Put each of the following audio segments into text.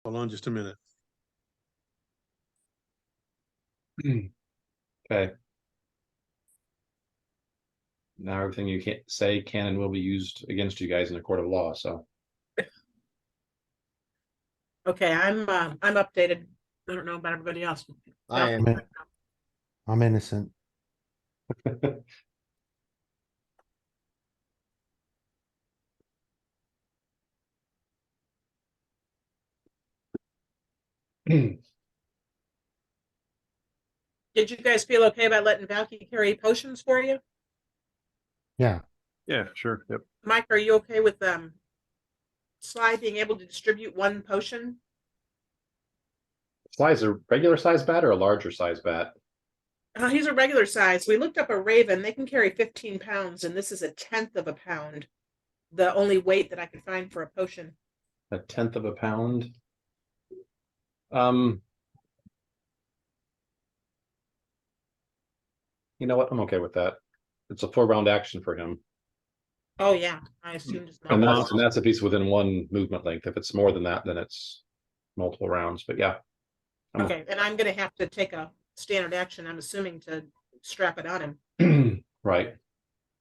Hold on just a minute. Okay. Now everything you can't say can and will be used against you guys in a court of law, so. Okay, I'm updated. I don't know about everybody else. I am. I'm innocent. Did you guys feel okay about letting Valky carry potions for you? Yeah. Yeah, sure. Yep. Mike, are you okay with Sly being able to distribute one potion? Sly's a regular size bat or a larger size bat? He's a regular size. We looked up a Raven. They can carry 15 pounds, and this is 1/10 of a pound. The only weight that I could find for a potion. 1/10 of a pound. You know what? I'm okay with that. It's a 4-round action for him. Oh yeah, I assumed as much. And that's a piece within one movement length. If it's more than that, then it's multiple rounds. But yeah. Okay, and I'm gonna have to take a standard action, I'm assuming, to strap it on him. Right.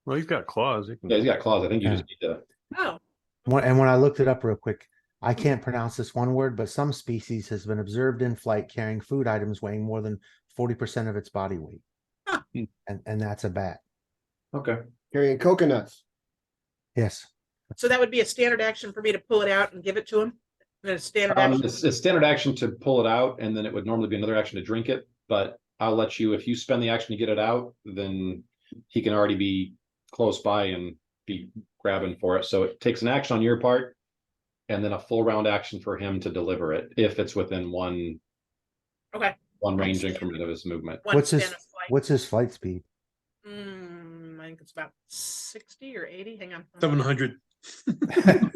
Well, he's got claws. He can... Yeah, he's got claws. I think you just need to. Oh. And when I looked it up real quick, I can't pronounce this one word, but some species has been observed in flight carrying food items weighing more than 40% of its body weight. Huh. And that's a bat. Okay. Carrying coconuts. Yes. So that would be a standard action for me to pull it out and give it to him? And a standard action? It's standard action to pull it out, and then it would normally be another action to drink it. But I'll let you, if you spend the action to get it out, then he can already be close by and be grabbing for it. So it takes an action on your part, and then a full round action for him to deliver it if it's within one range increment of his movement. What's his flight speed? I think it's about 60 or 80. Hang on. 700.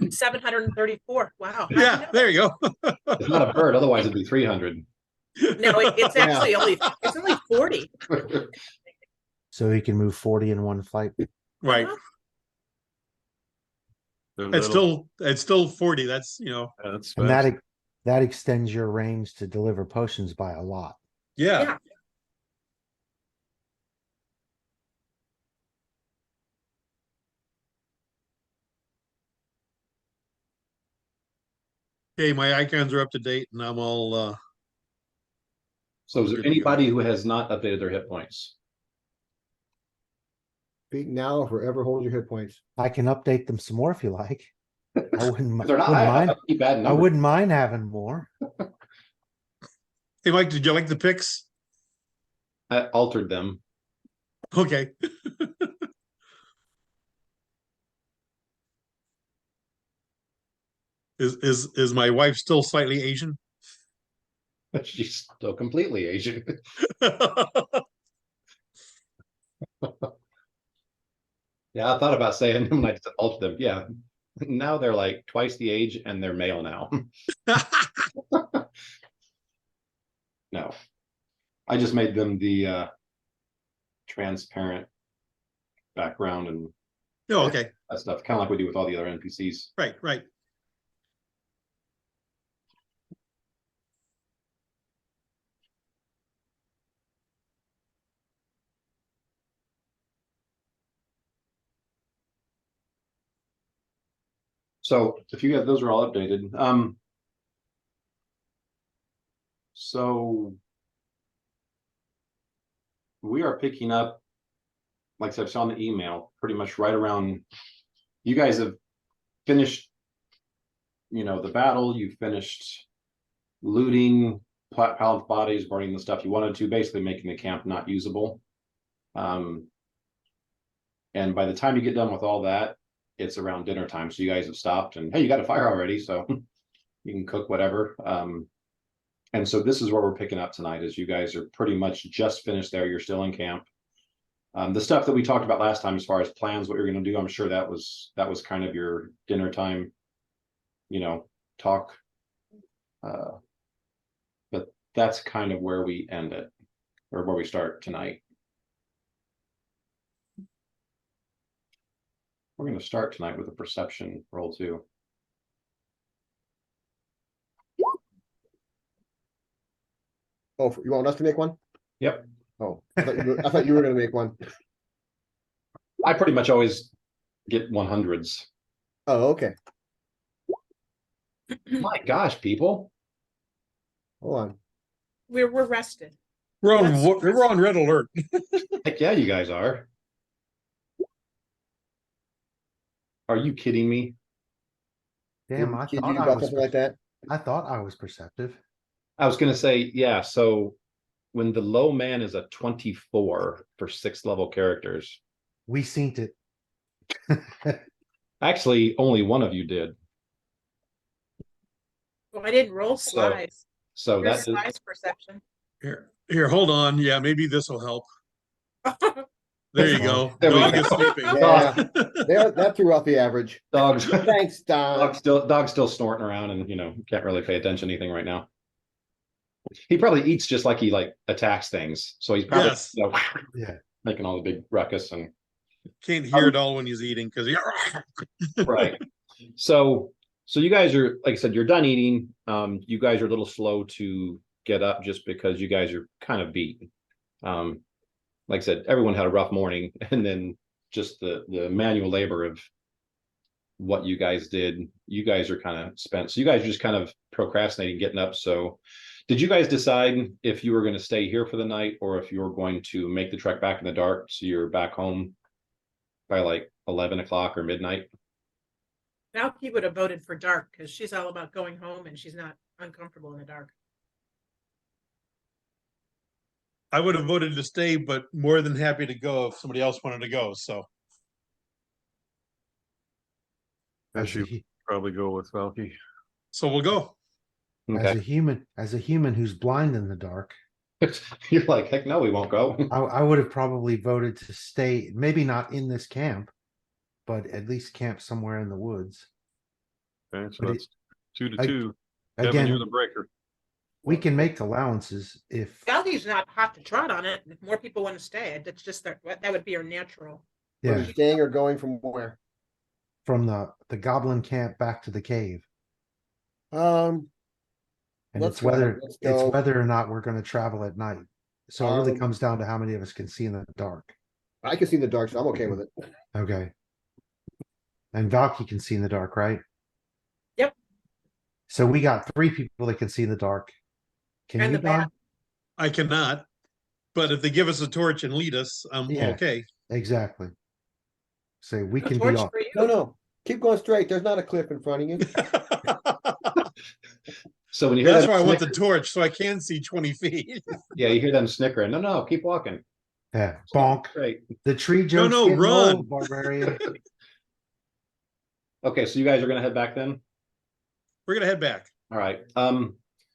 734. Wow. Yeah, there you go. It's not a bird, otherwise it'd be 300. No, it's actually only 40. So he can move 40 in one flight. Right. It's still 40. That's, you know, that's and that extends your range to deliver potions by a lot. Yeah. Okay, my icons are up to date, and I'm all. So is there anybody who has not updated their hit points? Speak now or forever hold your hit points. I can update them some more if you like. I wouldn't, They're not. I wouldn't mind having more. Hey, Mike, did you like the picks? I altered them. Okay. Is my wife still slightly Asian? She's still completely Asian. Yeah, I thought about saying when I just altered them. Yeah, now they're like twice the age and they're male now. No, I just made them the transparent background and Oh, okay. that stuff, kind of like we do with all the other NPCs. Right. So if you guys, those are all updated. So we are picking up, like I said, I saw in the email, pretty much right around. You guys have finished, the battle. You finished looting, pallet bodies, burning the stuff you wanted to, basically making the camp not usable. And by the time you get done with all that, it's around dinner time. So you guys have stopped and, hey, you got a fire already, so you can cook whatever. And so this is where we're picking up tonight, is you guys are pretty much just finished there. You're still in camp. The stuff that we talked about last time, as far as plans, what you're going to do, I'm sure that was kind of your dinner time, talk. But that's kind of where we end it, or where we start tonight. We're going to start tonight with a perception roll too. Oh, you want us to make one? Yep. Oh, I thought you were gonna make one. I pretty much always get 100s. Oh, okay. My gosh, people. Hold on. We're rested. We're on red alert. Heck yeah, you guys are. Are you kidding me? Damn, I Did thought you I got was, something like that? I thought I was perceptive. I was gonna say, yeah, so when the low man is a 24 for 6th level characters, We synced it. actually only one of you did. Well, I didn't roll slides. So Here's that slides perception. Here, hold on. Yeah, maybe this will help. There you go. There we Dog go. is sleeping. Yeah. That threw off the average. dog's Thanks, Don. dog's still snorting around and can't really pay attention to anything right now. He probably eats just like he attacks things. So he's probably Yes. Yeah. making all the big ruckus and Can't hear it all when he's eating because he. right. So you guys are, like I said, you're done eating. You guys are a little slow to get up just because you guys are kind of beat. Like I said, everyone had a rough morning, and then just the manual labor of what you guys did, you guys are kind of spent. So you guys are just kind of procrastinating getting up. So did you guys decide if you were going to stay here for the night or if you were going to make the trek back in the dark so you're back home by like 11 o'clock or midnight? Valky would have voted for dark because she's all about going home and she's not uncomfortable in the dark. I would have voted to stay, but more than happy to go if somebody else wanted to go. So I As a, should hu- probably go with Valky. we'll go. as a Okay. human who's blind in the dark, You're like, heck no, we won't go. I would have probably voted to stay, maybe not in this camp, but at least camp somewhere in the woods. Okay, so But that's 2 to I- 2. Kevin, Again, you're the breaker. we can make allowances if, Valky's not hot to trot on it. If more people want to stay, that's just that would be her natural. Are yeah, you staying or going from where? from the goblin camp back to the cave. Um, And Let's it's go, whether let's it's go. whether or not we're going to travel at night. So it really Um, comes down to how many of us can see in the dark. I can see in the dark, so I'm okay with it. Okay. And Valky can see in the dark, right? Yep. So we got 3 people that can see in the dark. Can And you, the bat. Don? I cannot. But if they give us a torch and lead us, I'm Yeah. okay. Exactly. So we A can be torch off. for you. No. Keep going straight. There's not a cliff in front of you. So when you hear That's them why I want the snicker- torch so I can see 20 feet. yeah, you hear them snickering. No, keep walking. Yeah. Bonk. Great. The tree jokes no, getting run. old, barbarian. Okay, so you guys are gonna head back then? We're gonna head back. All right.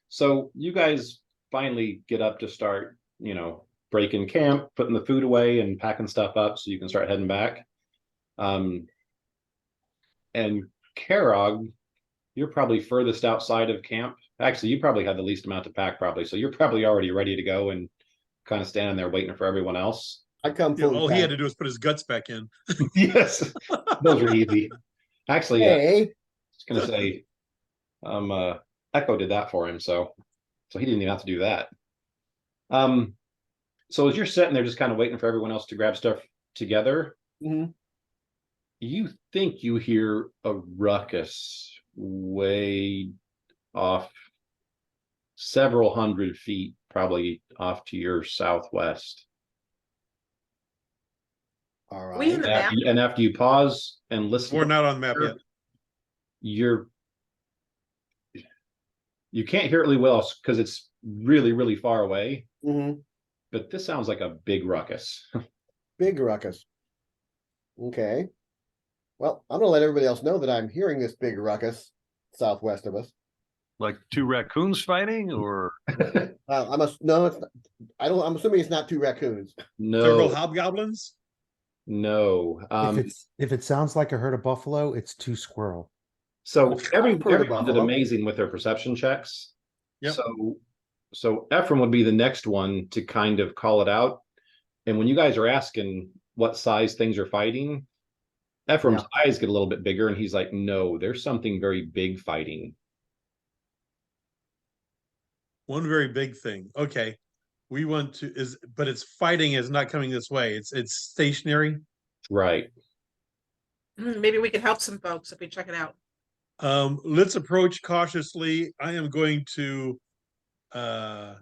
So you guys finally get up to start, breaking camp, putting the food away and packing stuff up so you can start heading back. And Karog, you're probably furthest outside of camp. Actually, you probably had the least amount to pack, probably. So you're probably already ready to go and kind of standing there waiting for everyone else. I come Yeah, fully all he had packed. to do was put his guts back in. Yes, those were easy. Actually, I Hey, was gonna say, Echo did that for him, so he didn't even have to do that. So as you're sitting there just kind of waiting for everyone else to grab stuff together, mhm. you think you hear a ruckus way off, several hundred feet, probably off to your southwest. All We in right. the map. And after you pause and listen, We're not on the map yet. you can't hear it really well because it's really, really far away. Mhm. But this sounds like a big ruckus. Big ruckus. Okay. Well, I'm gonna let everybody else know that I'm hearing this big ruckus southwest of us. Like 2 raccoons fighting, or No, it's not, I'm assuming it's not 2 raccoons. Several No, hobgoblins. no. If it sounds like a herd of buffalo, it's 2 squirrel. So I've heard of everyone did buffalo. amazing with their perception checks. Yep. So Ephraim would be the next one to kind of call it out. And when you guys are asking what size things are fighting, Ephraim's eyes get a little bit bigger and he's like, no, there's something very big fighting. One very big thing. Okay. We want to but it's fighting is not coming this way. It's stationary. Right. Maybe we can help some folks if we check it out. Let's approach cautiously. I am going to are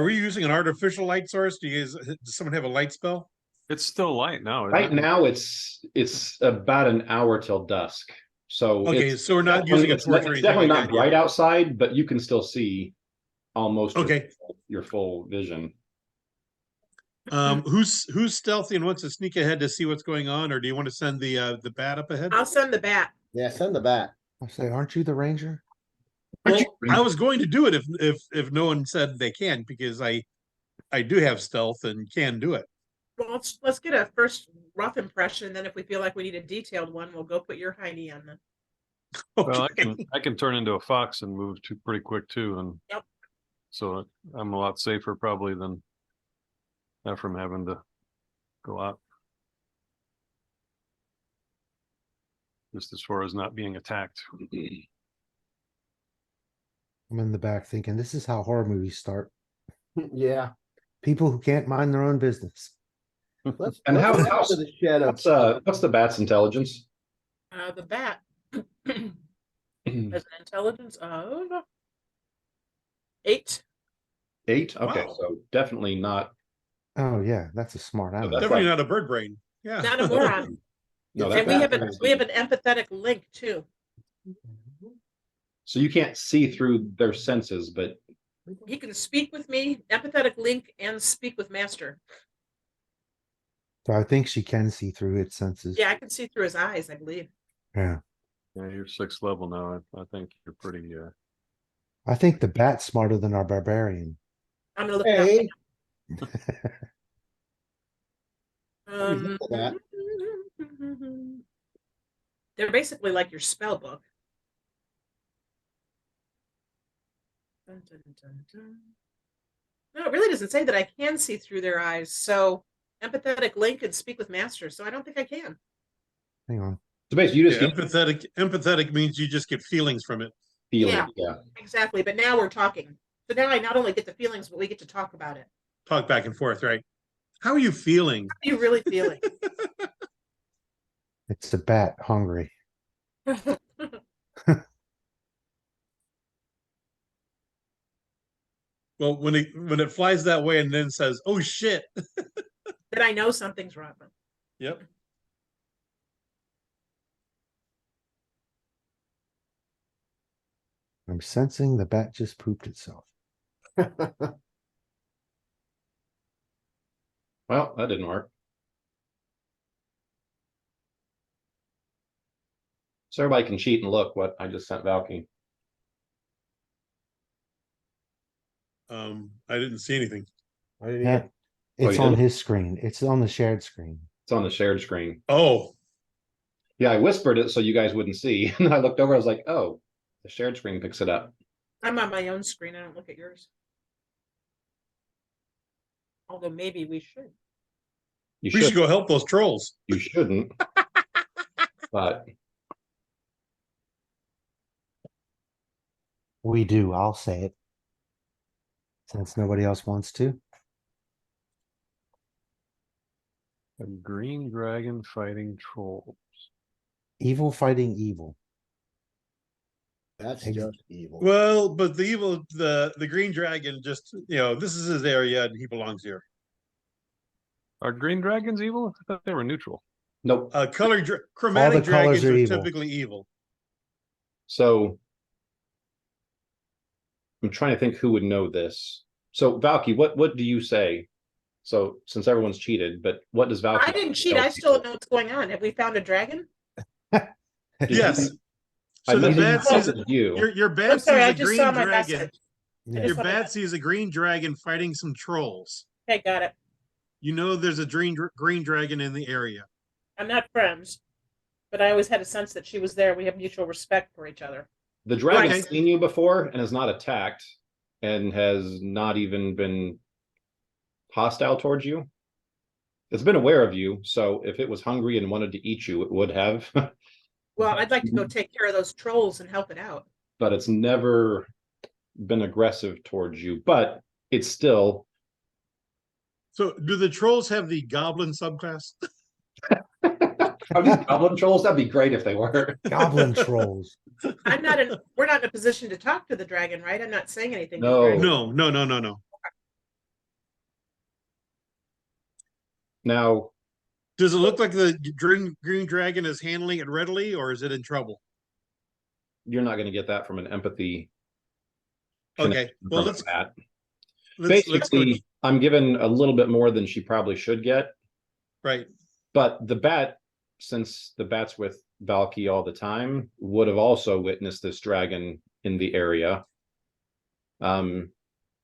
we using an artificial light source? Does someone have a light spell? It's still light now. isn't Right it? now, it's about an hour till dusk. So Okay, it's so we're not definitely- using a it's torch or it's anything definitely like not that bright yet. outside, but you can still see almost Okay. your full vision. Who's stealthy and wants to sneak ahead to see what's going on, or do you want to send the bat up ahead? I'll send the bat. Yeah, send the bat. I say, aren't you the ranger? Well, I was going to do it if no one said they can, because I do have stealth and can do it. Well, let's get a first rough impression. Then if we feel like we need a detailed one, we'll go put your hiney on the. Well, Okay. I can turn into a fox and move pretty quick too, and Yep. so I'm a lot safer probably than from having to go out. Just as far as not being attacked. I'm in the back thinking, this is how horror movies start. Yeah. People who can't mind their own business. Let's And let's how- head how's- to the shed of What's the bat's intelligence? The bat has an intelligence of 8. 8? Okay, Wow. so definitely not. Oh yeah, that's a smart animal. that's Definitely like- not a bird brain. Yeah. Not a moron. No, And that we have an empathetic link too. So you can't see through their senses, but He can speak with me, empathetic link, and speak with master. So I think she can see through its senses. Yeah, I can see through his eyes, I believe. Yeah. Yeah, you're 6th level now. I think you're pretty. I think the bat's smarter than our barbarian. I'm gonna look Hey, it up. Look at that. They're basically like your spell book. Dun, dun, dun, dun. No, it really doesn't say that I can see through their eyes. So empathetic link and speak with master. So I don't think I can. Hang on. so basically you just Yeah, get empathetic means you just get feelings from it. feeling. Yeah. Yeah. Exactly. But now we're talking. So now I not only get the feelings, but we get to talk about it. Talk back and forth, right? How are you feeling? How are you really feeling? It's a bat hungry. Well, when it flies that way and then says, "Oh shit." That I know something's wrong. Yep. I'm sensing the bat just pooped itself. Well, that didn't work. So everybody can cheat and look what I just sent Valky. I didn't see anything. I didn't Yeah. even- It's you on didn't? his screen. It's on the shared screen. It's on the shared screen. Oh, Yeah, I whispered it so you guys wouldn't see. And I looked over, I was like, oh, the shared screen picks it up. I'm on my own screen. I don't look at yours. Although maybe we should. You we should should. go help those trolls. You shouldn't. But We do. I'll say it. Since nobody else wants to. A green dragon fighting trolls. Evil fighting evil. That's Ex- just evil. Well, but the green dragon just, this is his area and he belongs here. Are green dragons evil? I thought they were neutral. nope. Chromatic the colors dragons are are evil. typically evil. So I'm trying to think who would know this. So Valky, what do you say? So since everyone's cheated, but what does Valky? I didn't cheat. tell I still don't people? know what's going on. Have we found a dragon? Did you- Yes. I So the messaged bat sees you. your bat I'm sorry, sees I a just green saw my dragon. message. Yeah. Your just wanna- bat sees a green dragon fighting some trolls. Okay, got it. You know there's a green dragon in the area. I'm not friends, but I always had a sense that she was there. We have mutual respect for each other. The dragon's Okay. seen you before and has not attacked and has not even been hostile towards you. It's been aware of you, so if it was hungry and wanted to eat you, it would have. Well, I'd like to go take care of those trolls and help it out. but it's never been aggressive towards you, but it's still. So do the trolls have the goblin subclass? Are these goblin trolls? That'd be great if they were. Goblin trolls. We're not in a position to talk to the dragon, right? I'm not saying anything. to the No. dragon. No. Now, Does it look like the green dragon is handling it readily, or is it in trouble? you're not going to get that from an empathy. Okay, connection well, from let's that. let's go. Basically, I'm given a little bit more than she probably should get, Right. but the bat, since the bat's with Valky all the time, would have also witnessed this dragon in the area. Now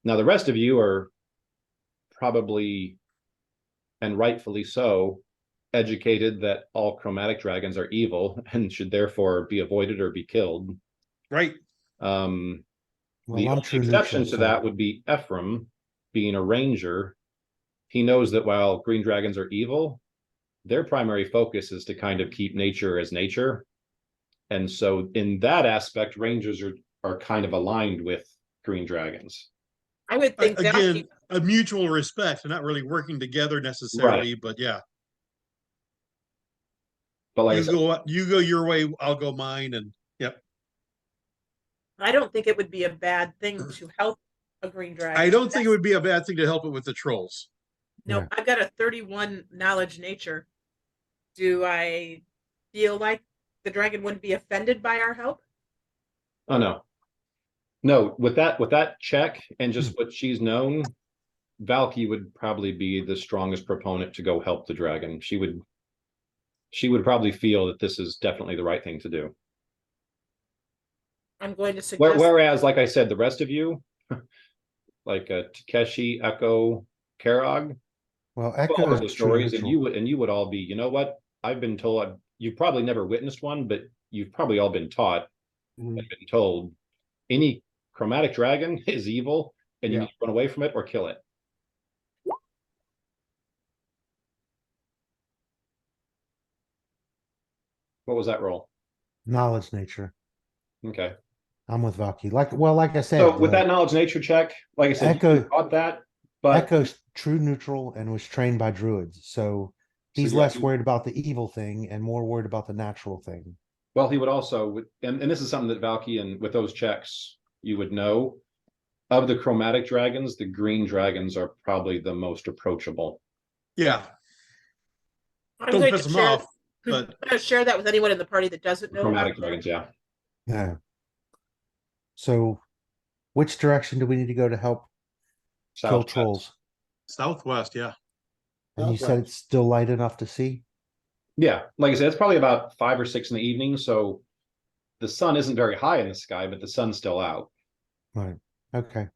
the rest of you are probably, and rightfully so, educated that all chromatic dragons are evil and should therefore be avoided or be killed. Right. The Well, I'm only true exception neutral, to so- that would be Ephraim, being a ranger. He knows that while green dragons are evil, their primary focus is to kind of keep nature as nature. And so in that aspect, rangers are kind of aligned with green dragons. I would think Again, a mutual respect, and not really working together necessarily, but yeah. But like I said, You go your way, I'll go mine, and yep. I don't think it would be a bad thing to help a green dragon. I don't think it would be a bad thing to help it with the trolls. No, Yeah. I've got a 31 knowledge nature. Do I feel like the dragon wouldn't be offended by our help? oh no, with that check and just what she's known, Valky would probably be the strongest proponent to go help the dragon. She would probably feel that this is definitely the right thing to do. I'm going to suggest. Whereas, like I said, the rest of you, like Takeshi, Echo, Karog, Well, all Echo of is the true stories, and neutral. you would all be, you know what? I've been told, you've probably never witnessed one, but you've probably all been taught Mhm. and been told any chromatic dragon is evil, and you Yeah. need to run away from it or kill it. What was that roll? Knowledge nature. Okay. I'm with Valky. Like I said, So with that knowledge nature check, like I said, Echo- you got that, but Echo's true neutral and was trained by druids, so he's yeah, less worried about the evil thing and more worried about the natural thing. well, he would also, and this is something that Valky, and with those checks, you would know. Of the chromatic dragons, the green dragons are probably the most approachable. Yeah. I'm Don't going piss to them share, off, I'm but going to share that with anyone in the party that doesn't know Chromatic about that. dragons, yeah. Yeah. So, which direction do we need to go to help kill Southwest. trolls? Southwest, yeah. And you said Southwest. it's still light enough to see? Yeah, like I said, it's probably about 5 or 6 in the evening, so the sun isn't very high in the sky, but the sun's still out. Right. Okay.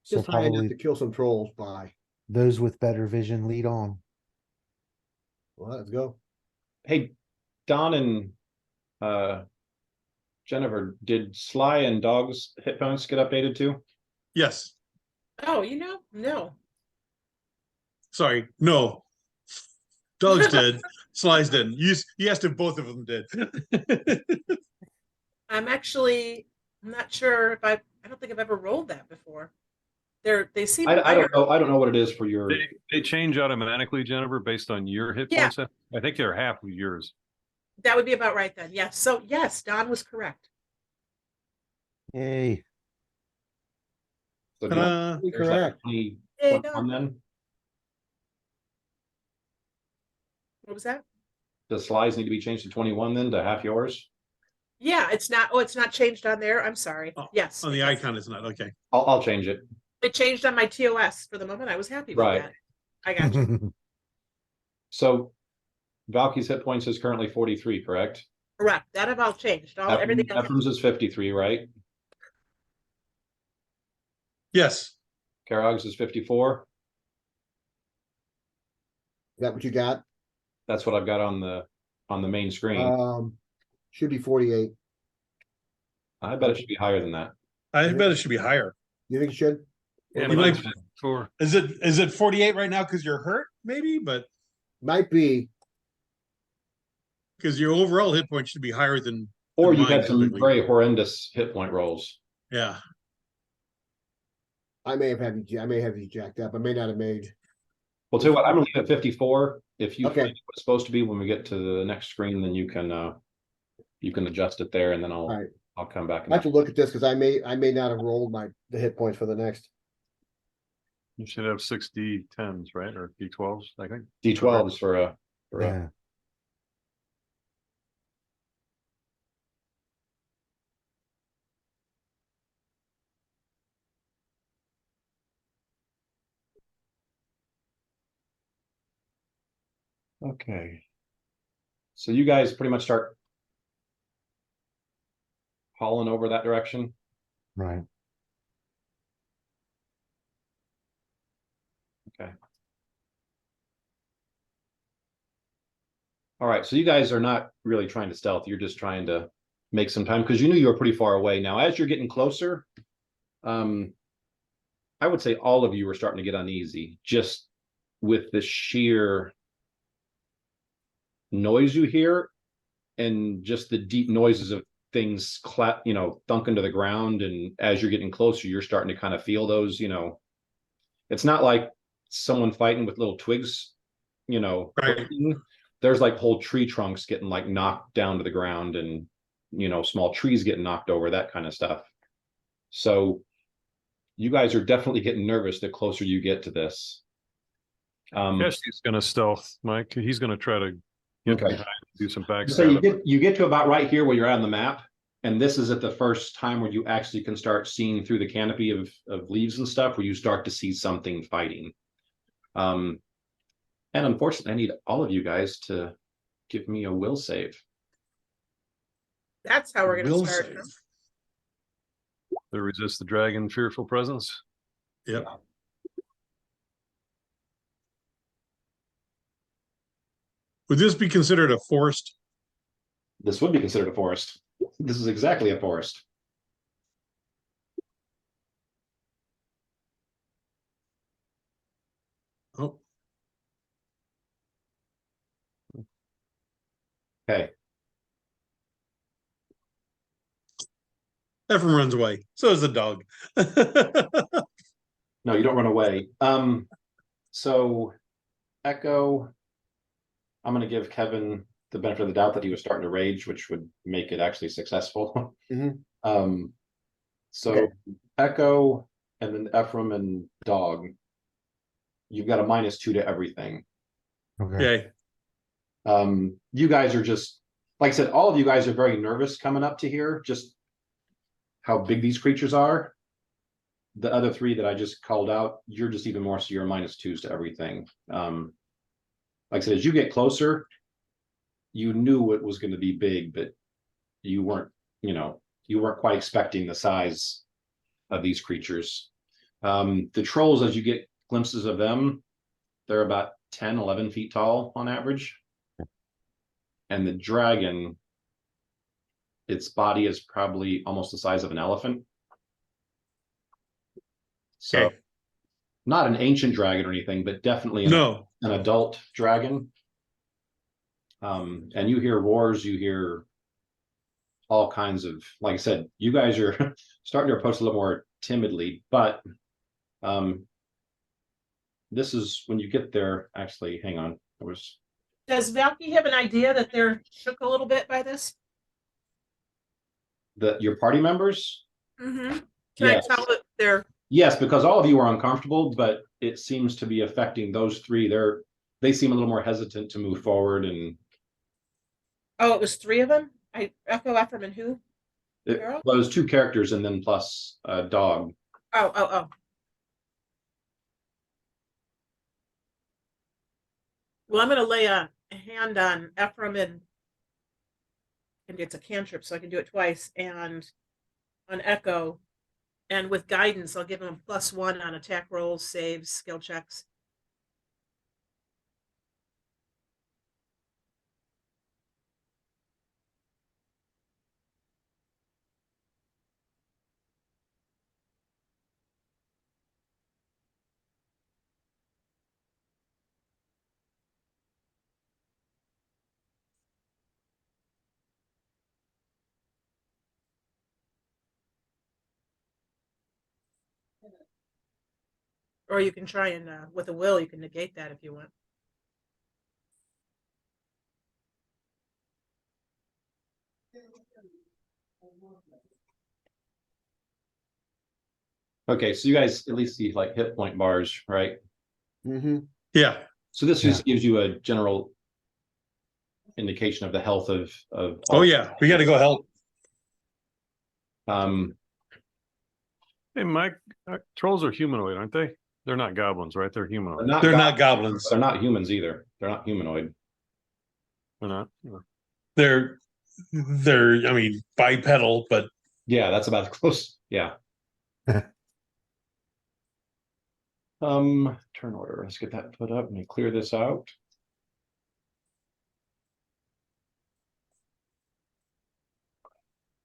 So Just high enough probably to kill some trolls by. those with better vision lead on. Well, let's go. Hey, Don and Jennifer, did Sly and Dog's hit points get updated too? Yes. Oh, no. Sorry. No. Dogs did. Slice didn't. You asked if both of them did. I'm not sure if I don't think I've ever rolled that before. They seem I higher. don't know. I don't know what it is for your. They change automatically, Jennifer, based on your hit Yeah. points. I think they're half of yours. That would be about right then. Yes. So yes, Don was correct. Yay. So do you want- Ta-da. there's Correct. 20 Yay, 21 then? What was that? Does Sly's need to be changed to 21 then to half yours? Yeah, it's not. Oh, it's not changed on there. I'm sorry. Oh, Yes. On the it does. icon, it's not. Okay. I'll change it. It changed on my TOS for the moment. I was happy with Right. that. I got you. So Valky's hit points is currently 43, correct? Correct. That have all changed. Everything else. Ephraim's is 53, right? Yes. Karog's is 54. Is that what you got? That's what I've got on the main screen. Should be 48. I bet it should be higher than that. I bet it should be higher. You think it should? Yeah, You mine's might- 54. Is it 48 right now because you're hurt? Maybe, but Might be. because your overall hit point should be higher than Or than you've mine had some typically. very horrendous hit point rolls. Yeah. I may have you jacked up. I may not have made. Well, tell you what, I'm gonna leave it 54. If you Okay. find what it's supposed to be when we get to the next screen, then you can adjust it there, and then All right. I'll come back. I have to look at this because I may not have rolled the hit points for the next. You should have 6 D10s, right? Or D12s, I think. D12s for a Yeah. okay. So you guys pretty much start hauling over that direction. Right. Okay. All right, so you guys are not really trying to stealth. You're just trying to make some time because you knew you were pretty far away. Now, as you're getting closer, I would say all of you are starting to get uneasy just with the sheer noise you hear and just the deep noises of things thunk into the ground. And as you're getting closer, you're starting to kind of feel those, it's not like someone fighting with little twigs, Right. breaking. There's like whole tree trunks getting like knocked down to the ground and, small trees getting knocked over, that kind of stuff. So you guys are definitely getting nervous the closer you get to this. Yes, he's gonna stealth, Mike. He's gonna try to get Okay. behind, do some back. So you get to about right here where you're at on the map, and this is at the first time where you actually can start seeing through the canopy of leaves and stuff, where you start to see something fighting. And unfortunately, I need all of you guys to give me a will save. That's how we're going Will to start. save. To resist the dragon fearful presence. Yep. Would this be considered a forest? This would be considered a forest. This is exactly a forest. Oh, Okay. Ephraim runs away. So does the dog. No, you don't run away. So Echo, I'm going to give Kevin the benefit of the doubt that he was starting to rage, which would make it actually successful. Mhm. So Okay. Echo and then Ephraim and Dog, you've got a -2 to everything. Okay. Okay. You guys are just, like I said, all of you guys are very nervous coming up to here, just how big these creatures are. The other three that I just called out, you're just even more, so you're -2s to everything. Like I said, as you get closer, you knew it was going to be big, but you weren't quite expecting the size of these creatures. The trolls, as you get glimpses of them, they're about 10, 11 feet tall on average. And the dragon, its body is probably almost the size of an elephant. So Okay. not an ancient dragon or anything, but definitely No. an adult dragon. And you hear roars, you hear all kinds of, like I said, you guys are starting to approach a little more timidly, but this is when you get there. Actually, hang on. Does Valky have an idea that they're shook a little bit by this? Your party members? Mm-hmm. Can Yes. I tell that they're Yes, because all of you are uncomfortable, but it seems to be affecting those three. They seem a little more hesitant to move forward, and Oh, it was 3 of them? Echo, Ephraim, and who? Carol? well, there's 2 characters and then plus a dog. Oh. Well, I'm going to lay a hand on Ephraim and it's a cantrip, so I can do it twice, and on Echo. And with guidance, I'll give him a +1 on attack rolls, saves, skill checks. Or you can try and, with a will, you can negate that if you want. Okay, so you guys at least see like hit point bars, right? Mm-hmm. Yeah, So this just gives you a general indication of the health of oh yeah, we gotta go help. Hey, Mike, trolls are humanoid, aren't they? They're not goblins, right? They're humanoid. They're not goblins. They're not humans either. They're not humanoid. They're not. No. They're I mean, bipedal, but Yeah, that's about close. Yeah. Turn order. Let's get that put up. Let me clear this out.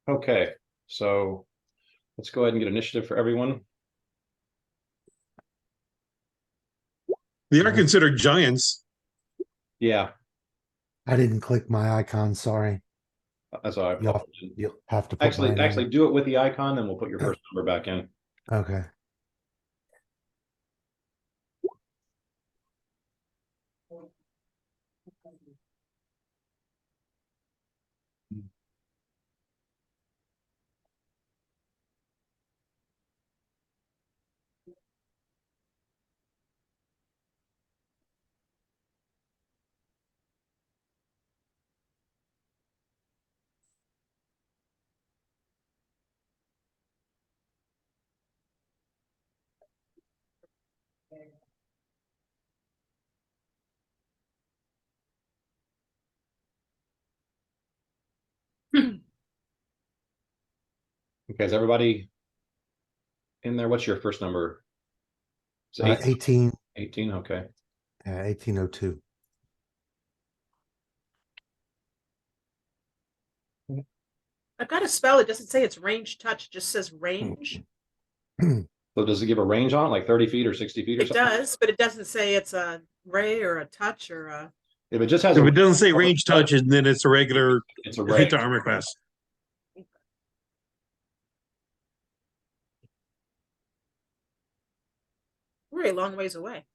Okay, so let's go ahead and get initiative for everyone. they are considered giants. Yeah, I didn't click my icon, sorry. that's all right. You'll have to put mine in. Actually do it with the icon, then we'll put your first number back in. Okay. Okay, is everybody in there? What's your first number? It's 18, 18, okay. 1802. I've got a spell. It doesn't say it's range touch, it just says range. So does it give a range on it, like 30 feet or 60 feet or It something? does, but it doesn't say it's a ray or a touch or a. If it just has If a it doesn't say range touch, and then it's a regular it's a hit range. to armor class. We're a long ways away.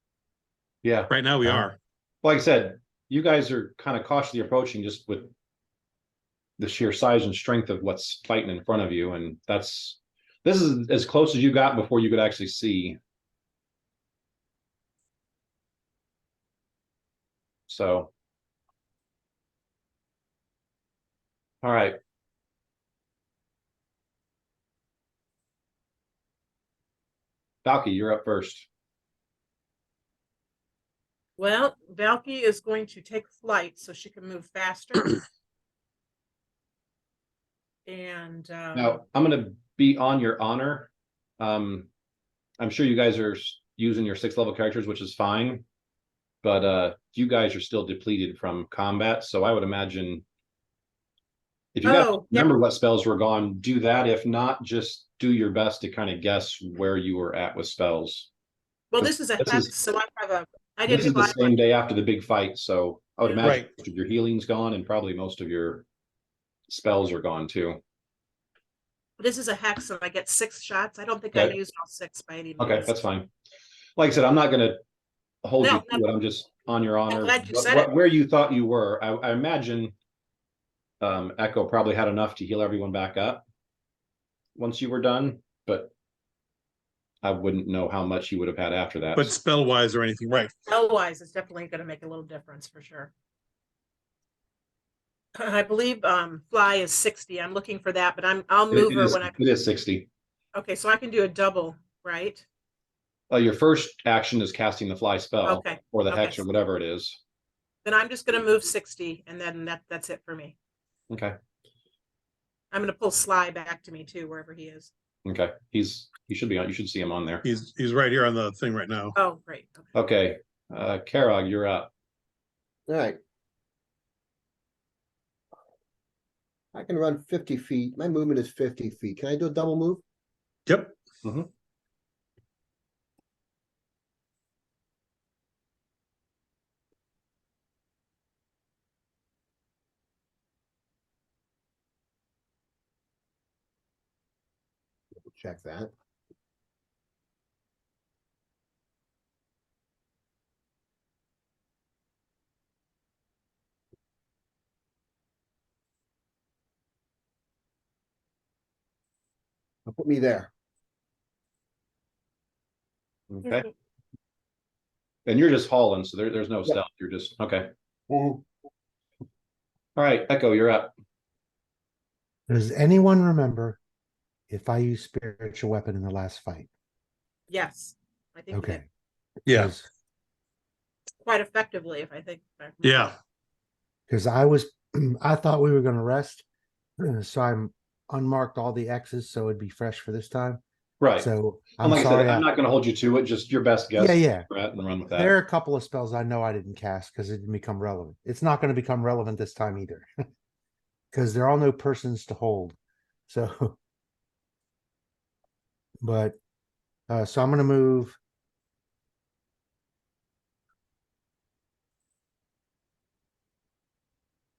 Yeah. Right now we are. Like I said, you guys are kind of cautiously approaching just with the sheer size and strength of what's fighting in front of you, and this is as close as you got before you could actually see. So, all right. Valky, you're up first. Well, Valky is going to take flight so she can move faster. And Now, I'm going to be on your honor. I'm sure you guys are using your 6th level characters, which is fine, but you guys are still depleted from combat, so I would imagine if you got remember what spells were gone, do that. If not, just do your best to kind of guess where you were at with spells. Well, this is a hex, so I have a. This is the same day after the big fight, so I would imagine Right. most of your healing's gone and probably most of your spells are gone too. This is a hex, and I get 6 shots. I don't think I used all 6 by any means. Okay, that's fine. Like I said, I'm not going to hold you to it. I'm just on your honor. Glad you said it. Where you thought you were, I imagine Echo probably had enough to heal everyone back up once you were done, but I wouldn't know how much you would have had after that. But spell wise or anything, right? Spell wise, it's definitely going to make a little difference for sure. I believe fly is 60. I'm looking for that, but I'll move her when I. It is 60. Okay, so I can do a double, right? Your first action is casting the fly spell, Okay. or the hex, or whatever it is. Then I'm just going to move 60, and then that's it for me. Okay. I'm going to pull Sly back to me too, wherever he is. Okay, he should be on. You should see him on there. He's right here on the thing right now. Oh, great. Okay, Karog, you're up. All right. I can run 50 feet. My movement is 50 feet. Can I do a double move? Yep. Mm-hmm. Check that. Put me there. Okay. And you're just hauling, so there's no Yep. stealth. You're just okay. Mhm. All right, Echo, you're up. Does anyone remember if I used spiritual weapon in the last fight? Yes, I think you did Okay. Yeah, quite effectively. If I think back. yeah. Because I thought we were going to rest, so I'm unmarked all the X's, so it'd be fresh for this time. Right. So And I'm like I sorry. said, I'm not going to hold you to it. Just your best guess. Yeah. Brett, and run with that. There are a couple of spells I know I didn't cast because it didn't become relevant. It's not going to become relevant this time either, because there are no persons to hold. So, but so I'm going to move.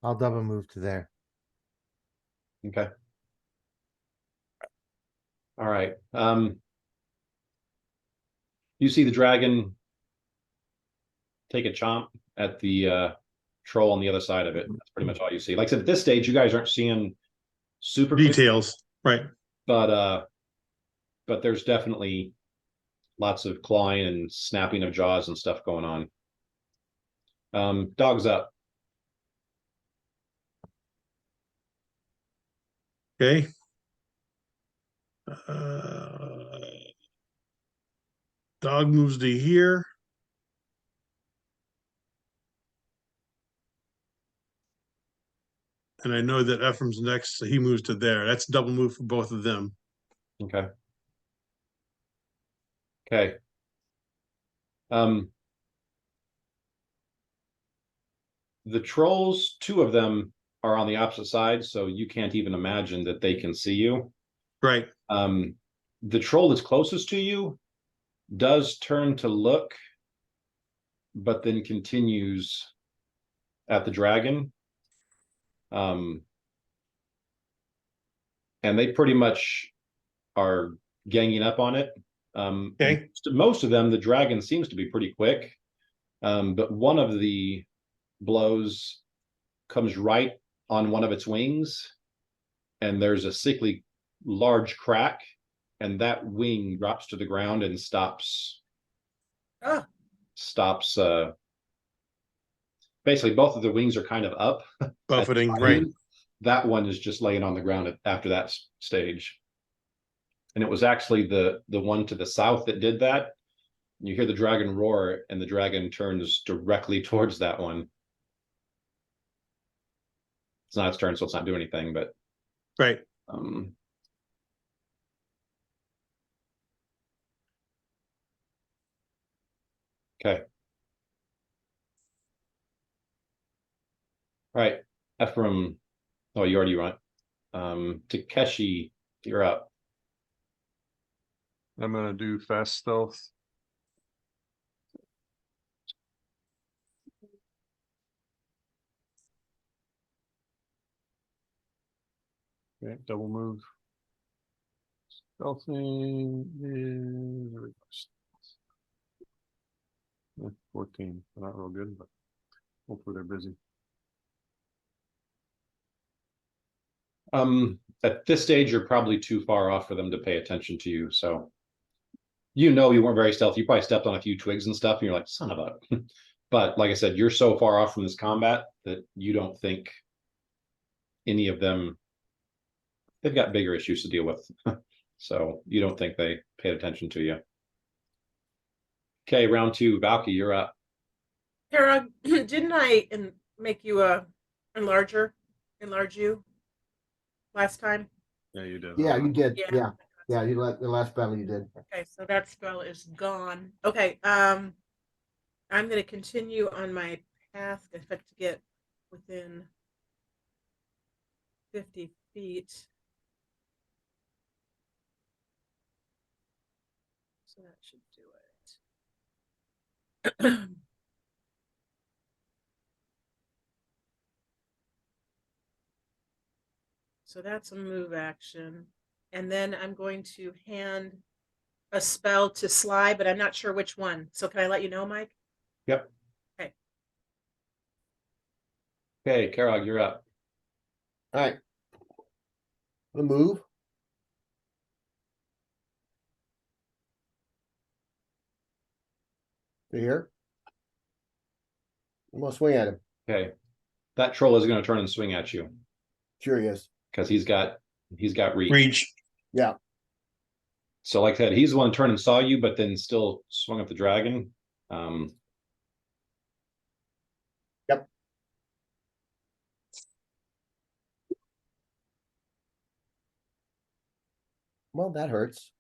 I'll double move to there. Okay. All right. You see the dragon take a chomp at the troll on the other side of it. That's pretty much all you see. Like I said, at this stage, you guys aren't seeing super clear, Details, right? but there's definitely lots of clawing and snapping of jaws and stuff going on. Dog's up. Okay. Uh, Dog moves to here. And I know that Ephraim's next, so he moves to there. That's double move for both of them. Okay. Okay. The trolls, two of them are on the opposite side, so you can't even imagine that they can see you. Right. The troll that's closest to you does turn to look, but then continues at the dragon. And they pretty much are ganging up on it. Okay. Most of them, the dragon seems to be pretty quick. But one of the blows comes right on one of its wings, and there's a sickly large crack, and that wing drops to the ground and stops. Oh, Basically both of the wings are kind of up. Buffeting, right. That one is just laying on the ground after that stage. And it was actually the one to the south that did that. You hear the dragon roar, and the dragon turns directly towards that one. It's not its turn, so it's not doing anything, but Right. Okay. All right. Ephraim. Oh, you already went. Takeshi, you're up. I'm gonna do fast stealth. Okay, double move. Stealthing is there we go. 14. Not real good, but hopefully they're busy. At this stage, you're probably too far off for them to pay attention to you. So, you weren't very stealthy. You probably stepped on a few twigs and stuff, and you're like, son of a. But like I said, you're so far off from this combat that you don't think any of them. They've got bigger issues to deal with. So you don't think they paid attention to you. Okay, round 2, Valky, you're up. Kara, didn't I make you enlarge you last time? Yeah, you did. Yeah, you did. Yeah. Yeah. You let the last battle you did. Okay, so that spell is gone. Okay, I'm going to continue on my path. I expect to get within 50 feet. So that should do it. So that's a move action. And then I'm going to hand a spell to Sly, but I'm not sure which one. So can I let you know, Mike? Yep. Okay. Okay, Karog, you're up. All right. I'm gonna move. You hear? I'm gonna swing at him. Okay. That troll is gonna turn and swing at you, Sure he is. because he's got reach. Reach. Yeah. So like I said, he's the one who turned and saw you, but then still swung at the dragon. Yep. Well, that hurts.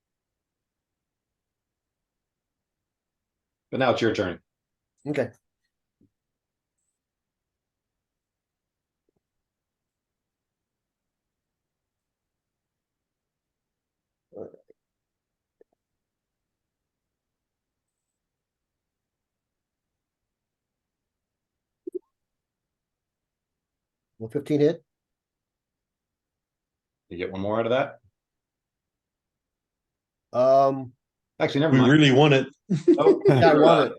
But now it's your turn. Okay. Will 15 hit? You get one more out of that. Actually, never We mind. really want it. Nope, Yeah, I want it.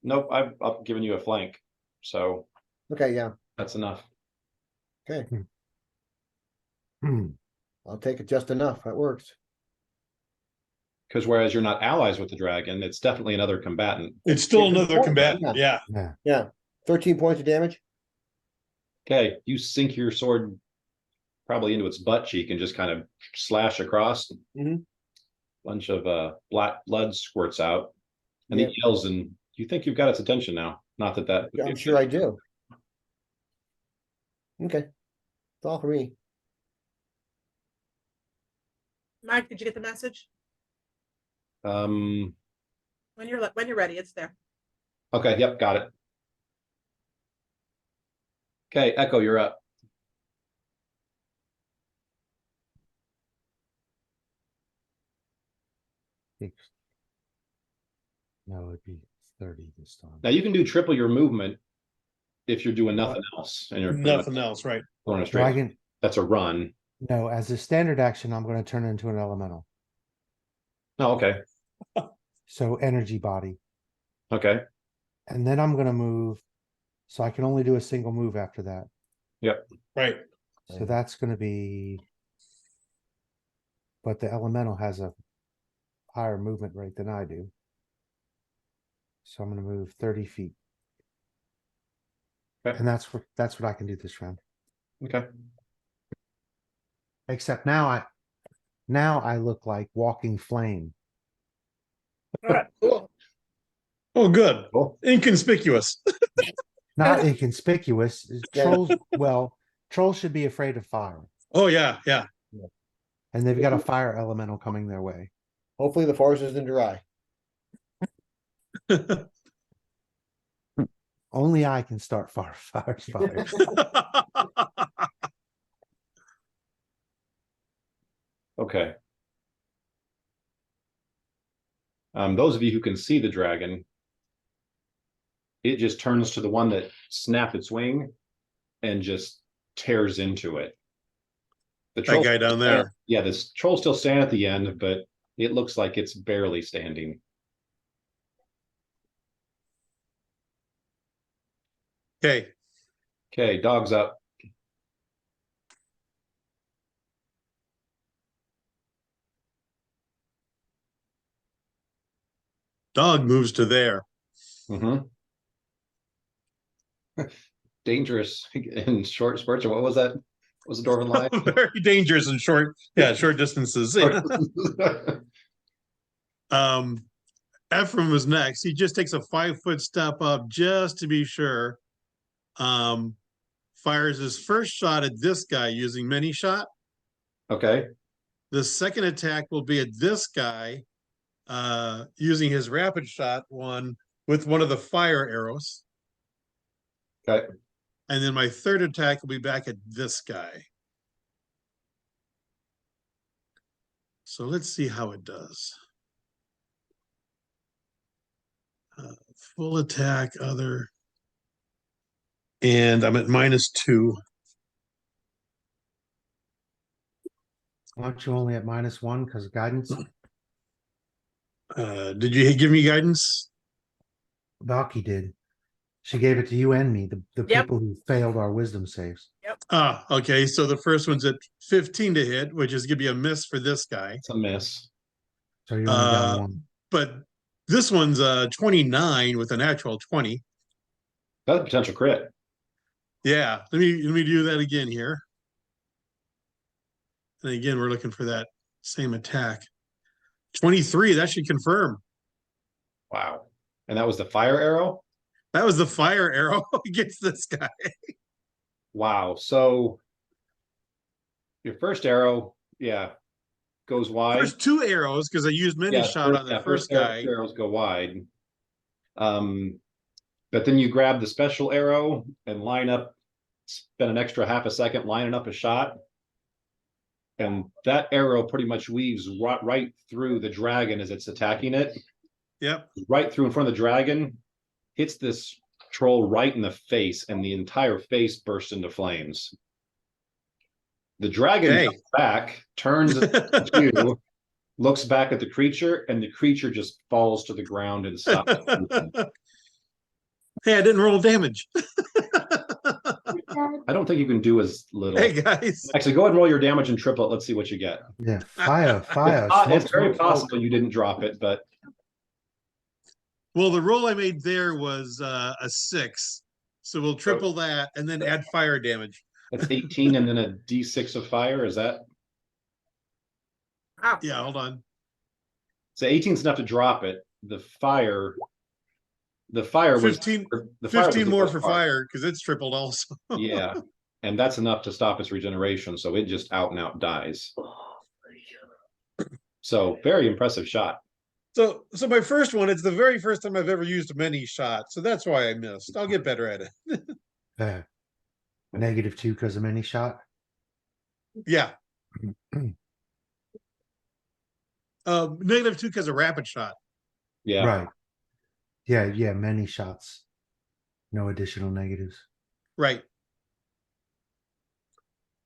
Nope, I've given you a flank, so Okay, yeah. that's enough. Okay. Hmm. I'll take it just enough. That works. Because whereas you're not allies with the dragon, it's definitely another combatant. It's still It's another important, combatant. yeah. Yeah. Yeah. 13 points of damage. Okay, you sink your sword probably into its butt cheek and just kind of slash across. Mhm. Bunch of black blood squirts out, and Yeah. it yells, and you think you've got its attention now. Not that that. I'm sure I do. Okay. It's all for me. Mike, did you get the message? Um. When you're ready, it's there. Okay. Yep. Got it. Okay, Echo, you're up. No, it'd be 30 this time. Now you can do triple your movement if you're doing nothing else, and you're Nothing else, right? going a So straight. I can, That's a run. no, as a standard action, I'm going to turn into an elemental. Oh, okay. So energy body. Okay. And then I'm going to move. So I can only do a single move after that. Yep. Right. So that's going to be. But the elemental has a higher movement rate than I do. So I'm going to move 30 feet. Okay. And that's what I can do this round. Okay. Except now I look like walking flame. All right, cool. Oh, good. Cool. Inconspicuous. Not inconspicuous. Yeah. Trolls, well, trolls should be afraid of fire. Oh, yeah, yeah. And they've got a fire elemental coming their way. Hopefully the forest isn't dry. Only I can start fires. Okay. Those of you who can see the dragon, it just turns to the one that snapped its wing and just tears into it. The That guy down there. Yeah, this troll still standing at the end, but it looks like it's barely standing. Okay. Okay, dog's up. Dog moves to there. Mm-hmm. Dangerous in short spurts, or what was that? What was the dwarven line? Very dangerous in short distances. Ephraim was next. He just takes a 5-foot step up just to be sure. Fires his first shot at this guy using mini shot. Okay. The second attack will be at this guy using his rapid shot one with one of the fire arrows. Okay. And then my third attack will be back at this guy. So let's see how it does. Full attack, other. And I'm at -2. Aren't you only at -1 because of guidance? Did you give me guidance? Valky did. She gave it to you and me, the Yep. people who failed our wisdom saves. Ah, okay. So the first one's at 15 to hit, which is gonna be a miss for this guy. It's a miss. So you're only down one. But This one's 29 with a natural 20. That's a potential crit. Yeah, let me do that again here. And again, we're looking for that same attack. 23, that should confirm. Wow. And that was the fire arrow? That was the fire arrow against this guy. Wow. So your first arrow, yeah, goes wide. First two arrows, because I used mini shot on the first guy. Arrows go wide. But then you grab the special arrow and line up, spend an extra half a second lining up a shot. And that arrow pretty much weaves right through the dragon as it's attacking it. Yep. Right through in front of the dragon, hits this troll right in the face, and the entire face bursts into flames. The dragon comes back, turns to, looks back at the creature, and the creature just falls to the ground and stops. Hey, I didn't roll damage. I don't think you can do as little. Hey, guys. Actually, go ahead and roll your damage and triple it. Let's see what you get. Yeah, fire. It's very smoke. possible you didn't drop it, but Well, the roll I made there was a 6. So we'll triple that and then add fire damage. that's 18 and then a d6 of fire. Is that? Wow. Yeah, hold on. So 18 is enough to drop it. The fire was 15 the fire was the more worst for part. fire because it's tripled also. Yeah. And that's enough to stop its regeneration. So it just out and out dies. So very impressive shot. So my first one, it's the very first time I've ever used a mini shot. So that's why I missed. I'll get better at it. -2 because of mini shot. Yeah. -2 because of rapid shot. Yeah. Right. Yeah, many shots. No additional negatives. Right.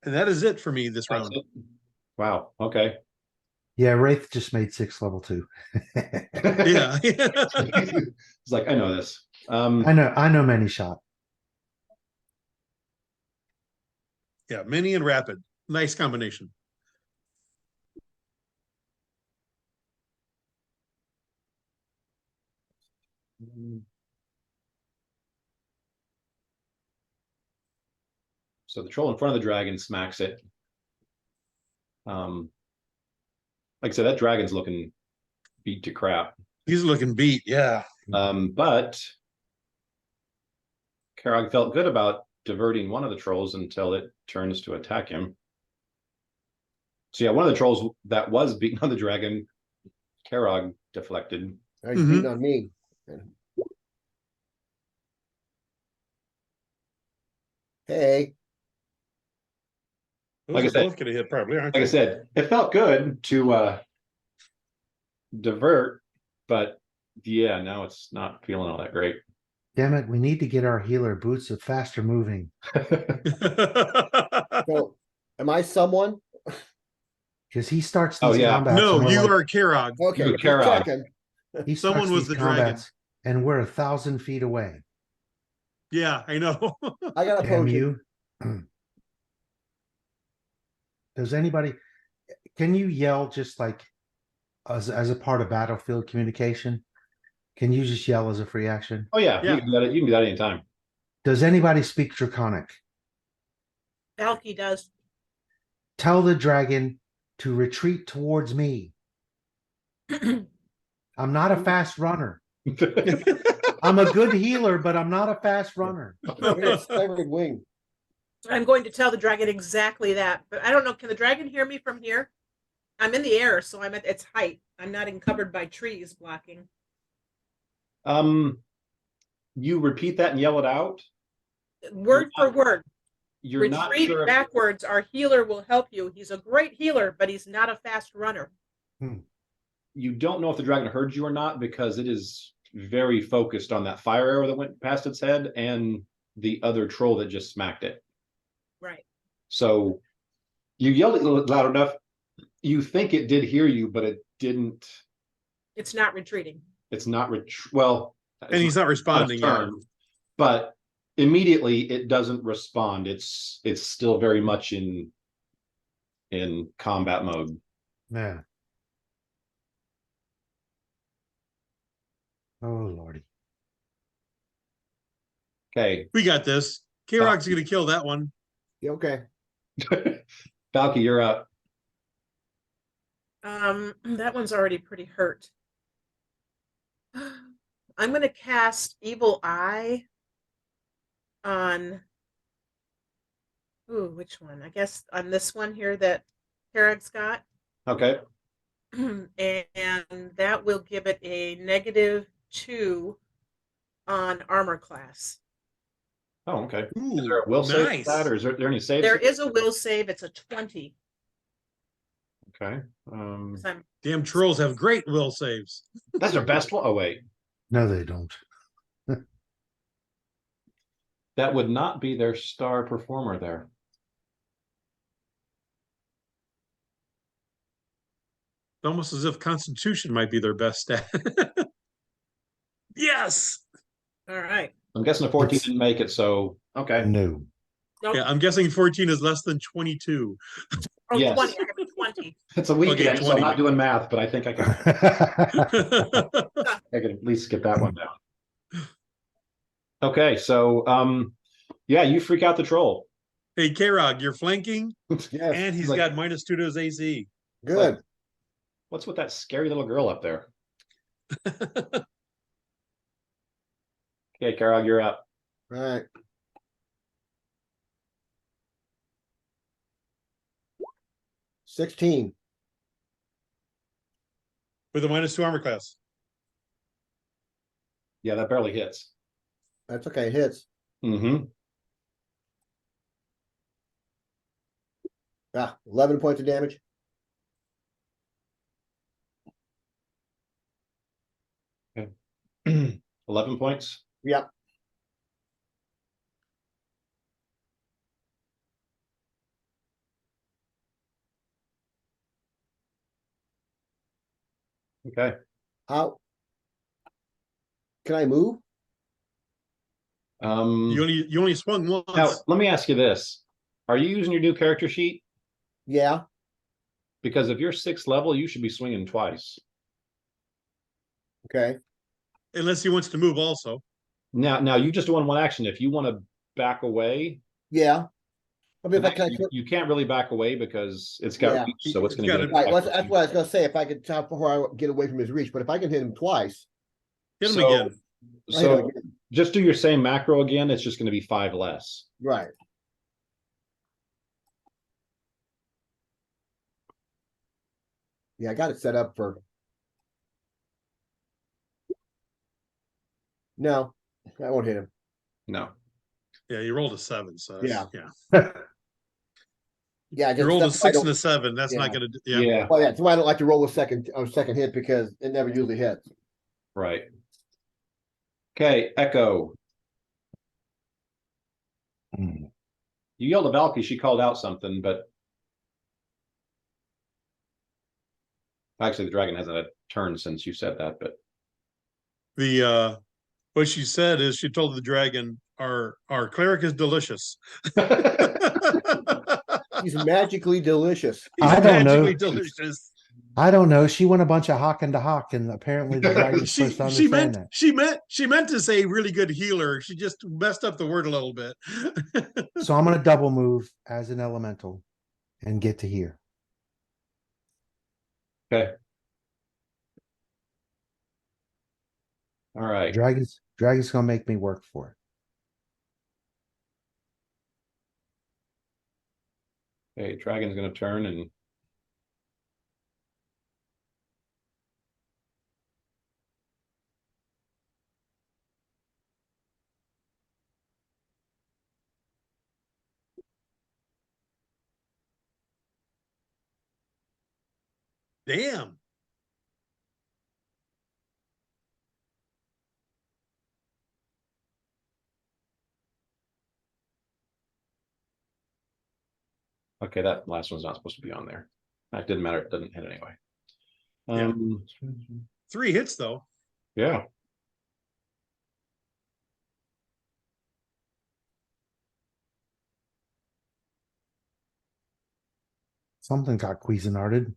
And that is it for me this That's round. it. Wow. Okay. Yeah, Wraith just made 6 level 2. Yeah. It's like, I know this. I know many shot. Yeah, mini and rapid. Nice combination. So the troll in front of the dragon smacks it. Like I said, that dragon's looking beat to crap. He's looking beat, yeah. But Karag felt good about diverting one of the trolls until it turns to attack him. So yeah, one of the trolls that was beating on the dragon, Karag deflected. Oh, he's beating on me. Hey, Those Like I are said- both gonna hit probably, aren't Like I they? said, it felt good to divert, but yeah, now it's not feeling all that great. Damn it, we need to get our healer boots of faster moving. so am I someone? Because he starts Oh, these yeah. combats. No, and we're you like- are Karog. Okay, You're just Karag. checking. He Someone starts was these the dragon. combats, and we're 1,000 feet away. Yeah, I know. I got a Damn potion. you. Does anybody, can you yell just like as a part of battlefield communication? Can you just yell as a free action? Oh yeah, Yeah. you can do that. You can do that anytime. Does anybody speak Draconic? Valky does. Tell the dragon to retreat towards me. I'm not a fast runner. I'm a good healer, but I'm not a fast runner. It's Siren Wing. I'm going to tell the dragon exactly that, but I don't know. Can the dragon hear me from here? I'm in the air, so I'm at its height. I'm not encumbered by trees blocking. You repeat that and yell it out. Word for word. You're not Retreat sure. backwards. Our healer will help you. He's a great healer, but he's not a fast runner. You don't know if the dragon heard you or not because it is very focused on that fire arrow that went past its head and the other troll that just smacked it. Right. So you yelled it loud enough. You think it did hear you, but it didn't. It's not retreating. It's not well. And he's not responding yet. But immediately it doesn't respond. It's still very much in combat mode. Yeah. Oh, Lordy. Okay, We got this. K-Rock's gonna kill that one. Yeah, okay. Valky, you're up. That one's already pretty hurt. I'm gonna cast Evil Eye on. Ooh, which one? I guess on this one here that Carrick's got. Okay, And that will give it a -2 on armor class. oh, okay. Is Ooh, there a will save for nice. that, or is there any saves? There is a will save. It's a 20. Okay, 'Cause I'm Damn trolls have great will saves. that's their best one. Oh, wait, No, they don't. that would not be their star performer there. Almost as if Constitution might be their best stat. Yes. all right. I'm guessing the 14 It's- didn't make it, so, okay. No. Nope. Yeah, I'm guessing 14 is less than 22. Oh, Yes. 20. I have a 20. It's a weekend, so 20. I'm not doing math, but I think I can, I can at least get that one down. Okay, so, yeah, you freak out the troll. Hey, K-Rock, you're flanking, Yes, and he's like- got -2 to his AC. good. What's with that scary little girl up there? Okay, Carol, you're up. All right. $16. With a -2 armor class. Yeah, that barely hits. That's okay, hits. Mm-hmm. 11 points of damage. Okay. 11 points. Yep. Okay. How? Can I move? You only swung once. Now, let me ask you this. Are you using your new character sheet? Yeah. Because if you're 6th level, you should be swinging twice. Okay. Unless he wants to move also. Now you just won one action. If you want to back away, Yeah. I mean, if I can, you can't really back away because it's got Yeah. reach, so it's going It's to got get right. Well, attacked. that's what I was gonna say. If I could tap before I get away from his reach, but if I can hit him twice, Hit him So- again. I'll hit him So again. just do your same macro again. It's just going to be 5 less. Right. Yeah, I got it set up for. No, I won't hit him. No. Yeah, you rolled a 7, so that's- Yeah. yeah. Yeah, You rolled a that's why I 6 and don't- a 7. That's not Yeah. gonna Yeah. Well, yeah, that's why I don't like to roll a second hit because it never usually hits. Right. Okay, Echo. Hmm. You yelled at Valky, she called out something, but actually the dragon hasn't had a turn since you said that, but The what she said is she told the dragon, our cleric is delicious. He's magically delicious. He's I don't know. magically delicious. I don't know. She went a bunch of hawking to hawk, and apparently the dragon's She supposed to she understand meant that. she meant to say really good healer. She just messed up the word a little bit. So I'm gonna double move as an elemental and get to here. okay. All right. Dragon's gonna make me work for it. Okay, dragon's gonna turn and Damn. okay, that last one's not supposed to be on there. That didn't matter, it doesn't hit anyway. Yeah. 3 hits though. Yeah. Something got Cuisinarted.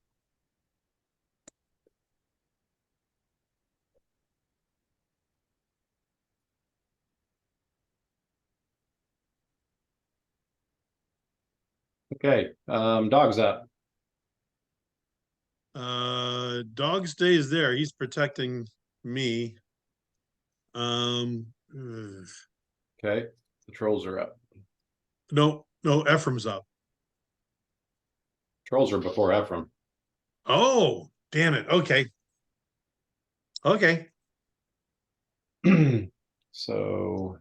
Okay, dog's up. Dog stays there. He's protecting me. Ugh. Okay, the trolls are up. No, Ephraim's up. Trolls are before Ephraim. Oh, damn it. Okay. Okay. So.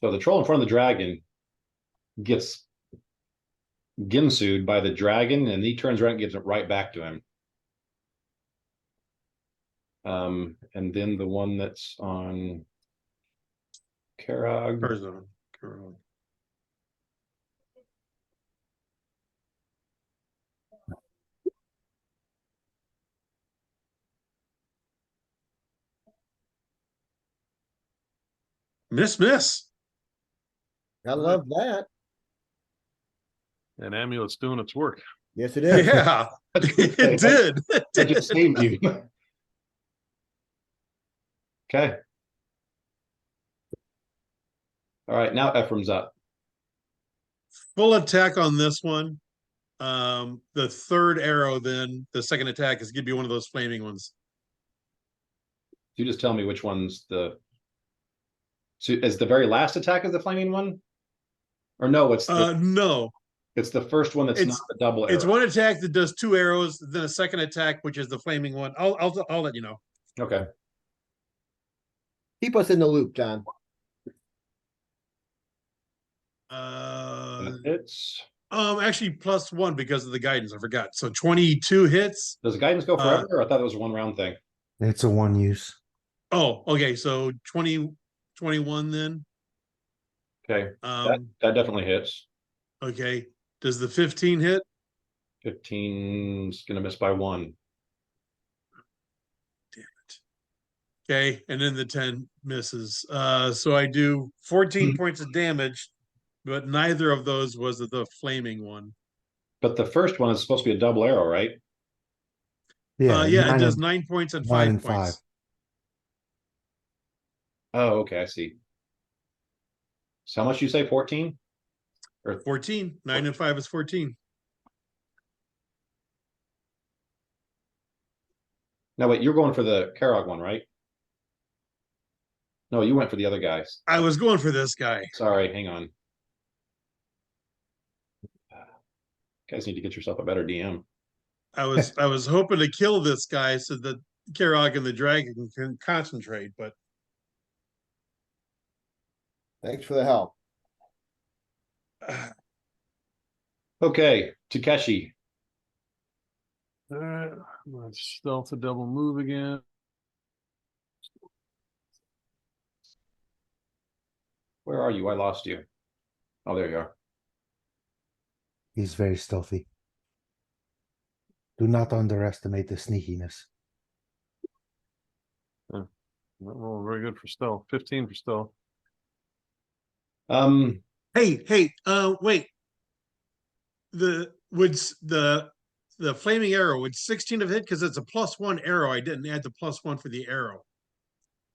So the troll in front of the dragon gets Ginsued by the dragon, and he turns around and gives it right back to him. And then the one that's on Karag. Karag. Miss. I love that. And amulet's doing its work. Yes, it is. Yeah, it did. That just saved you. Okay. All right, now Ephraim's up. Full attack on this one. The third arrow, then the second attack is gonna be one of those flaming ones. You just tell me which one's the. So is the very last attack is the flaming one? Or no, it's No, it's the first one that's not the double arrow. it's one attack that does 2 arrows, then a second attack, which is the flaming one. I'll let you know. Okay. Keep us in the loop, John. It's Actually +1 because of the guidance. I forgot. So 22 hits. does the guidance go forever? Or I thought it was a 1 round thing. It's a one use. Oh, okay. So 21 then. Okay, that definitely hits. Okay. Does the 15 hit? 15's gonna miss by 1. Damn it. Okay, and then the 10 misses. So I do 14 points of damage, but neither of those was the flaming one. But the first one is supposed to be a double arrow, right? Yeah, it 9 does and- 9 points and 9 5 and points. 5. Oh, okay, I see. So how much you say? 14? 14. 9 and 5 is 14. No, wait, you're going for the Karog one, right? No, you went for the other guys. I was going for this guy. Sorry, hang on. Guys need to get yourself a better DM. I was hoping to kill this guy so that Karog and the dragon can concentrate, but Thanks for the help. Okay, Takeshi. Let's stealth a double move again. Where are you? I lost you. Oh, there you are. He's very stealthy. Do not underestimate the sneakiness. Not rolling very good for stealth. 15 for stealth. hey, wait. The flaming arrow would 16 have hit because it's a +1 arrow. I didn't add the +1 for the arrow.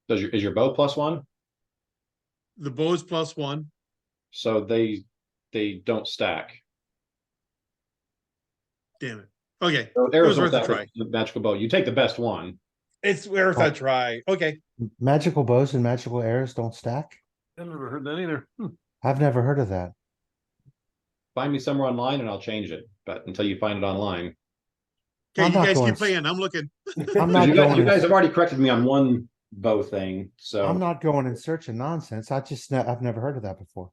Is your bow +1? The bow's +1. So they don't stack. Damn it. Okay. So It arrows was don't worth a stack try. with the magical bow. You take the best one. It's worth a try. Okay. Magical bows and magical arrows don't stack? I've never heard that either. I've never heard of that. Find me somewhere online and I'll change it. But until you find it online. Okay, I'm you not guys going keep playing. I'm looking. I'm not You going. guys have already corrected me on one bow thing. So I'm not going in search of nonsense. I've never heard of that before.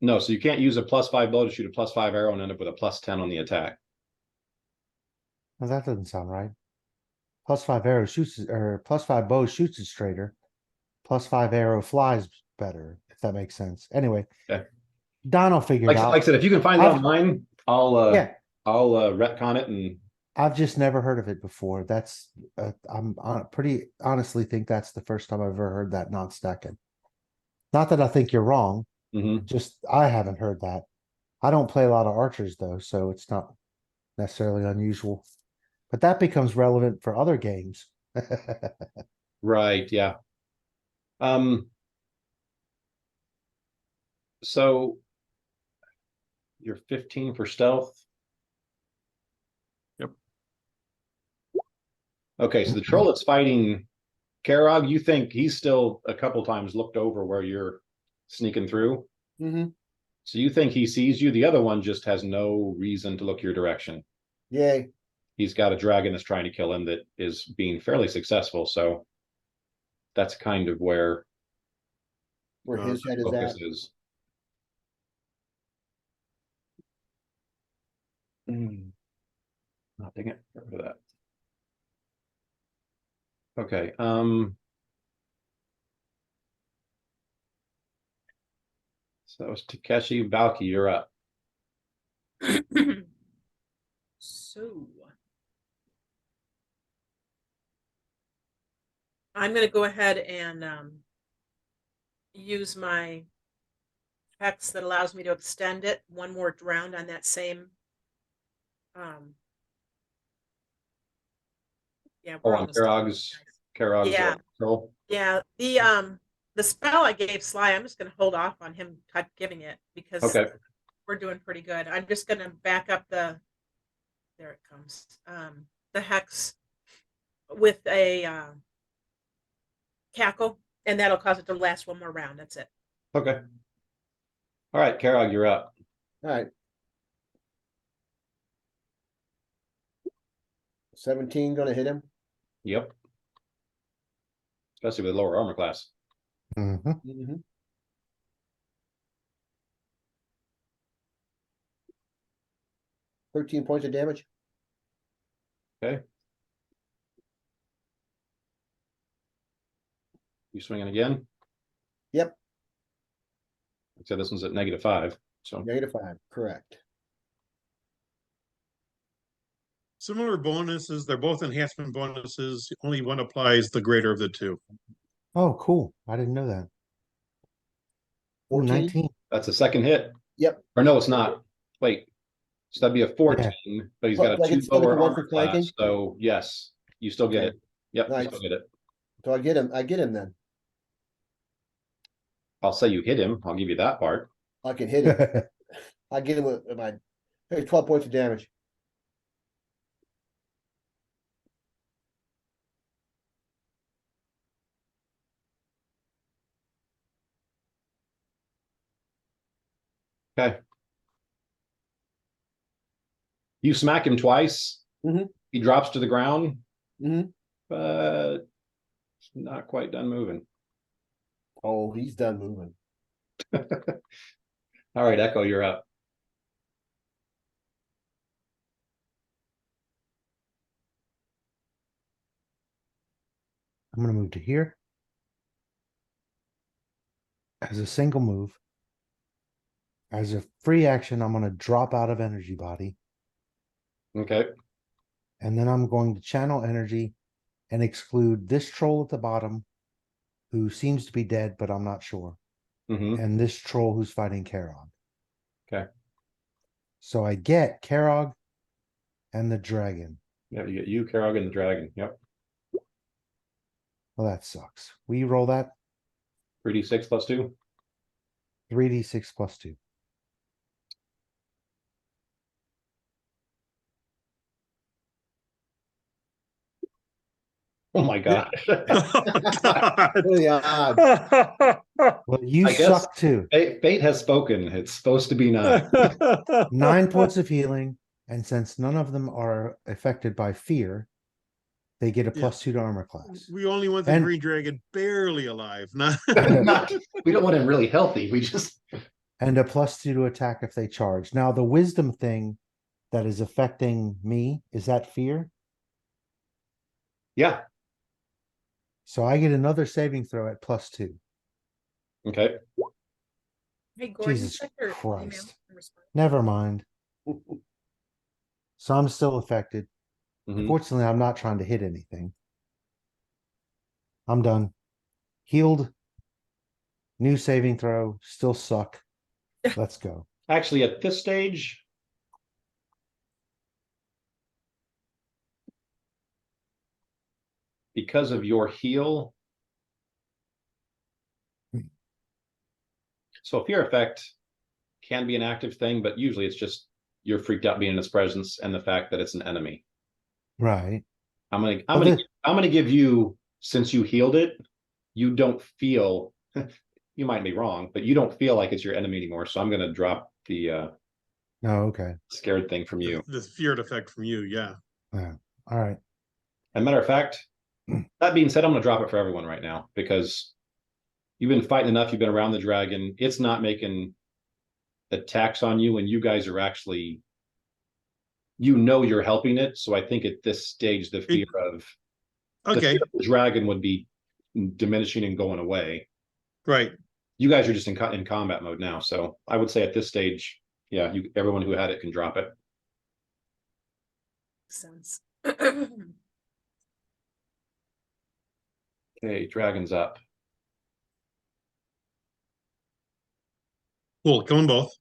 no, so you can't use a +5 bow to shoot a +5 arrow and end up with a +10 on the attack. Well, that doesn't sound right. +5 arrow shoots or +5 bow shoots it straighter. +5 arrow flies better, if that makes sense. Anyway, Okay. Don will figure it out. Like I said, if you can find it I've- online, I'll Yeah, retcon it and I've just never heard of it before. That's I'm pretty honestly think that's the first time I've ever heard that non-stacking. Not that I think you're wrong. Mhm. Just, I haven't heard that. I don't play a lot of archers though, so it's not necessarily unusual. But that becomes relevant for other games. Right, yeah. So you're 15 for stealth. Yep. Okay, so the troll that's fighting Karog, you think he's still a couple times looked over where you're sneaking through? Mm-hmm. So you think he sees you? The other one just has no reason to look your direction. Yay. He's got a dragon that's trying to kill him that is being fairly successful. So that's kind of where Where his head is focus at. is. Oh, dang it. Get rid of that. Okay. So that was Takeshi. Valky, you're up. So I'm gonna go ahead and use my hex that allows me to extend it one more round on that same. Yeah, we're Oh, on almost done. Karog's Yeah. troll. Yeah, the spell I gave Sly, I'm just gonna hold off on him giving it because Okay. we're doing pretty good. I'm just gonna back up there it comes. The hex with a cackle, and that'll cause it to last one more round. That's it. Okay. All right, Karog, you're up. All right. 17 gonna hit him. Yep. Especially with lower armor class. Mhm. Mm-hmm. 13 points of damage. Okay. You swinging again? Yep. So this one's at -5. So -5. Correct. Similar bonuses. They're both enhancement bonuses. Only one applies the greater of the two. Oh, cool. I didn't know that. Ooh, 14. 19. that's a second hit. Yep. Or no, it's not. Wait. So that'd be a 14, but he's got a Like 2 it's still lower the one for armor class. flanking? So yes, you still get Okay. it. Yep, you Nice. still get it. So I get him. I get him then. I'll say you hit him. I'll give you that part. I can hit him. I get him with my 12 points of damage. Okay. You smack him twice. Mhm. He drops to the ground, Mm-hmm. but he's not quite done moving. Oh, he's done moving. All right, Echo, you're up. I'm gonna move to here. As a single move. As a free action, I'm gonna drop out of energy body. Okay. And then I'm going to channel energy and exclude this troll at the bottom, who seems to be dead, but I'm not sure. Mm-hmm. And this troll who's fighting Karog. Okay. So I get Karog and the dragon. Yeah, you get you, Karog, and the dragon. Yep. Well, that sucks. We roll that 3d6 plus 2. 3d6 plus 2. Oh my god. What are the odds? Well, you I guess- suck too. Fate has spoken. It's supposed to be 9. 9 points of healing, and since none of them are affected by fear, they get a Yeah. +2 to armor class. We only want the And- green dragon barely alive. Not We don't want him really healthy. We just And a +2 to attack if they charge. Now, the wisdom thing that is affecting me, is that fear? yeah. So I get another saving throw at +2. Okay. Hey, Gordon, Jesus check your email Christ. and respond. Never mind. So I'm still affected. Mhm. Fortunately, I'm not trying to hit anything. I'm done. Healed. New saving throw. Still suck. Let's go. Actually, at this stage. Because of your heal. So fear effect can be an active thing, but usually it's just you're freaked out being in its presence and the fact that it's an enemy. Right. I'm Well, gonna give you, since you healed it, you don't feel, you might be wrong, but you don't feel like it's your enemy anymore. So I'm gonna drop the Oh, okay. scared thing from you. The feared effect from you, yeah. Yeah. All right. As a matter of fact, that being said, I'm gonna drop it for everyone right now because you've been fighting enough, you've been around the dragon, it's not making attacks on you, and you guys are actually, you know, you're helping it. So I think at this stage, the fear of Okay, the dragon would be diminishing and going away. right. You guys are just in combat mode now, so I would say at this stage, yeah, everyone who had it can drop it. Sense. Okay, dragon's up. Cool, kill them both.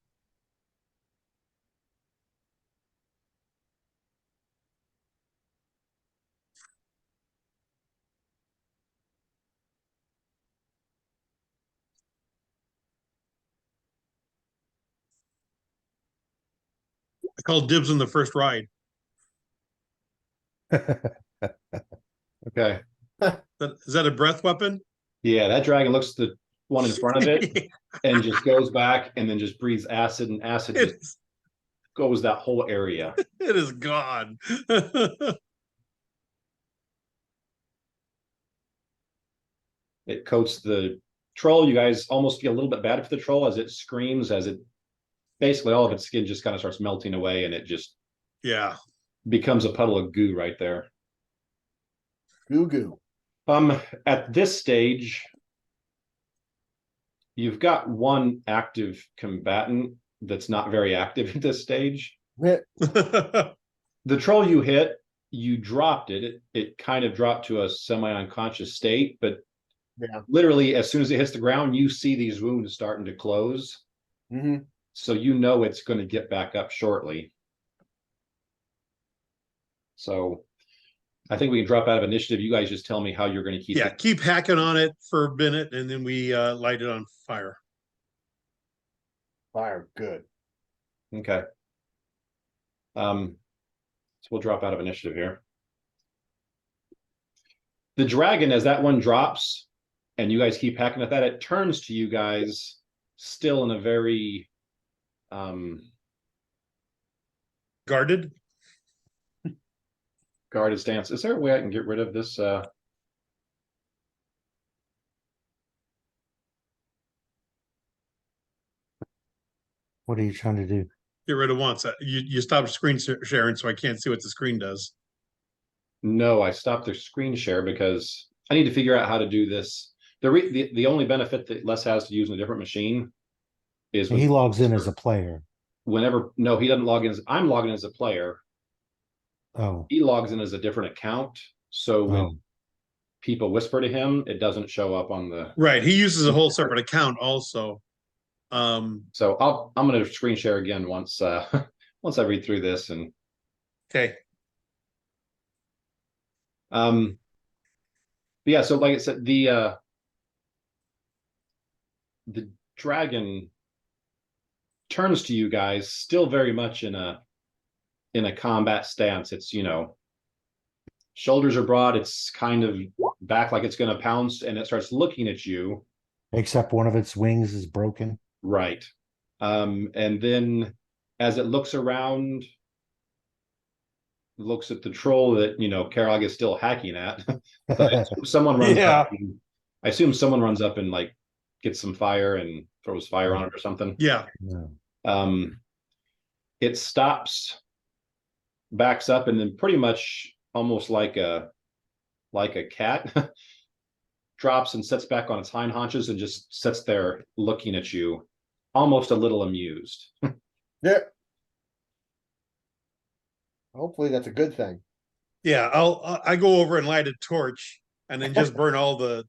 I called dibs on the first ride. Okay, Is that a breath weapon? yeah, that dragon looks at the one in front of it and just goes back and then just breathes acid, and acid It just is, goes that whole area. it is gone. It coats the troll. You guys almost feel a little bit bad for the troll as it screams, as it basically all of its skin just kind of starts melting away, and it just Yeah. becomes a puddle of goo right there. Goo goo. At this stage, you've got one active combatant that's not very active at this stage. The troll you hit, you dropped it. It kind of dropped to a semi-unconscious state, but Yeah. literally as soon as it hits the ground, you see these wounds starting to close. Mm-hmm. So you know it's going to get back up shortly. So I think we can drop out of initiative. You guys just tell me how you're going to keep Yeah, it. keep hacking on it for a minute and then we light it on fire. Fire. Good. Okay. So we'll drop out of initiative here. The dragon, as that one drops, and you guys keep hacking at that, it turns to you guys still in a very Guarded? guarded stance. Is there a way I can get rid of this? What are you trying to do? Get rid of once. You stopped screen sharing, so I can't see what the screen does. No, I stopped the screen share because I need to figure out how to do this. The only benefit that Les has to use in a different machine is He logs in as a player. whenever. No, he doesn't log in. I'm logging in as a player. Oh, He logs in as a different account. So when oh, people whisper to him, it doesn't show up on the. Right. He uses a whole separate account also. So I'm going to screen share again once once I read through this, and Okay. but yeah. So like I said, the dragon turns to you guys, still very much in a combat stance. It's, you know, shoulders are broad. It's kind of back like it's going to pounce, and it starts looking at you. except one of its wings is broken. Right. And then as it looks around, looks at the troll that, you know, Karag is still hacking at. Someone runs up. I assume someone runs up and like gets some fire and throws fire on it or something. Yeah. No. It stops, backs up, and then pretty much almost like a cat drops and sits back on its hind haunches and just sits there looking at you, almost a little amused. Yeah. Hopefully that's a good thing. Yeah. I go over and light a torch and then just burn all the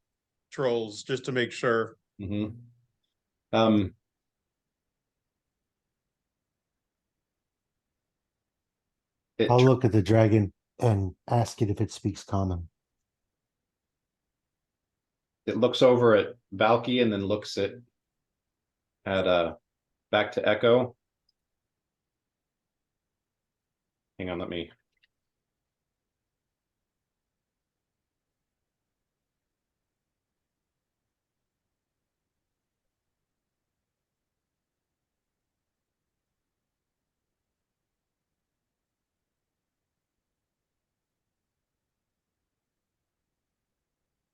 trolls just to make sure. Mm-hmm. I'll look at the dragon and ask it if it speaks common. It looks over at Valky and then looks at back to Echo. Hang on, let me.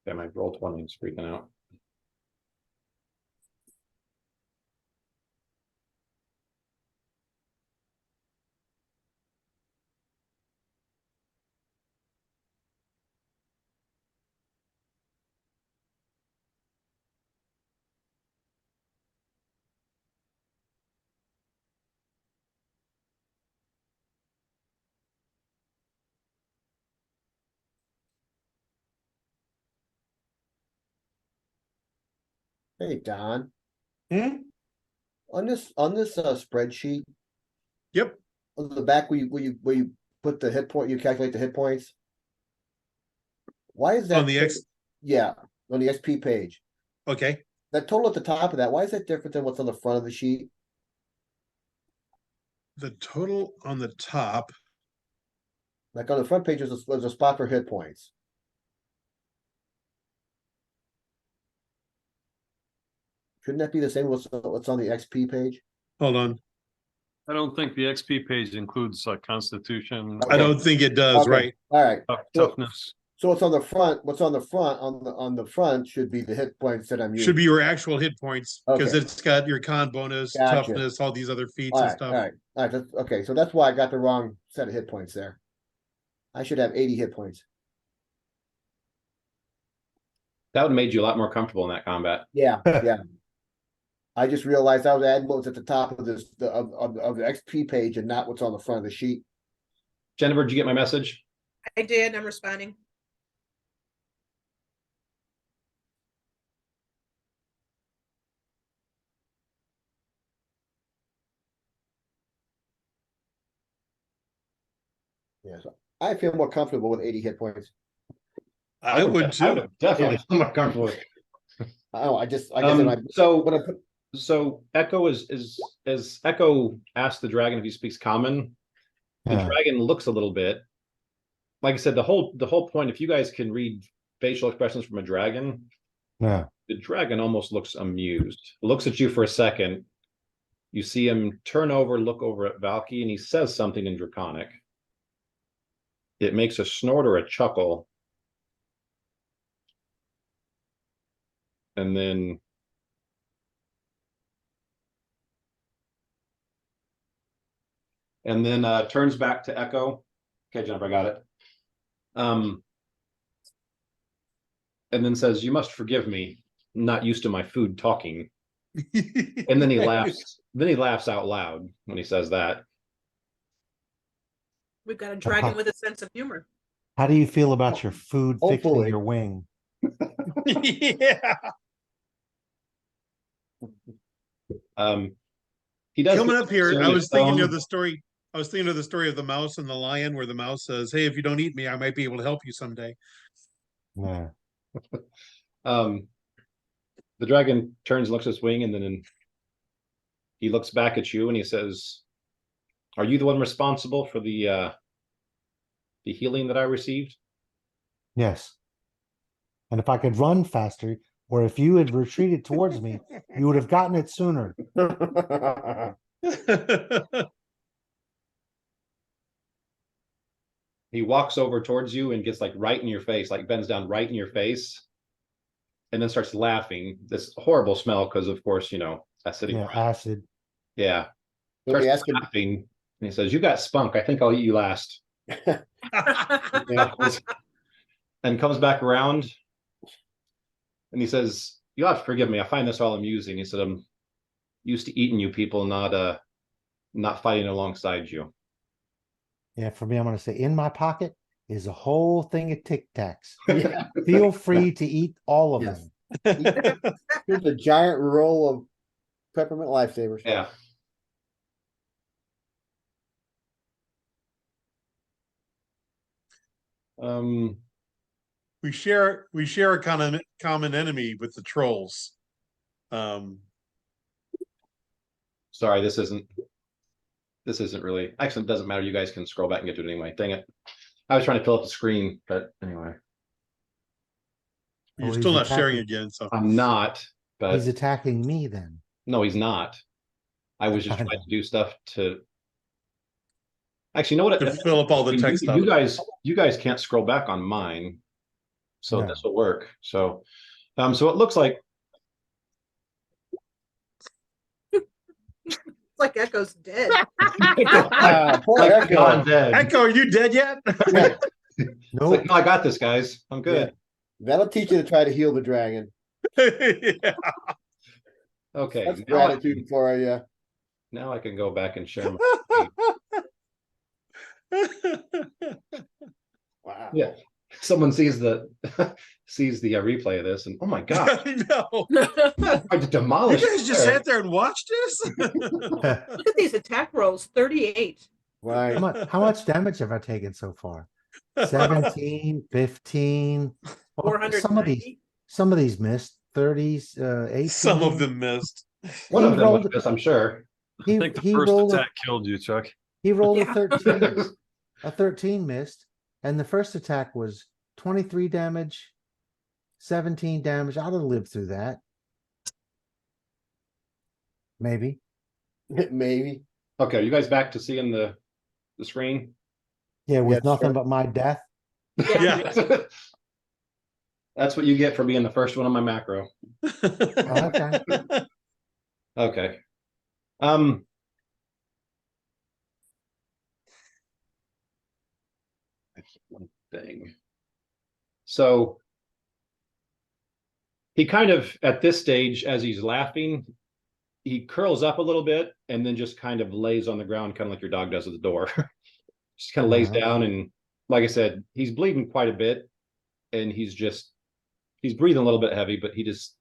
Yeah, my Roll20 is freaking out. Hey, Don, Hmm? on this spreadsheet, Yep. on the back where you put the hit point, you calculate the hit points. Why is that On the X, yeah, on the XP page? okay. That total at the top of that, why is that different than what's on the front of the sheet? The total on the top, Like on the front page, there's a spot for hit points. Shouldn't that be the same what's on the XP page? hold on. I don't think the XP page includes constitution. I Okay. don't think it does, Okay, right? all right. So- Toughness. So what's on the front, on the front should be the hit points that I'm using. Should be your actual hit points, because Okay. it's got your con bonus, Gotcha. toughness, all these other feats All and right, stuff. all right, all right. Okay, so that's why I got the wrong set of hit points there. I should have 80 hit points. That would have made you a lot more comfortable in that combat. Yeah, yeah. I just realized I was adding what was at the top of this of the XP page and not what's on the front of the sheet. Jennifer, did you get my message? I did, I'm responding. Yeah, so I feel more comfortable with 80 hit points. I would I too. would definitely feel more comfortable with. I don't know, I guess when I put So Echo is Echo asked the dragon if he speaks common. The Yeah. dragon looks a little bit. Like I said, the whole point, if you guys can read facial expressions from a dragon, Yeah. the dragon almost looks amused. Looks at you for a second. You see him turn over, look over at Valky, and he says something in Draconic. It makes a snort or a chuckle. And then turns back to Echo. Okay, Jennifer, I got it. And then says, "You must forgive me. I'm not used to my food talking." And then he laughs. Then he laughs out loud when he says that. We've got a dragon with a sense of humor. How do you feel about your food fixing Hopefully. your wing? Yeah. He does Coming up here, I serious was thinking tone. of the story. I was thinking of the story of the mouse and the lion, where the mouse says, "Hey, if you don't eat me, I might be able to help you someday." Yeah. The dragon turns, looks at his wing, and then he looks back at you and he says, "Are you the one responsible for the healing that I received?" Yes. And if I could run faster, or if you had retreated towards me, you would have gotten it sooner. He walks over towards you and gets like right in your face, like bends down right in your face, and then starts laughing. This horrible smell, because of course, acidic. Yeah, acid. Yeah. Let me Starts ask him. laughing, and he says, "You got spunk. I think I'll eat you last." And comes back around, and he says, "You have to forgive me. I find this all amusing." He said, "I'm used to eating you people, not fighting alongside you." Yeah, for me, I'm going to say in my pocket is a whole thing of Tic Tacs. Yeah. Feel free to eat all of Yes. them. Here's a giant roll of peppermint lifesavers. Yeah. We share a common enemy with the trolls. Sorry, this isn't really, actually, it doesn't matter. You guys can scroll back and get to it anyway. Dang it. I was trying to fill up the screen, but anyway, You're Oh, still he's not sharing attacking- again, so I'm not, but He's attacking me then. no, he's not. I was just I trying know. to do stuff to. Actually, you know what? to fill up all the text You guys can't scroll back on mine. So No. this will work. So, so it looks like It's like Echo's dead. Poor like Echo. gone dead. Echo, are you dead yet? It's Nope. like, no, I got this, guys. I'm good. That'll teach you to try to heal the dragon. Yeah. Okay. That's Now I, gratitude for you. now I can go back and share my. Wow. Yeah. Someone sees the replay of this and oh my god, No. I You demolished. guys just sat there and watched this? Look at these attack rolls, 38. Right. How much damage have I taken so far? 17, 15. Well, 490. some of these missed. 30s, 18. Some of them missed. One He of them was rolled- this, I'm sure. I think the He first rolled attack killed you, Chuck. he rolled Yeah. a 13. A 13 missed, and the first attack was 23 damage, 17 damage. I'd have lived through that. Maybe. Maybe. Okay, you guys back to seeing the screen? Yeah, with Yes, nothing sir. but my death. Yeah. That's what you get for being the first one on my macro. Okay. Okay. That's one thing. So he kind of at this stage, as he's laughing, he curls up a little bit and then just kind of lays on the ground, kind of like your dog does at the door. Just kind of lays Uh-huh. down, and like I said, he's bleeding quite a bit, and he's breathing a little bit heavy, but he just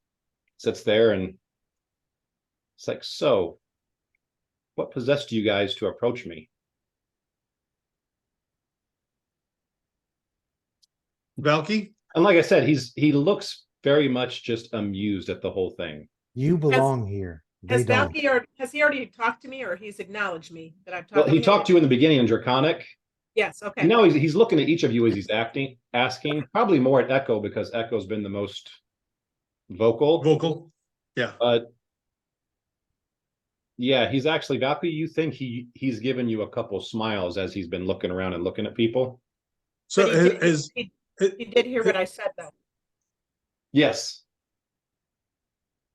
sits there and it's like, so what possessed you guys to approach me? Valky? And like I said, he looks very much just amused at the whole thing. You belong here. They Has don't. has he already talked to me, or he's acknowledged me that I've talked Well, to he him? talked to you in the beginning in Draconic. Yes, okay. Now he's looking at each of you as he's asking, probably more at Echo because Echo's been the most vocal. Vocal? Yeah. But yeah, he's actually Valky. You think he's given you a couple smiles as he's been looking around and looking at people? So But he did- is he did hear what I said, though. Yes.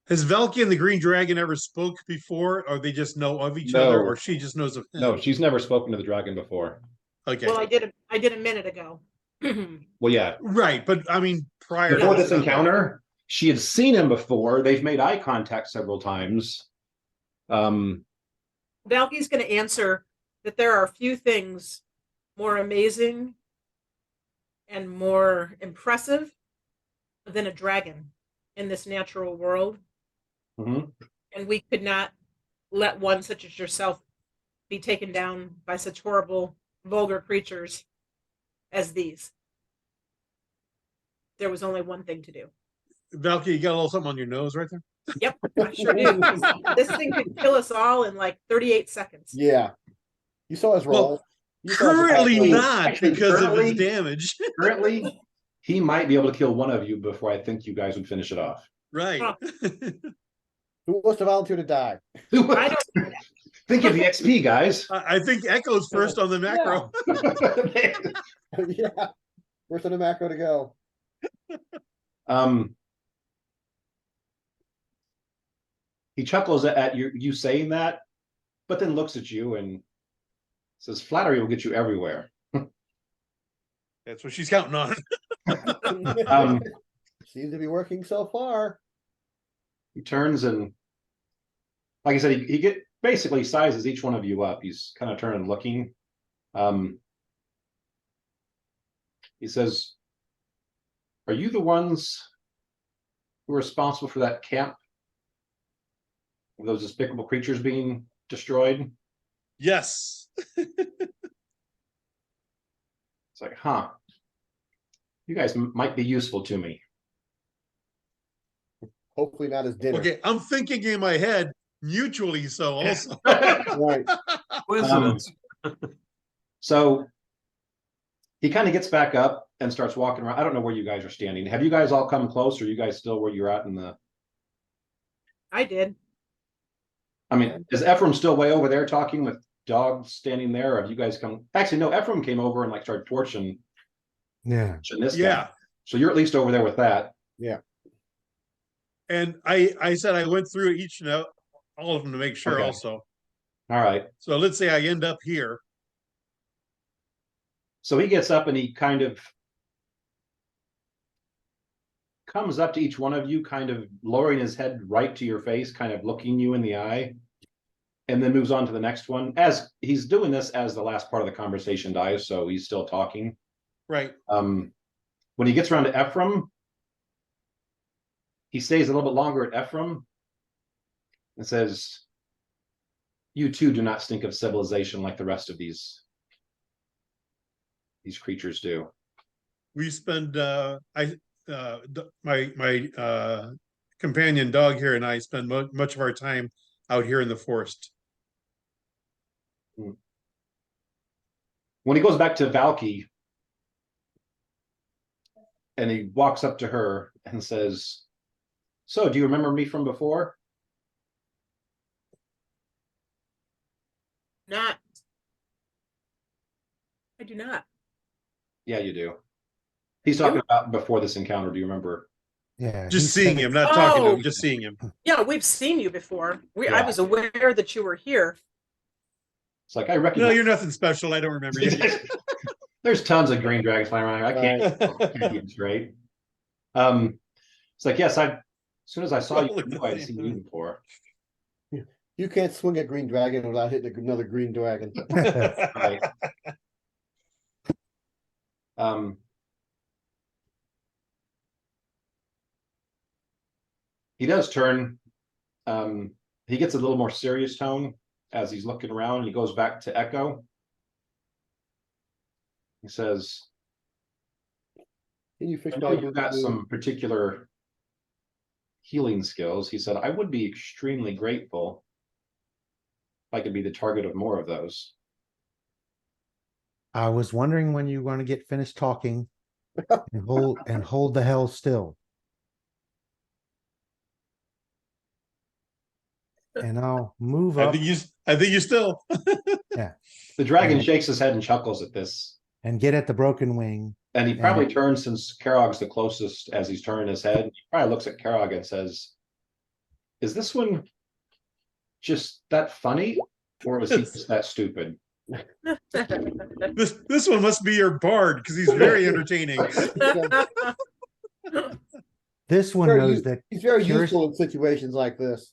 has Valky and the Green Dragon ever spoke before, or they just know of each other, No. or she just knows of him? No, she's never spoken to the dragon before. Okay. Well, I did a minute ago. Well, yeah. Right, but I mean, prior Before to this encounter, she had seen him before. They've made eye contact several times. Valky's going to answer that there are few things more amazing and more impressive than a dragon in this natural world. Mhm. And we could not let one such as yourself be taken down by such horrible, vulgar creatures as these. There was only one thing to do. Valky, you got a little something on your nose right there? Yep, I sure do. This thing could kill us all in like 38 seconds. Yeah. You saw his Well, roll. You saw his Currently attack roll. not Actually, because of his currently- damage. Currently, he might be able to kill one of you before I think you guys would finish it off. Right. Huh. Who wants to volunteer to die? I don't. Think of the XP, guys. I think Echo's first on the macro. Yeah. First on the macro to go. He chuckles at you saying that, but then looks at you and says, "Flattery will get you everywhere." That's what she's counting on. Seems to be working so far. He turns and, like I said, he basically sizes each one of you up. He's kind of turning and looking. He says, "Are you the ones who are responsible for that camp? Those despicable creatures being destroyed?" Yes. It's like, huh. You guys might be useful to me. Hopefully not as dinner. Okay, I'm thinking in my head, mutually so also. Right. Coincidence. So he kind of gets back up and starts walking around. I don't know where you guys are standing. Have you guys all come close, or are you guys still where you're at in the? I did. I mean, is Ephraim still way over there talking with dogs standing there? Or have you guys come? Actually, no. Ephraim came over and like started torching Yeah. this Yeah. guy. So you're at least over there with that. And I said I went through each note, all of them to make sure Okay. also. All right. So let's say I end up here. So he gets up and he kind of comes up to each one of you, kind of lowering his head right to your face, kind of looking you in the eye, and then moves on to the next one. As he's doing this as the last part of the conversation dies, so he's still talking. Right. When he gets around to Ephraim, he stays a little bit longer at Ephraim and says, "You too do not stink of civilization like the rest of these creatures do." We spend my companion dog here and I spend much of our time out here in the forest. When he goes back to Valky and he walks up to her and says, "So, do you remember me from before?" Not. I do not. Yeah, you do. He's talking about before this encounter. Do you remember? Yeah. Just he seeing said- him, not talking to Oh. him, just seeing him. Yeah, we've seen you before. I Yeah. was aware that you were here. It's like, I No, recognize. you're nothing special. I don't remember you. There's tons of green dragons flying around. I can't keep it straight. It's like, yes, as soon as I saw you, I knew I'd seen you before. You can't swing a green dragon without hitting another green dragon. Right. He does turn. He gets a little more serious tone as he's looking around. He goes back to Echo. He says, Can you fix "I my know you've got some particular healing skills." He said, "I would be extremely grateful if I could be the target of more of those." I was wondering when you were going to get finished talking and hold the hell still. And I'll move I up think you still. The dragon Yeah. shakes his head and chuckles at this. and get at the broken wing. And he probably turns, since Karog's the closest, as he's turning his head, he probably looks at Karog and says, "Is this one just that funny? Or was he just that stupid?" This one must be your bard because he's very entertaining. This one Very knows u- that He's very Curious- useful in situations like this.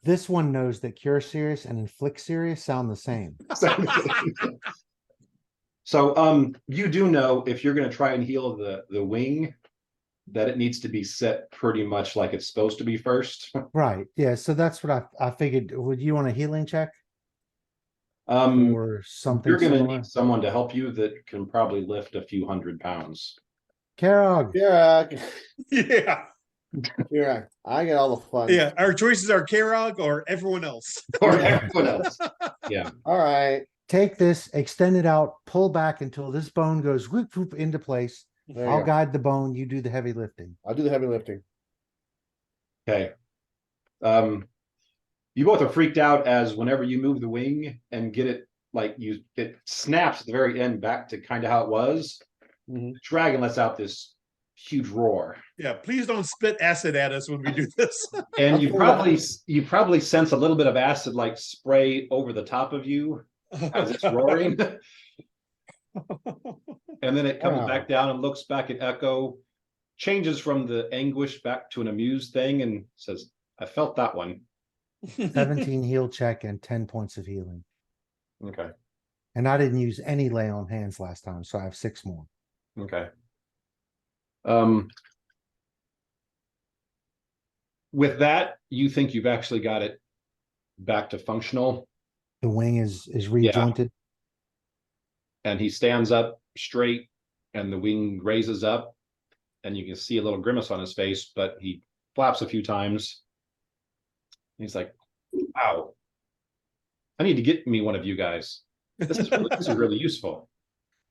this one knows that cure serious and inflict serious sound the same. So you do know, if you're going to try and heal the wing, that it needs to be set pretty much like it's supposed to be first. Right. Yeah. So that's what I figured. Would you want a healing check or something You're going to similar? need someone to help you that can probably lift a few 100 pounds. Karog. Yeah, Yeah. yeah. I get all the fun. Yeah. Our choices are Karog or everyone else. Or everyone else. Yeah. All right. Take this, extend it out, pull back until this bone goes whoop whoop into place. There you I'll go. guide the bone. You do the heavy lifting. I'll do the heavy lifting. Okay. You both are freaked out as whenever you move the wing and get it, like it snaps at the very end back to kind of how it was. Mhm. The dragon lets out this huge roar, Yeah. Please don't spit acid at us when we do this. and I'll you pull probably sense a little bit of acid like spray over the top of you as it's roaring, and then it comes Wow. back down and looks back at Echo, changes from the anguish back to an amused thing, and says, "I felt that one." 17 heal check and 10 points of healing. Okay. And I didn't use any lay on hands last time, so I have 6 more. Okay. With that, you think you've actually got it back to functional, The wing is rejointed. and he stands up straight and the wing raises up, and you can see a little grimace on his face, but he flaps a few times. He's like, wow, I need to get me one of you guys. This is really useful.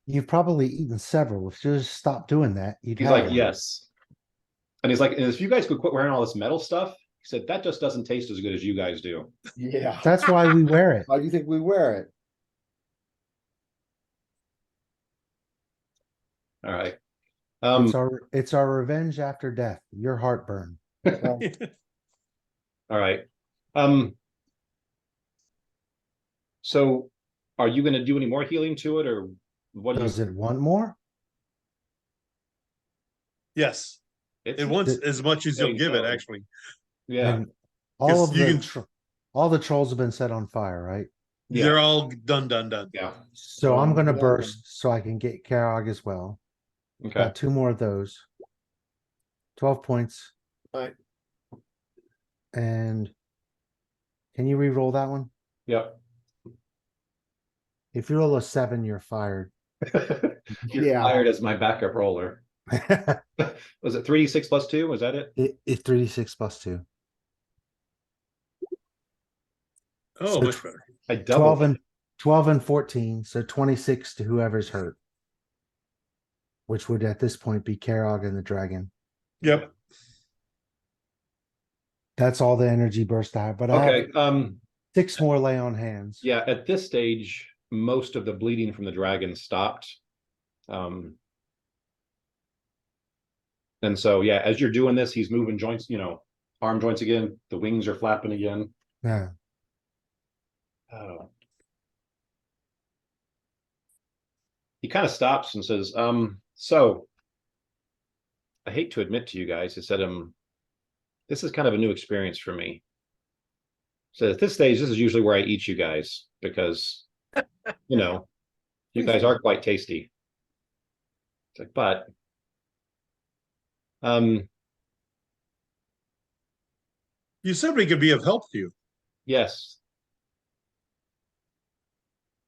You've probably eaten several. If you just stop doing that, you'd He's have like, one. yes. And he's like, and if you guys could quit wearing all this metal stuff, he said, that just doesn't taste as good as you guys do. Yeah. That's why we wear it. How do you think we wear it? All right. It's our revenge after death. Your heartburn. Well, All right. So are you going to do any more healing to it, or what? Does it want more? Yes, It's, it wants as much as There you'll you give it, go. actually. yeah. And all Yes, of you the can- all the trolls have been set on fire, right? Yeah. They're all done. Yeah. So I'm gonna Yeah. burst so I can get Karog as well. Okay. Got 2 more of those. 12 points. Alright. And can you re-roll that one? Yep. If you roll a 7, you're fired. You're Yeah. fired as my backup roller. Was it 3d6 plus 2? Was that it? It's 3d6 plus 2. Oh, So much better. I doubled. 12 and 14, so 26 to whoever's hurt. Which would at this point be Karog and the dragon. Yep. That's all the energy burst I have, but I Okay. have 6 more lay on hands. Yeah, at this stage, most of the bleeding from the dragon stopped. And so, yeah, as you're doing this, he's moving joints, arm joints again. The wings are flapping again. Yeah. Oh. He kind of stops and says, so I hate to admit to you guys, he said, this is kind of a new experience for me. So at this stage, this is usually where I eat you guys because, you guys are quite tasty. It's like, but, You said we could be of help to you. yes.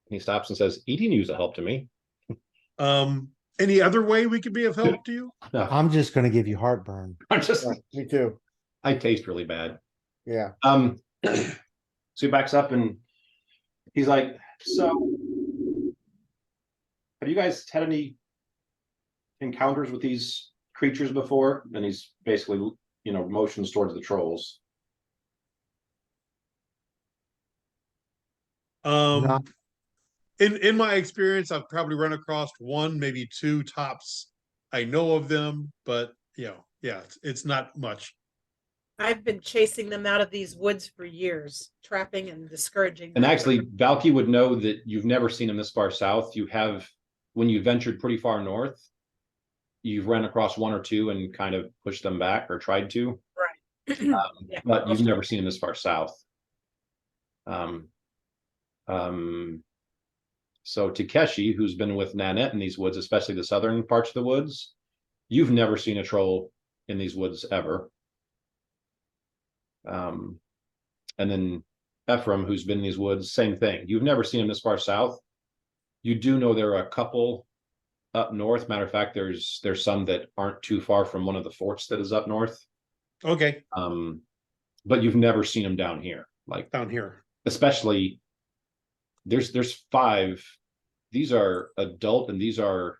He stops and says, eating you is a help to me. Any other way we could be of help to you? No, I'm just gonna give you heartburn. I'm just, Yeah, me too. I taste really bad. Yeah. So he backs up and he's like, so have you guys had any encounters with these creatures before? And he's basically, motions towards the trolls. Not- In my experience, I've probably run across 1, maybe 2 tops. I know of them, but yeah, it's not much. I've been chasing them out of these woods for years, trapping and discouraging And them. actually, Valky would know that you've never seen them this far south. You have, when you ventured pretty far north, you've run across 1 or 2 and kind of pushed them back or tried to, Yeah. but you've never seen them this far south. So Takeshi, who's been with Nanette in these woods, especially the southern parts of the woods, you've never seen a troll in these woods ever. And then Ephraim, who's been in these woods, same thing. You've never seen him this far south. You do know there are a couple up north. Matter of fact, there's some that aren't too far from one of the forts that is up north. Okay, But you've never seen them down here, like down here. especially there's 5. These are adult and these are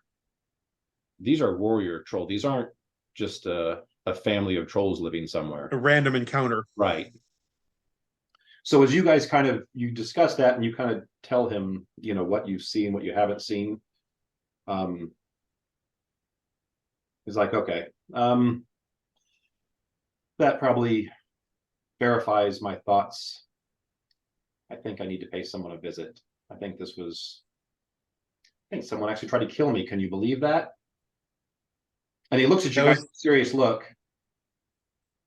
warrior troll. These aren't just a family of trolls living somewhere. A random encounter. Right. So as you guys you discuss that and you kind of tell him, what you've seen, what you haven't seen. He's like, okay, that probably verifies my thoughts. I think I need to pay someone a visit. I think someone actually tried to kill me. Can you believe that? And he looks at you guys with a serious look.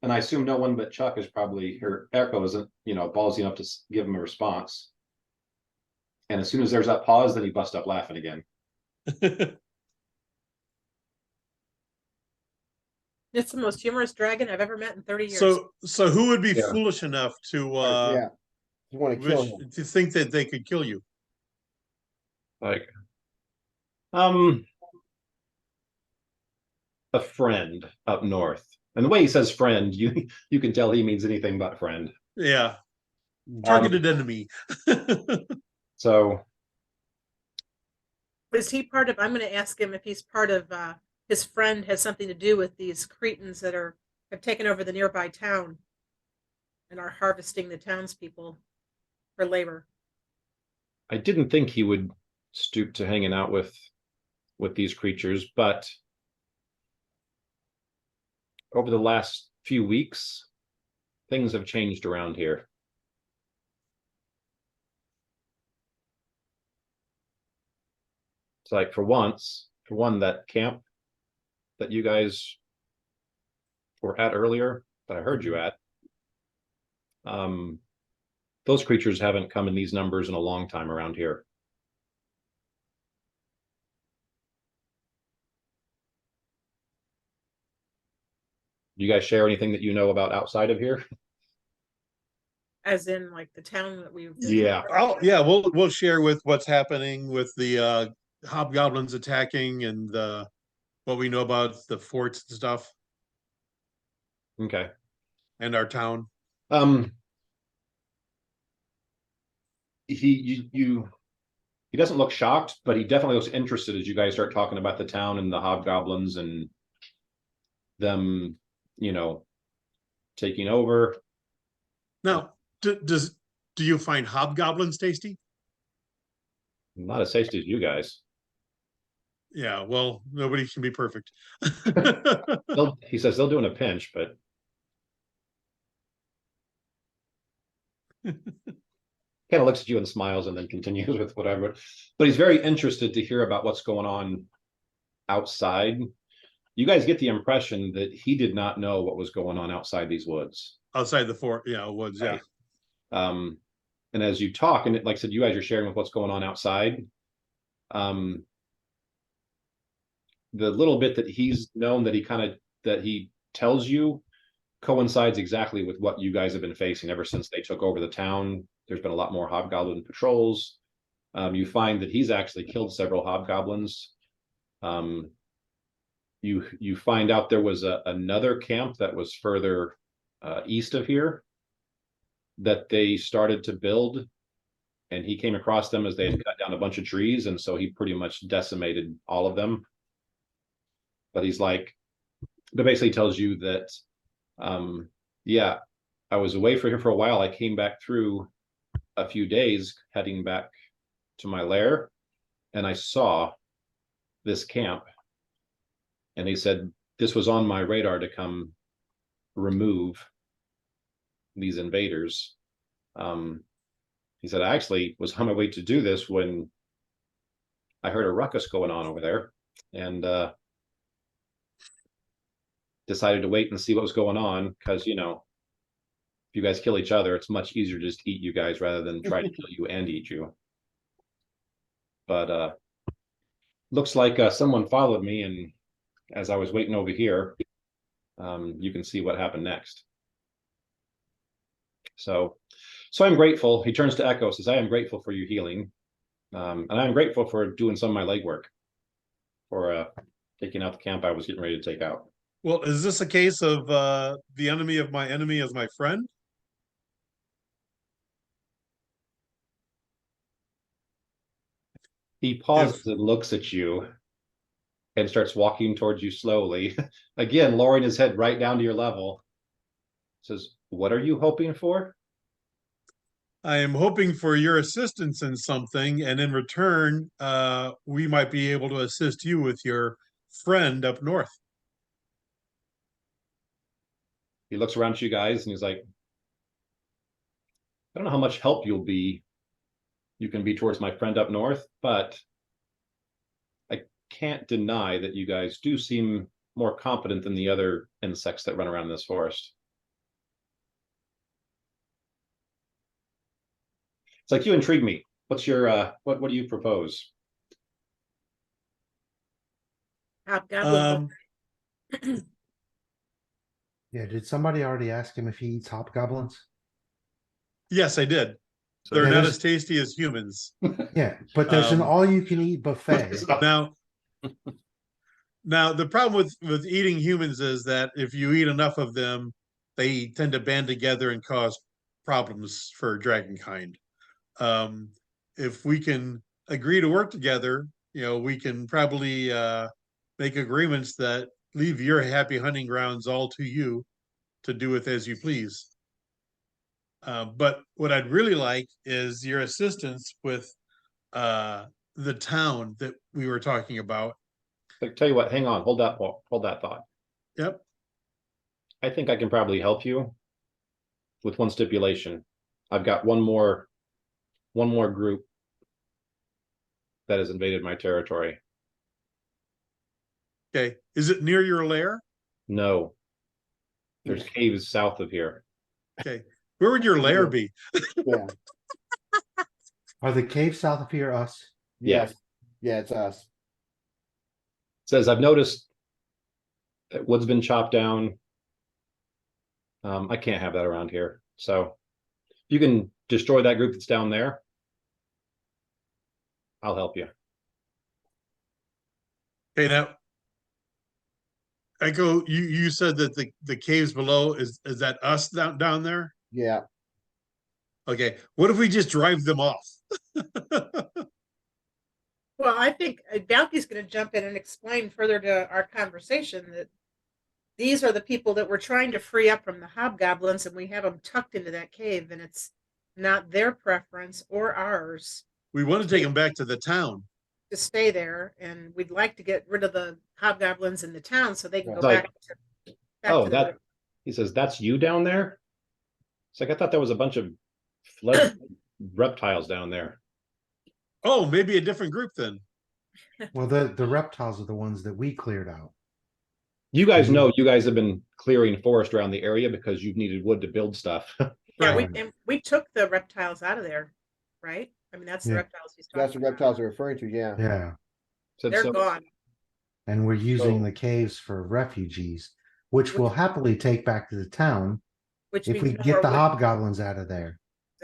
And I assume no one but Chuck is probably, or Echo isn't, ballsy enough to give him a response. And as soon as there's that pause, then he busts up laughing again. It's the most humorous dragon I've ever met in 30 years. So who would be Yeah. foolish enough to Yeah. You want to kill him. to think that they could kill you? Like, a friend up north. And the way he says friend, you can tell he means anything but friend. Yeah, targeted enemy. So Is he part of, I'm gonna ask him if he's part of, his friend has something to do with these Cretans that have taken over the nearby town and are harvesting the townspeople for labor. I didn't think he would stoop to hanging out with these creatures, but over the last few weeks, things have changed around here. It's like for one, that camp that you guys were at earlier, that I heard you at, those creatures haven't come in these numbers in a long time around here. You guys share anything that you know about outside of here? As in like the town that we've. Yeah. Oh yeah, we'll share with what's happening with the hobgoblins attacking and what we know about the forts and stuff Okay. and our town. He doesn't look shocked, but he definitely looks interested as you guys start talking about the town and the hobgoblins and them, taking over. Now, do you find hobgoblins tasty? Not as tasty as you guys. Yeah, well, nobody can be perfect. He says they'll do in a pinch, but kind of looks at you and smiles and then continues with whatever. But he's very interested to hear about what's going on outside. You guys get the impression that he did not know what was going on outside these woods. Outside the fort, yeah, woods, yeah. Right. And as you talk, and like I said, you guys are sharing with what's going on outside. The little bit that he's known that he tells you coincides exactly with what you guys have been facing ever since they took over the town. There's been a lot more hobgoblin patrols. You find that he's actually killed several hobgoblins. You find out there was another camp that was further east of here that they started to build, and he came across them as they had cut down a bunch of trees, and so he pretty much decimated all of them. But basically tells you that, yeah, I was away from here for a while. I came back through a few days heading back to my lair, and I saw this camp. And he said, this was on my radar to come remove these invaders. He said, I actually was on my way to do this when I heard a ruckus going on over there, and decided to wait and see what was going on, because if you guys kill each other, it's much easier to just eat you guys rather than try to kill you and eat you. But looks like someone followed me, and as I was waiting over here, you can see what happened next. So I'm grateful. He turns to Echo, says, I am grateful for your healing. And I'm grateful for doing some of my legwork for taking out the camp I was getting ready to take out. Well, is this a case of the enemy of my enemy is my friend? He pauses and looks at you and starts walking towards you slowly. Again, lowering his head right down to your level. Says, what are you hoping for? I am hoping for your assistance in something, and in return, we might be able to assist you with your friend up north. He looks around at you guys and he's like, I don't know how much help you can be towards my friend up north, but I can't deny that you guys do seem more competent than the other insects that run around in this forest. It's like, you intrigue me. What's your what do you propose? Hobgoblin. Yeah, did somebody already ask him if he eats hobgoblins? Yes, I did. So They're Yeah, not there's- as tasty as humans. Yeah, but there's an Um, all-you-can-eat buffet. Now, Now, the problem with eating humans is that if you eat enough of them, they tend to band together and cause problems for dragonkind. Um, if we can agree to work together, we can probably make agreements that leave your happy hunting grounds all to you to do with as you please. But what I'd really like is your assistance with the town that we were talking about. Like, tell you what, hang on, hold that thought. Yep. I think I can probably help you with one stipulation. I've got one more group that has invaded my territory. Okay. Is it near your lair? No. There's caves south of here. Okay. Where would your lair be? Yeah. Are the caves south of here us? Yeah. Yes. Yeah, it's us. It says, I've noticed that wood's been chopped down. I can't have that around here. So if you can destroy that group that's down there, I'll help you. Okay, now Echo, you said that the caves below is that us down there? Yeah. Okay. What if we just drive them off? Well, I think Bounty's going to jump in and explain further to our conversation that these are the people that we're trying to free up from the hobgoblins, and we have them tucked into that cave, and it's not their preference or ours We want to take them back to the town. to stay there, and we'd like to get rid of the hobgoblins in the town so they can go Like, back to oh, the that he says, that's you down there? It's like, I thought there was a bunch of fled reptiles down there. Oh, maybe a different group then. Well, the reptiles are the ones that we cleared out. You guys know you guys have been clearing forest around the area because you've needed wood to build stuff. Yeah, Right. we took the reptiles out of there, right? I mean, that's the Yeah. reptiles he's talking That's the reptiles are referring to, yeah. Yeah. Said, They're so, gone. And we're using So- the caves for refugees, which we'll happily take back to the town Which if means we no get more the wood. hobgoblins out of there.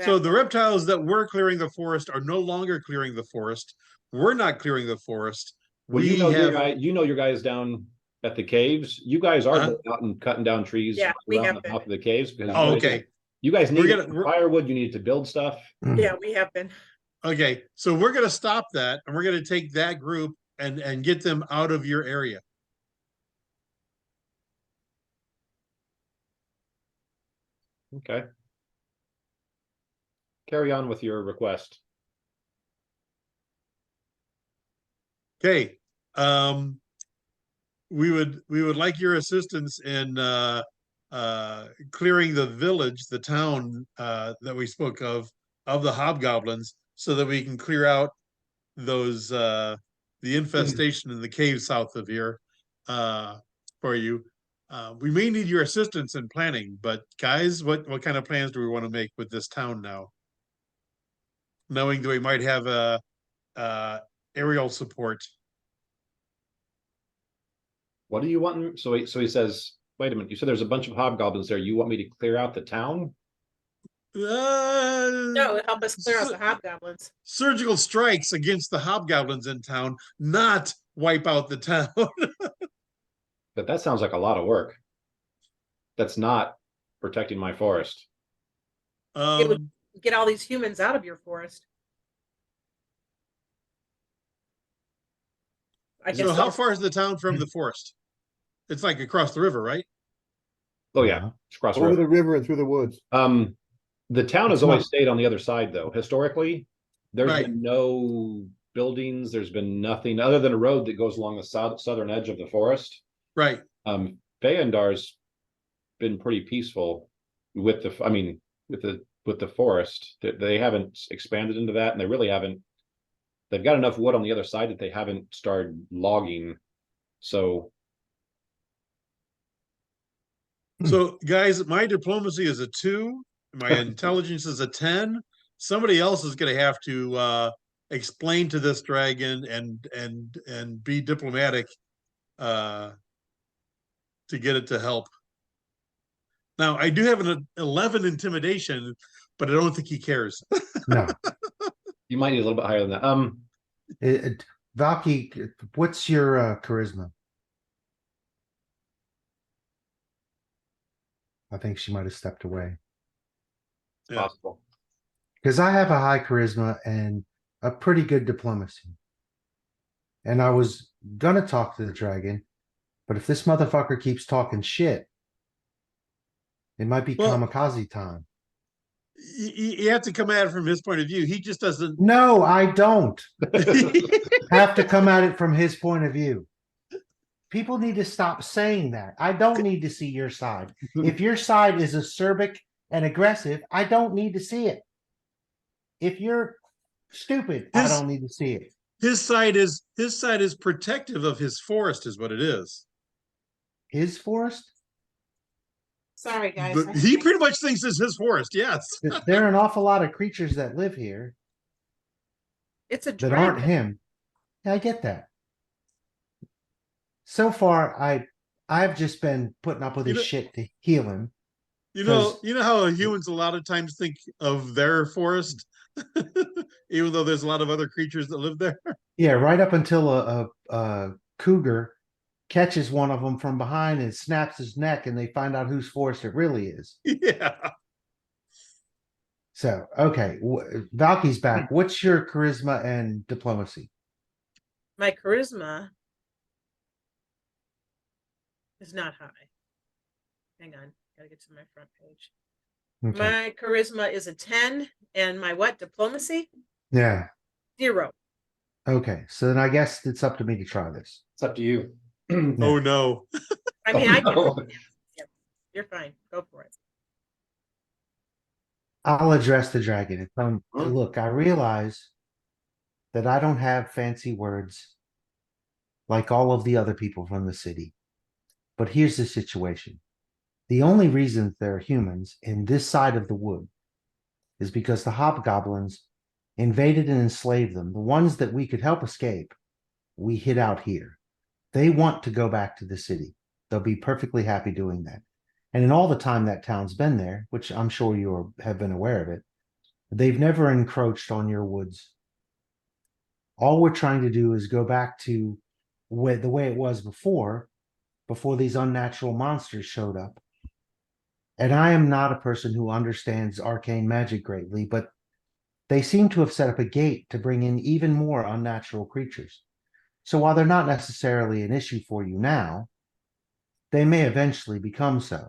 So the reptiles that were clearing the forest are no longer clearing the forest. We're not clearing the forest. well, We have your guys down at the caves. You guys are Uh-huh. going out and cutting down trees Yeah, we around have the been. mouth of the caves because Oh, okay. you guys We're need gonna- firewood. You need to build stuff. Yeah, we have been. Okay, so we're gonna stop that and we're gonna take that group and get them out of your area. Okay. Carry on with your request. Okay. We would like your assistance in clearing the village, the town that we spoke of the hobgoblins, so that we can clear out those the infestation in the cave south of here for you. We may need your assistance in planning, but guys, what kind of plans do we want to make with this town now? Knowing that we might have aerial support. What do you want? So he says, wait a minute, you said there's a bunch of hobgoblins there. You want me to clear out the town? No, help us clear out the hobgoblins. Surgical strikes against the hobgoblins in town, not wipe out the town. But that sounds like a lot of work. That's not protecting my forest. Get all these humans out of your forest. I guess So how so. far is the town from the forest? It's like across the river, right? Oh yeah, it's across the Over river. the river and through the woods. The town has It's always not- stayed on the other side, though. Historically, there's Right. been no buildings. There's been nothing other than a road that goes along the southern edge of the forest. Right. Feyendar's been pretty peaceful with with the forest. They haven't expanded into that, and they really haven't. They've got enough wood on the other side that they haven't started logging. So So guys, my diplomacy is a 2, my intelligence is a 10. Somebody else is gonna have to explain to this dragon and be diplomatic to get it to help. Now I do have an 11 intimidation, but I don't think he cares. No. you might need a little bit higher than that. Valky, what's your charisma? I think she might have stepped away. Yeah. Possible. Because I have a high charisma and a pretty good diplomacy. And I was gonna talk to the dragon, but if this motherfucker keeps talking shit, it might be Well- kamikaze time. You have to come at it from his point of view. He just doesn't. No, I don't have to come at it from his point of view. People need to stop saying that. I don't need to see your side. If your side is acerbic and aggressive, I don't need to see it. If you're stupid, I His- don't need to see it. His side is protective of his forest, is what it is. His forest? Sorry, guys. But he pretty much thinks it's his forest. Yes. There are an awful lot of creatures that live here It's a that aren't dragon. him. Yeah, I get that. So far, I've just been putting up with You his know- shit to heal him. You know, 'Cause- you know how humans a lot of times think of their forest, even though there's a lot of other creatures that live there. Yeah, right up until a cougar catches one of them from behind and snaps his neck, and they find out whose forest it really is. Yeah. So, okay, Valky's back. What's your charisma and diplomacy? My charisma is not high. Hang on, gotta get to my front page. Okay. My charisma is a 10, and my what? Diplomacy? Yeah. 0. Okay. So then I guess it's up to me to try this. It's up to you. Oh no. I mean, Oh, I can. no. Yep, you're fine. Go for it. I'll address the dragon. Huh? Look, I realize that I don't have fancy words like all of the other people from the city. But here's the situation. The only reason there are humans in this side of the wood is because the hobgoblins invaded and enslaved them. The ones that we could help escape, we hid out here. They want to go back to the city. They'll be perfectly happy doing that. And in all the time that town's been there, which I'm sure you have been aware of it, they've never encroached on your woods. All we're trying to do is go back to the way it was before these unnatural monsters showed up. And I am not a person who understands arcane magic greatly, but they seem to have set up a gate to bring in even more unnatural creatures. So while they're not necessarily an issue for you now, they may eventually become so.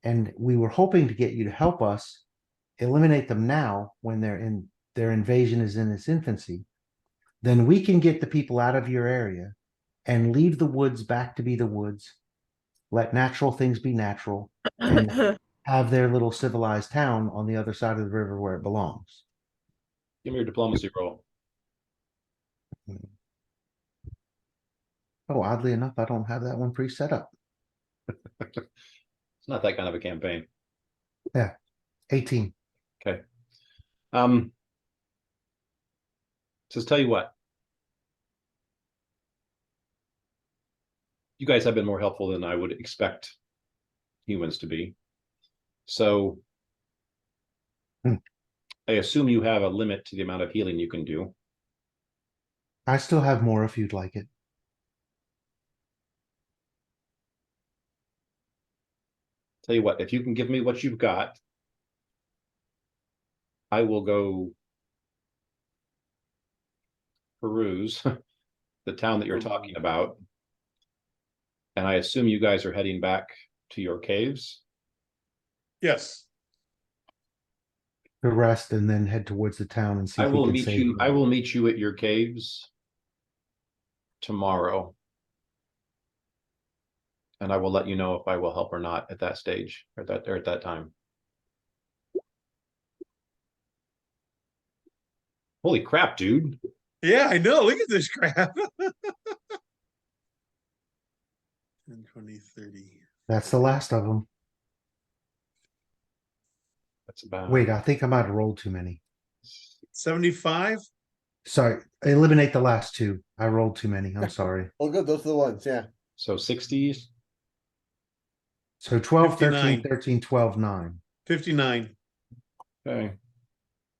And we were hoping to get you to help us eliminate them now when their invasion is in its infancy. Then we can get the people out of your area and leave the woods back to be the woods. Let natural things be natural and have their little civilized town on the other side of the river where it belongs. Give me your diplomacy roll. Oh, oddly enough, I don't have that one pre-set up. It's not that kind of a campaign. 18. Okay. Says, tell you what. You guys have been more helpful than I would expect humans to be. So I assume you have a limit to the amount of healing you can do. I still have more if you'd like it. Tell you what, if you can give me what you've got, I will go peruse the town that you're talking about. And I assume you guys are heading back to your caves. Yes. To rest and then head towards the town and see I if we will can meet save you. them. I will meet you at your caves tomorrow. And I will let you know if I will help or not at that stage or at that time. Holy crap, dude. Yeah, I know. Look at this crap. 10, 20, 30. That's the last of them. That's about Wait, I think I might have rolled too many. 75? Sorry, eliminate the last two. I rolled too many. I'm sorry. Oh, good. Those are the ones. Yeah. so 60s. So 12, 13, 59. 13, 12, 9. 59. Okay.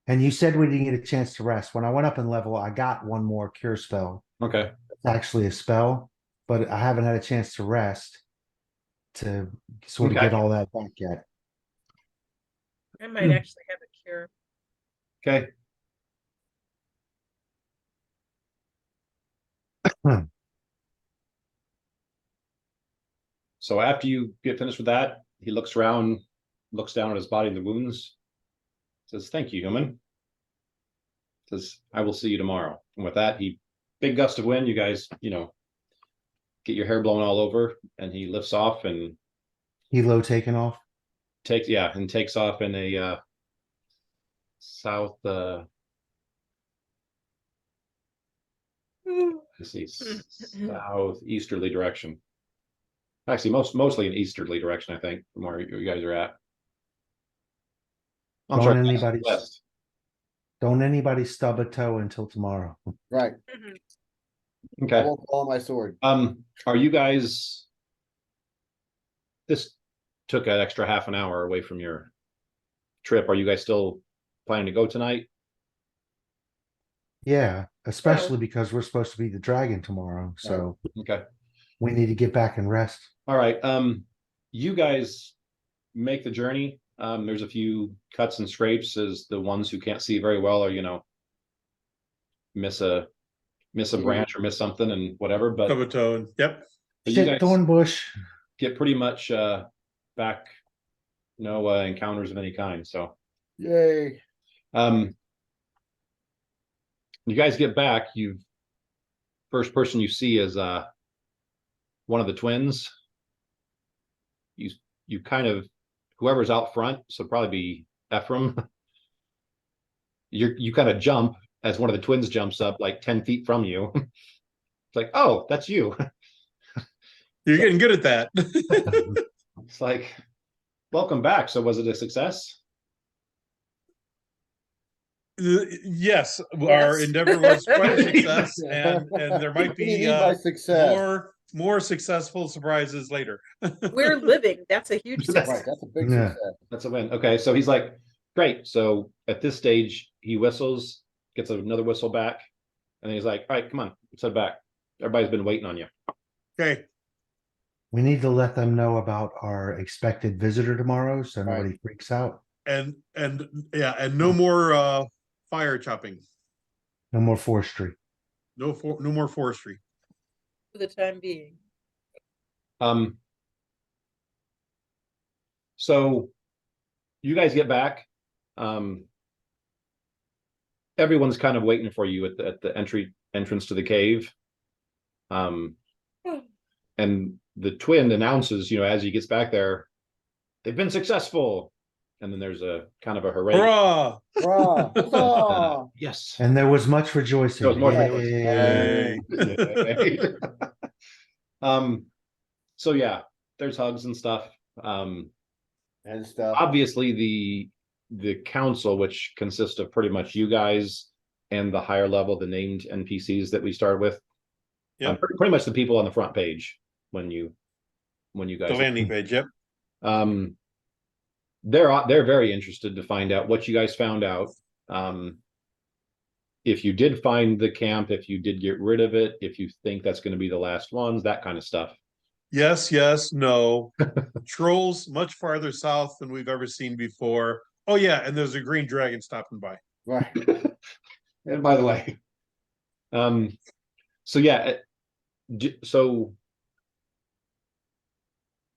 And you said we didn't get a chance to rest. When I went up in level, I got one more cure spell. Okay. It's actually a spell, but I haven't had a chance to rest. to sort of Okay. get all that back yet. I might actually have a cure. Okay. So after you get finished with that, he looks around, looks down at his body, the wounds, says, "Thank you, human." Says, "I will see you tomorrow." And with that, big gust of wind, you guys, get your hair blown all over, and he lifts off and Helo taken off. takes off in a south let's see, southeasterly direction. Actually, mostly an easterly direction, I think, from where you guys are at. I'm Don't sorry, anybody west. don't anybody stub a toe until tomorrow. Right. Mhm. I Okay. won't call my sword. Are you guys? This took an extra half an hour away from your trip. Are you guys still planning to go tonight? Yeah, especially because we're supposed to be the dragon tomorrow. So Okay. we need to get back and rest. All right. You guys make the journey. There's a few cuts and scrapes as the ones who can't see very well are, miss a branch or miss something and whatever. But Stub a toe. And, yep. you Shit, guys thorn bush. get pretty much back, no encounters of any kind. So Yay. you guys get back. First person you see is one of the twins. You kind of, whoever's out front, so probably be Ephraim. You kind of jump as one of the twins jumps up like 10 feet from you. It's like, "Oh, that's you." You're getting good at that. It's like, "Welcome back." So was it a success? Yes, our Yes. endeavor was quite a success, and there might What do you be mean by success? more successful surprises later. We're living. That's a huge That's- Right, success. that's a big Yeah. success. That's a win. Okay, so he's like, "Great." So at this stage, he whistles, gets another whistle back, and then he's like, "All right, come on, let's head back. Everybody's been waiting on you." Okay, We need to let them know about our expected visitor tomorrow so Right. nobody freaks out. and yeah, and no more fire chopping, No more forestry. no more forestry. For the time being. So you guys get back. Everyone's kind of waiting for you at the entrance to the cave. And the twin announces, as he gets back there, "They've been successful." And then there's a kind of a hooray. Hurrah! Hurrah! Huzzah! Yes. And there was much rejoicing. There was much Yay. Yay. So yeah, there's hugs and stuff. And stuff. Obviously the council, which consists of pretty much you guys and the higher level, the named NPCs that we started with. Yep. Pretty much the people on the front page when you The guys landing page. Yep. they're very interested to find out what you guys found out. If you did find the camp, if you did get rid of it, if you think that's going to be the last ones, that kind of stuff. Yes, yes, no. Trolls much farther south than we've ever seen before. Oh yeah, and there's a green dragon stopping by. Right. And by the way, so yeah, so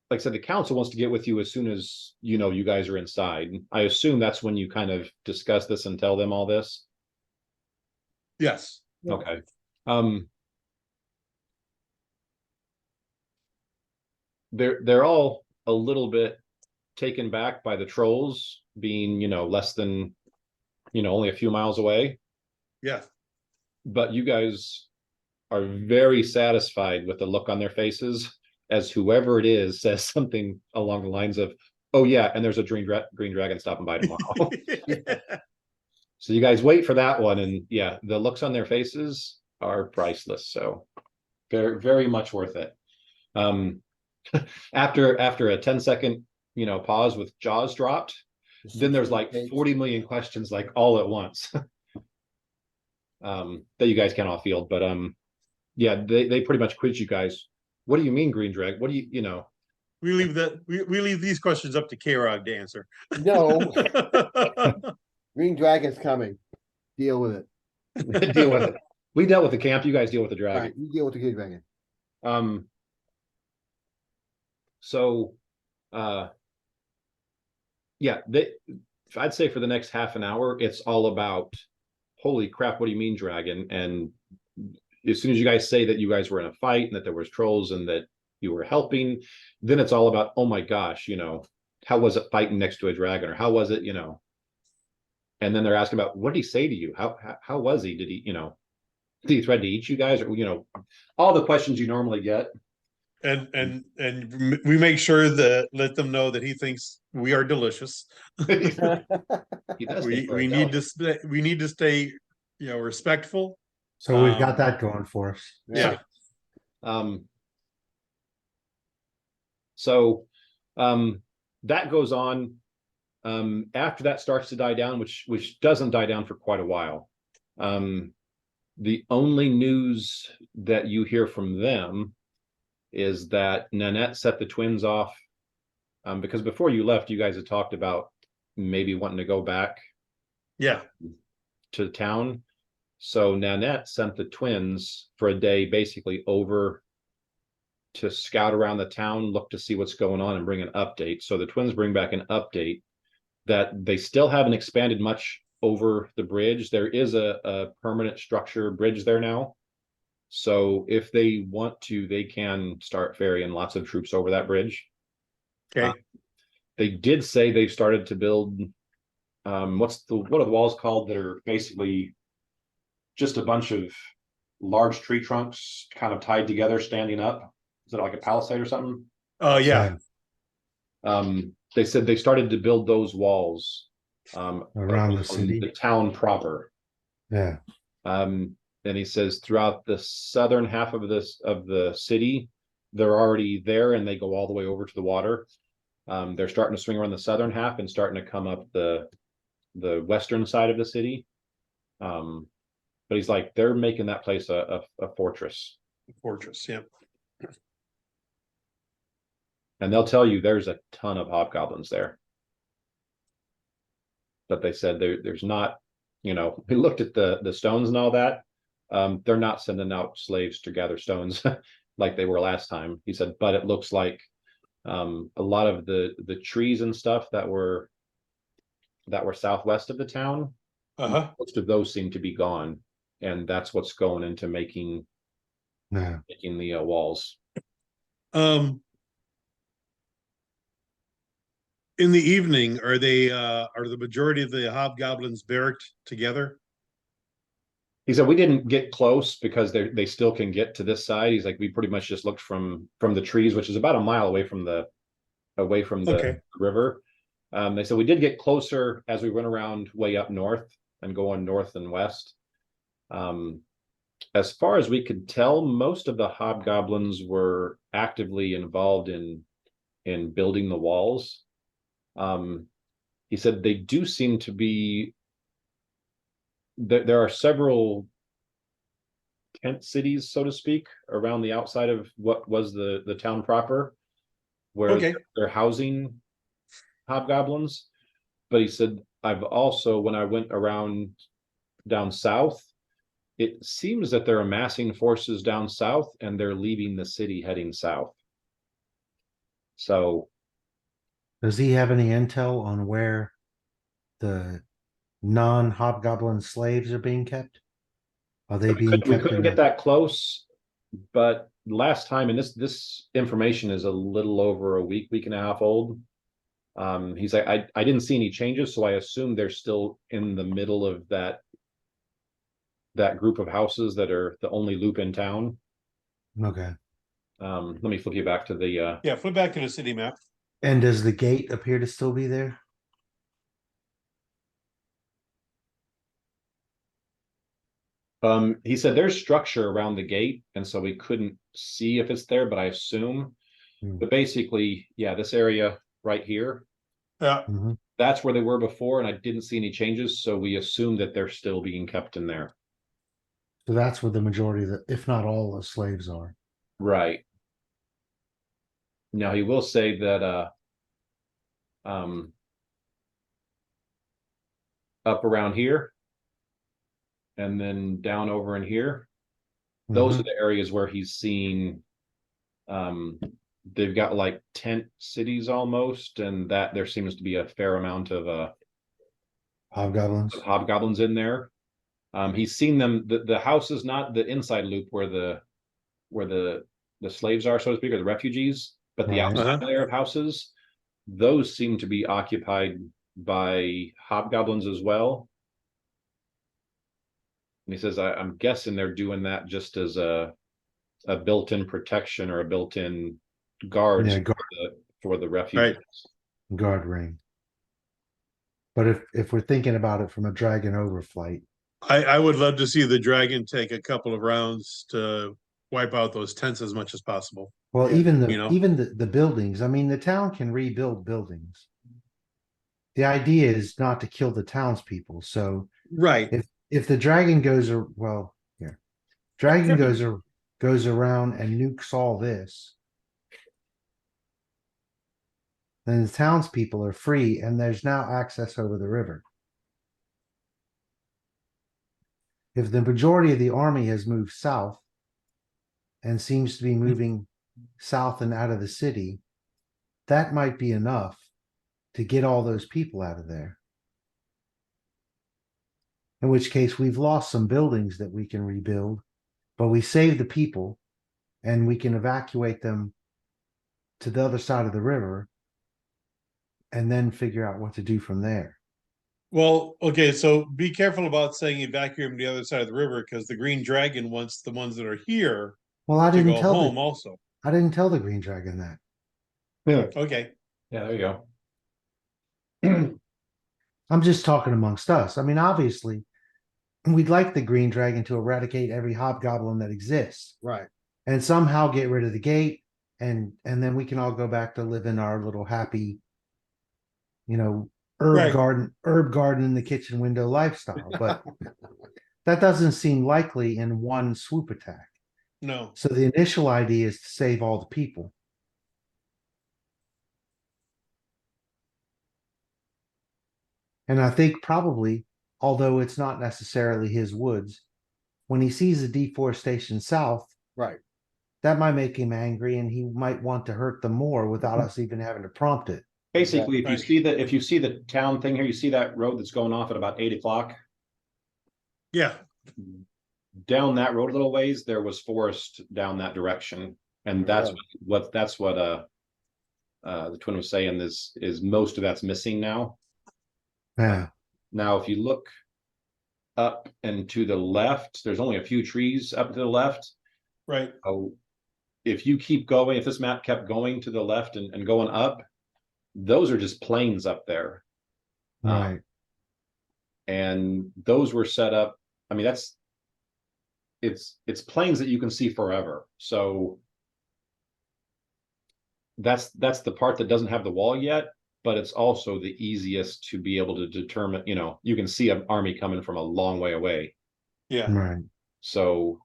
like I said, the council wants to get with you as soon as you guys are inside. I assume that's when you kind of discuss this and tell them all this. Yes. Yeah. Okay. They're all a little bit taken back by the trolls being, less than, only a few miles away. Yeah. But you guys are very satisfied with the look on their faces as whoever it is says something along the lines of, "Oh yeah, and there's a green dragon stopping by tomorrow." So you guys wait for that one, and yeah, the looks on their faces are priceless. So very, very much worth it. After a 10-second, pause with jaws dropped, then there's like 40 million questions like all at once. That you guys can all field, but yeah, they pretty much quiz you guys. What do you mean green drag? What do you we leave that, we leave these questions up to K-Rog to answer. No, Green Dragon's coming. Deal with it. Deal with it. We dealt with the camp. You guys deal with the All dragon. right, you deal with the Green Dragon. So, yeah, I'd say for the next half an hour, it's all about, holy crap, what do you mean, dragon? And as soon as you guys say that you guys were in a fight and that there was trolls and that you were helping, then it's all about, oh my gosh, how was it fighting next to a dragon, or how was it, and then they're asking about, what did he say to you? How was he? Did he, did he threaten to eat you guys, or all the questions you normally get. And we make sure that let them know that he thinks we are delicious. He does think We need to stay, respectful. So we've got that going for us. Yeah. So that goes on. After that starts to die down, which doesn't die down for quite a while. The only news that you hear from them is that Nanette set the twins off, because before you left, you guys had talked about maybe wanting to go back Yeah. to town. So Nanette sent the twins for a day basically over to scout around the town, look to see what's going on, and bring an update. So the twins bring back an update that they still haven't expanded much over the bridge. There is a permanent structure bridge there now. So if they want to, they can start ferrying lots of troops over that bridge. Okay. They did say they've started to build, what are the walls called that are basically just a bunch of large tree trunks kind of tied together, standing up? Is it like a palisade or something? Yeah. They said they started to build those walls Around the city. the town proper. Yeah. And he says throughout the southern half of the city, they're already there, and they go all the way over to the water. They're starting to swing around the southern half and starting to come up the western side of the city. But he's like, they're making that place a fortress. Fortress. Yeah. And they'll tell you there's a ton of hobgoblins there. But they said there's not, we looked at the stones and all that. They're not sending out slaves to gather stones like they were last time. He said, but it looks like a lot of the trees and stuff that were southwest of the town, most of those seem to be gone. And that's what's going into making the walls. In the evening, are the majority of the hobgoblins barracked together? He said we didn't get close because they still can get to this side. He's like, we pretty much just looked from the trees, which is about a mile away from the river. They said we did get closer as we went around way up north and going north and west. As far as we could tell, most of the hobgoblins were actively involved in building the walls. He said they do seem to be, there are several tent cities, so to speak, around the outside of what was the town proper, where they're housing hobgoblins. But he said, I've also, when I went around down south, it seems that they're amassing forces down south and they're leaving the city heading south. So does he have any intel on where the non-hobgoblin slaves are being kept? Are they being kept? We couldn't get that close, but last time, and this information is a little over a week and a half old. He's like, I didn't see any changes, so I assume they're still in the middle of that group of houses that are the only loop in town. Okay. Let me flip you back to the flip back to the city map. And does the gate appear to still be there? He said there's structure around the gate, and so we couldn't see if it's there, but I assume. But basically, yeah, this area right here, that's where they were before, and I didn't see any changes, so we assume that they're still being kept in there. So that's where the majority of the, if not all, the slaves are. Right. Now, he will say that, up around here and then down over in here, those are Mhm. the areas where he's seen, they've got like tent cities almost, and that there seems to be a fair amount of Hobgoblins. hobgoblins in there. He's seen them. The house is not the inside loop where the slaves are, so to speak, or the refugees, but the Right. outside Uh-huh. layer of houses, those seem to be occupied by hobgoblins as well. And he says, I'm guessing they're doing that just as a built-in protection or a built-in guards Yeah, for the refugees. guard ring. But if we're thinking about it from a dragon overflight, I would love to see the dragon take a couple of rounds to wipe out those tents as much as possible. well, Yeah, even you know. the buildings. I mean, the town can rebuild buildings. The idea is not to kill the townspeople. So Right. if the dragon dragon goes around and nukes all this, then the townspeople are free, and there's now access over the river. If the majority of the army has moved south and seems to be moving south and out of the city, that might be enough to get all those people out of there. In which case, we've lost some buildings that we can rebuild, but we save the people and we can evacuate them to the other side of the river and then figure out what to do from there. Well, okay, so be careful about saying evacuate them to the other side of the river because the green dragon wants the ones that are here Well, I to didn't go tell home also. I didn't tell the green dragon that. Yeah, Okay. there you go. I'm just talking amongst us. I mean, obviously, we'd like the green dragon to eradicate every hobgoblin that exists right. and somehow get rid of the gate, and then we can all go back to living our little happy, herb Right. garden in the kitchen window lifestyle. But that doesn't seem likely in one swoop attack. No. So the initial idea is to save all the people. And I think probably, although it's not necessarily his woods, when he sees the deforestation south, Right. that might make him angry and he might want to hurt them more without us even having to prompt it. Basically, if you Right. if you see the town thing here, you see that road that's going off at about 8 o'clock. Yeah. Down that road a little ways, there was forest down that direction, and that's what the twin was saying is most of that's missing now. Yeah. Now, if you look up and to the left, there's only a few trees up to the left. Right. Oh, if you keep going, if this map kept going to the left and going up, those are just plains up there. Right. And those were set up. I mean, it's plains that you can see forever. So that's the part that doesn't have the wall yet, but it's also the easiest to be able to determine, you can see an army coming from a long way away. Yeah. Right. So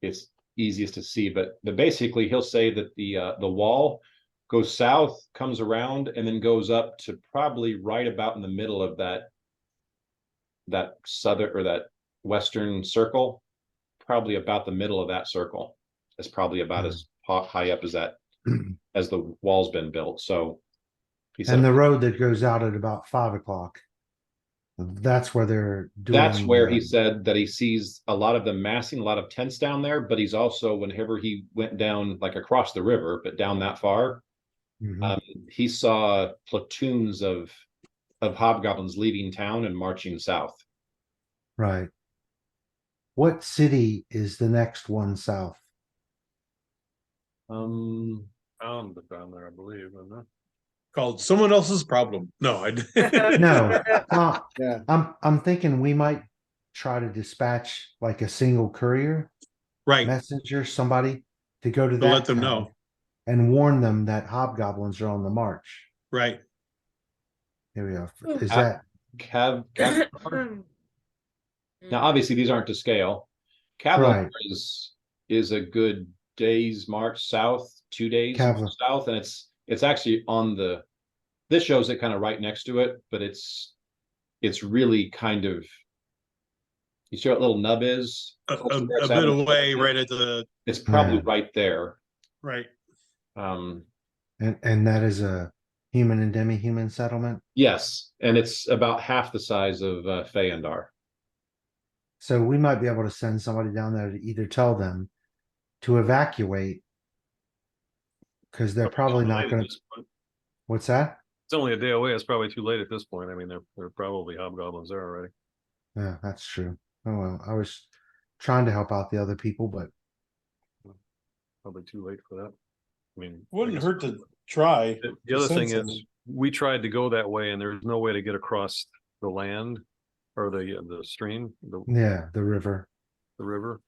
it's easiest to see, but basically he'll say that the wall goes south, comes around, and then goes up to probably right about in the middle of that southern or that western circle, probably about the middle of that circle. It's probably about as high up as that as the wall's been built. So he said, And the road that goes out at about 5 o'clock, that's where they're doing. that's where he said that he sees a lot of them massing, a lot of tents down there, but he's also, whenever he went down like across the river, but down that far, he saw platoons of hobgoblins leaving town and marching south. Right. What city is the next one south? Found down there, I believe, isn't it? Called someone else's problem. No, No. Well, Yeah. I'm thinking we might try to dispatch like a single courier, Right. messenger, somebody to go to To that let them town know. and warn them that hobgoblins are on the march. Right. Here we go. Is that Now, obviously, these aren't to scale. Cavalier right? is a good day's march south. 2 days Kavla. south, and it's actually on the. This shows it kind of right next to it, but it's really kind of. You see what little nub is? A bit away, right at the It's probably Yeah. right there. right. And that is a human and demi-human settlement. Yes, and it's about half the size of Fayendar. So we might be able to send somebody down there to either tell them to evacuate, because they're probably not going to. What's that? It's only a day away. It's probably too late at this point. I mean, they're probably hobgoblins there already. Yeah, that's true. Oh well, I was trying to help out the other people, but Probably too late for that. I mean, I Wouldn't guess- hurt to try. The other send thing someone. is, we tried to go that way, and there's no way to get across the land or the stream, yeah, the river. the river.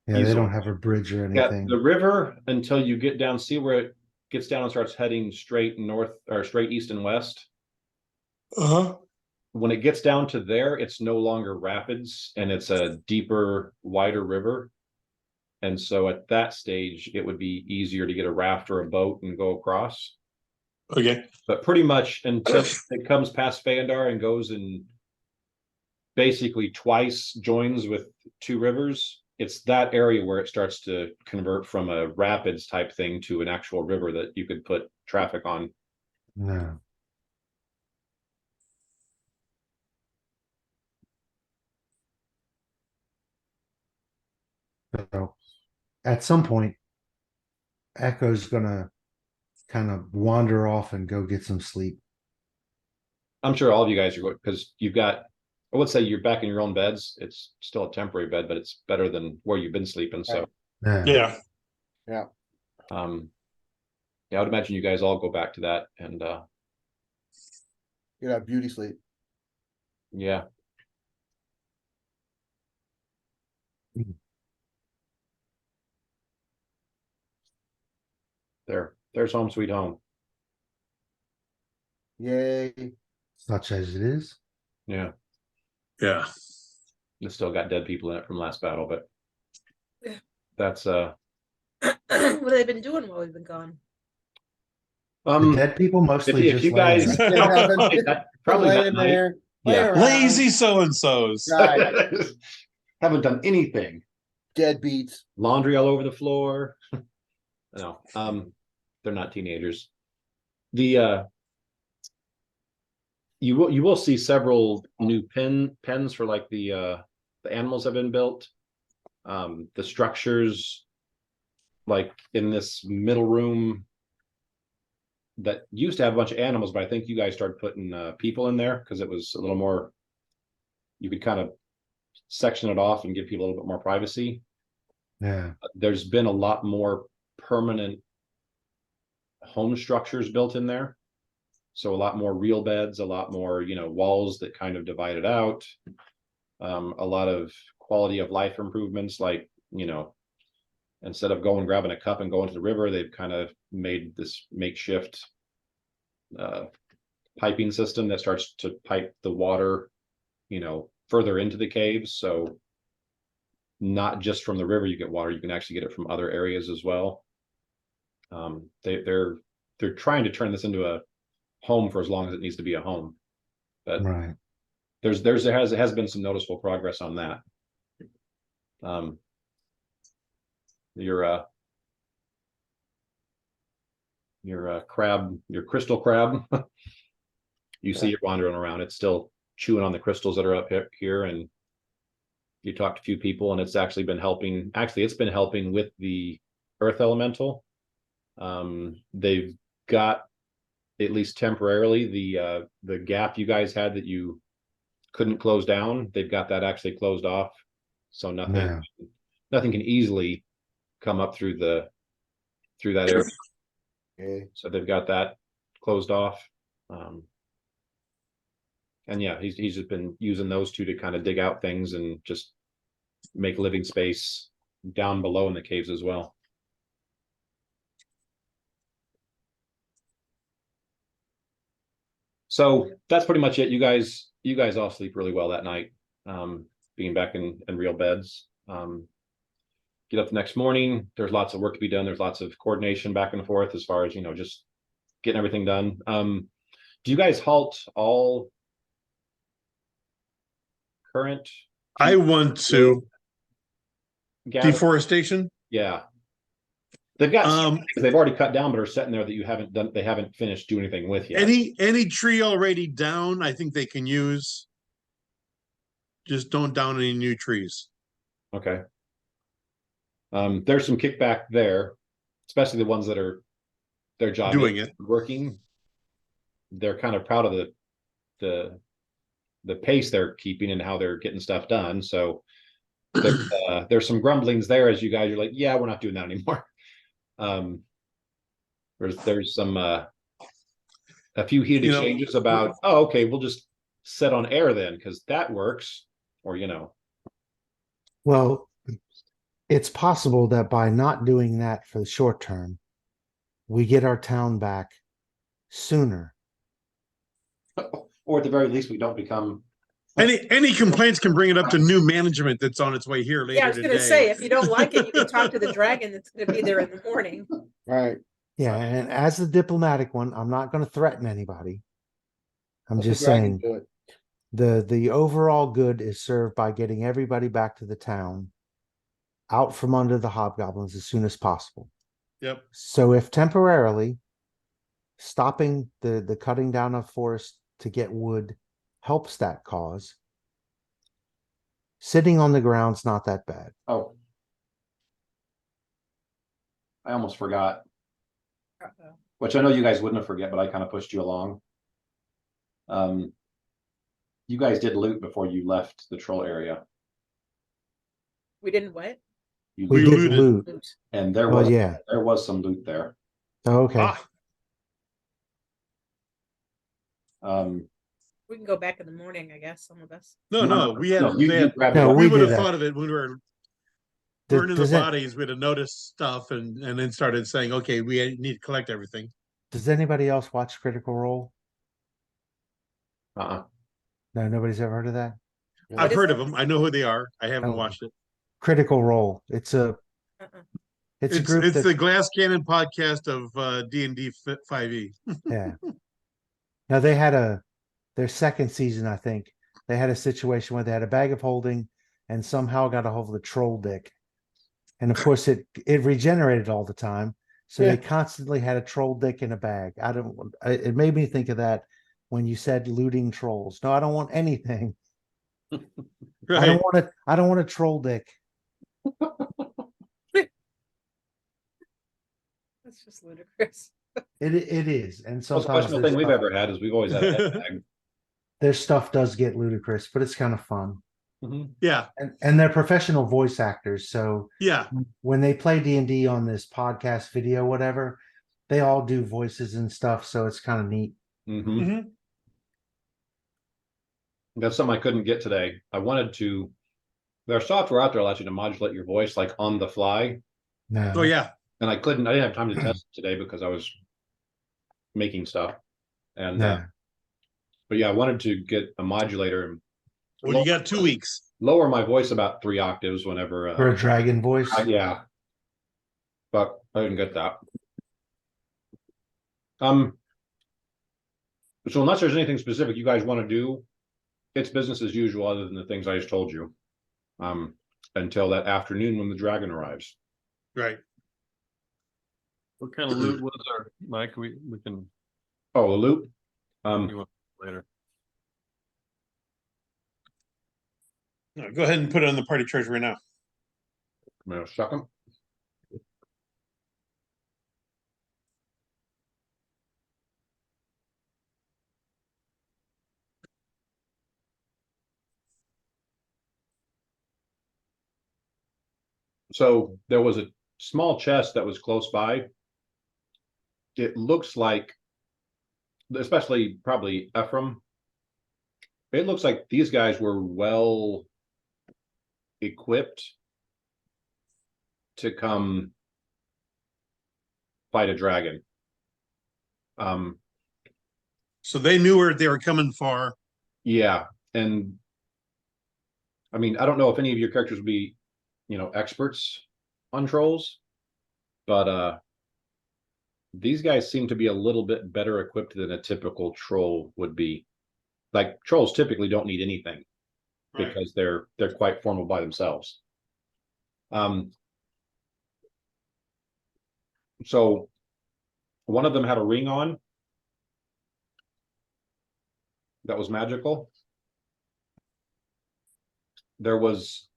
Yeah, they Easily. don't have a bridge or Yeah, anything. the river until you get down, see where it gets down and starts heading straight north or straight east and west. Uh-huh. When it gets down to there, it's no longer rapids and it's a deeper, wider river. And so at that stage, it would be easier to get a raft or a boat and go across. Okay. But pretty much until it comes past Fayendar and goes and basically twice joins with 2 rivers, it's that area where it starts to convert from a rapids type thing to an actual river that you could put traffic on. No. So at some point, Echo's gonna kind of wander off and go get some sleep. I'm sure all of you guys are going because you've got, I would say you're back in your own beds. It's still a temporary bed, but it's better than where you've been sleeping. So, Yeah. Yeah. yeah, I would imagine you guys all go back to that. And You have beauty sleep. yeah, there's home sweet home. Yay. Such as it is. Yeah, Yeah. it's still got dead people in it from last battle, but Yeah. that's What have they been doing while we've been gone? The dead people mostly if just you lay guys there. Yeah, haven't- probably Lay that in night. there, lay Yeah. around, Lazy so-and-sos. Right. Haven't done anything. deadbeats. Laundry all over the floor. No, they're not teenagers. The you will see several new pens for like the animals have been built. The structures like in this middle room that used to have a bunch of animals, but I think you guys started putting people in there because it was a little more, you could kind of section it off and give people a little bit more privacy. Yeah. There's been a lot more permanent home structures built in there. So a lot more real beds, a lot more, walls that kind of divide it out. A lot of quality of life improvements, like, instead of going grabbing a cup and going to the river, they've kind of made this makeshift piping system that starts to pipe the water, further into the caves. So not just from the river you get water, you can actually get it from other areas as well. They're trying to turn this into a home for as long as it needs to be a home, but Right. there has been some noticeable progress on that. Your crab, your crystal crab, you see it wandering around. It's still chewing on the crystals that are up here, and you talk to a few people, and it's actually been helping. Actually, it's been helping with the earth elemental. They've got, at least temporarily, the gap you guys had that you couldn't close down. They've got that actually closed off, so nothing can easily come up through that area. Okay. So they've got that closed off. And yeah, he's just been using those two to kind of dig out things and just make living space down below in the caves as well. So that's pretty much it. You guys all sleep really well that night, being back in real beds. get up the next morning. There's lots of work to be done. There's lots of coordination back and forth as far as, just getting everything done. Do you guys halt all current? I want to gather? deforestation. Yeah. They've got some Um, things they've already cut down, but are sitting there that you haven't done. They haven't finished doing anything with yet. any tree already down, I think they can use. Just don't down any new trees. Okay. There's some kickback there, especially the ones that are their job Doing is it. working. They're kind of proud of the pace they're keeping and how they're getting stuff done. So there's some grumblings there as you guys are like, yeah, we're not doing that anymore. There's some a few heated exchanges about, oh, okay, we'll just set on air then because that works, or Well, it's possible that by not doing that for the short term, we get our town back sooner. or at the very least we don't become Any complaints can bring it up to new management that's on its way here later Yeah, I was gonna today. say, if you don't like it, you can talk to the dragon that's gonna be there in the morning. Right. Yeah, and as the diplomatic one, I'm not going to threaten anybody. I'm Let the just dragon saying do it. the overall good is served by getting everybody back to the town, out from under the hobgoblins as soon as possible. Yep. So if temporarily stopping the cutting down of forest to get wood helps that cause, sitting on the ground's not that bad. Oh, I almost forgot, Uh-oh. which I know you guys wouldn't have forget, but I kind of pushed you along. You guys did loot before you left the troll area. We didn't what? You We We did looted. loot. Loot. and there Well, was yeah. there was some loot there. Oh, okay. Ah, We can go back in the morning, I guess, some of us. no, we had, you they had grabbed No, it. we we would did have that. thought of it when we were Does- burning the does that- bodies. We'd have noticed stuff and then started saying, okay, we need to collect everything. Does anybody else watch Critical Role? Uh-uh. No, nobody's ever heard of that. I've is heard it? of them. I know who they are. I haven't Oh. watched it. Critical Role. It's a Uh-uh. it's a It's group that the Glass Cannon podcast of D&D 5e. yeah. Now they had their second season, I think. They had a situation where they had a bag of holding and somehow got a hold of the troll dick. And of course it regenerated all the time. So Yeah. they constantly had a troll dick in a bag. It made me think of that when you said looting trolls. No, I don't want anything. I Right. don't want a troll dick. That's just ludicrous. It is. And Most sometimes questionable their thing we've stuff- ever had is we've always had a head bag. their stuff does get ludicrous, but it's kind of fun. Mhm. Yeah. And they're professional voice actors, so Yeah. when they play D&D on this podcast video, whatever, they all do voices and stuff, so it's kind of neat. Mhm. Mhm. That's something I couldn't get today. I wanted to. There's software out there allows you to modulate your voice like on the fly, No. Oh, yeah. and I couldn't. I didn't have time to test it today because I was making stuff. And No. but yeah, I wanted to get a modulator and Well, you got 2 weeks. lower my voice about 3 octaves whenever. For a dragon voice. Yeah, but I didn't get that. So unless there's anything specific you guys want to do, it's business as usual, other than the things I just told you. Until that afternoon when the dragon arrives. Right. What kind of loot was our, Mike? We can, Oh, the loot. you want later. No, go ahead and put it on the party treasury now. I'm gonna suck them. So there was a small chest that was close by. It looks like, especially probably Ephraim, it looks like these guys were well equipped to come fight a dragon. So they knew where they were coming for. Yeah, and I mean, I don't know if any of your characters would be, experts on trolls. But these guys seem to be a little bit better equipped than a typical troll would be. Like trolls typically don't need anything because they're quite formidable by themselves. So one of them had a ring on that was magical. There was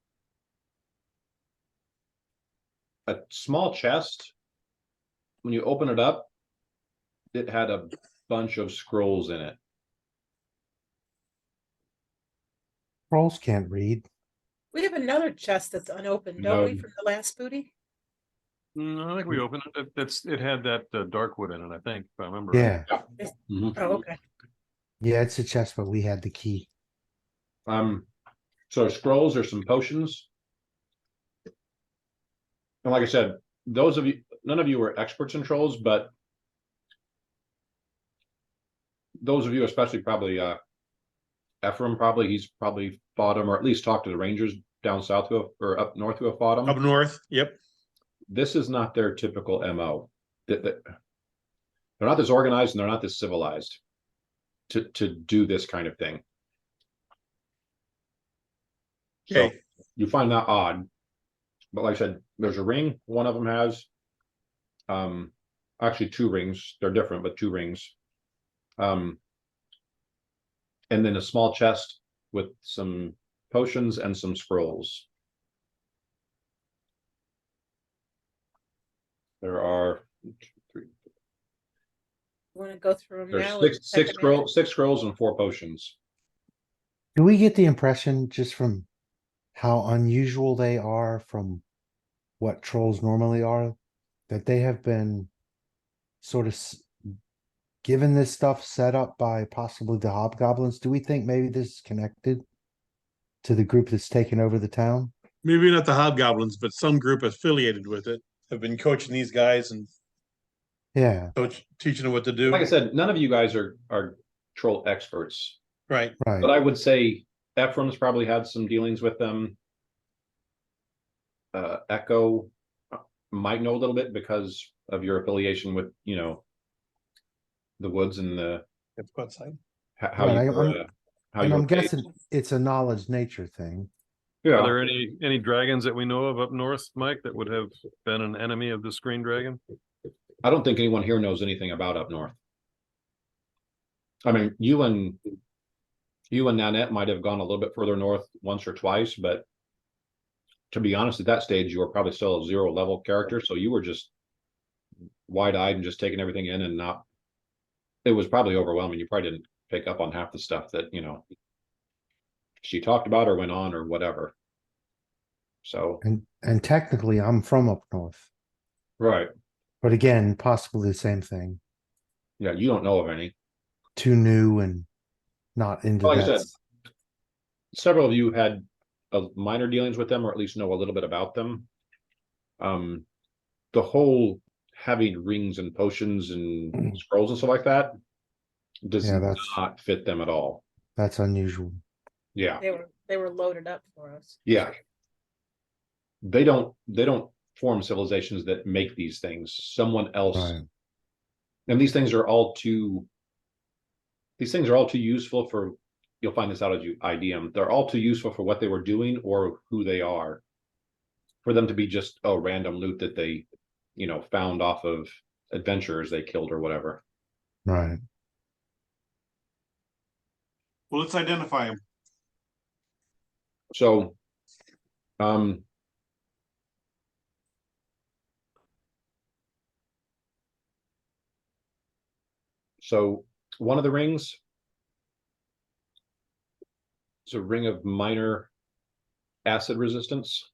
a small chest. When you open it up, it had a bunch of scrolls in it. Trolls can't read. We have another chest that's unopened, don't we, No. from the last booty? I think we opened it. It had that dark wood in it, I think, if I remember. right. Yeah. Mhm. Oh, okay. Yeah, it's a chest, but we had the key. So scrolls or some potions. And like I said, those of you, none of you are experts in trolls, but those of you, especially probably Ephraim, he's probably fought him, or at least talked to the Rangers down south who have, or up north who have fought him. Up north, yep. This is not their typical MO. They're not this organized and they're not this civilized to do this kind of thing. So Okay. you find that odd. But like I said, there's a ring, one of them has. Actually two rings. They're different, but two rings. And then a small chest with some potions and some scrolls. There are You want to go through them there's now? six scrolls and 4 potions. Do we get the impression just from how unusual they are from what trolls normally are, that they have been sort of given this stuff set up by possibly the hobgoblins? Do we think maybe this is connected to the group that's taken over the town? Maybe not the hobgoblins, but some group affiliated with it have been coaching these guys and Yeah, teaching them what to do. Like I said, none of you guys are troll experts, Right. right. but I would say Ephraim's probably had some dealings with them. Echo might know a little bit because of your affiliation with, you know, the woods and the Let's go outside. how Right, you were, how And you I'm were guessing it's a knowledge nature thing. Are yeah. there any dragons that we know of up north, Mike, that would have been an enemy of this green dragon? I don't think anyone here knows anything about up north. I mean, you and Nanette might have gone a little bit further north once or twice, but to be honest, at that stage, you were probably still a 0 level character, so you were just wide-eyed and just taking everything in and not. It was probably overwhelming. You probably didn't pick up on half the stuff that, you know, she talked about or went on or whatever. So And technically I'm from up north. right, But again, possibly the same thing. yeah, you don't know of any. Too new and not into Like I that. said, several of you had minor dealings with them, or at least know a little bit about them. The whole having rings and potions and scrolls and stuff like that does Yeah, not fit them at all. that's unusual. Yeah, They were loaded up for us. yeah. They don't form civilizations that make these things. Someone else, Right. and these things are all too useful for. You'll find this out as you ID them. They're all too useful for what they were doing or who they are, for them to be just random loot that they, you know, found off of adventurers they killed or whatever. Right. Well, let's identify them. So, so one of the rings is a ring of minor acid resistance.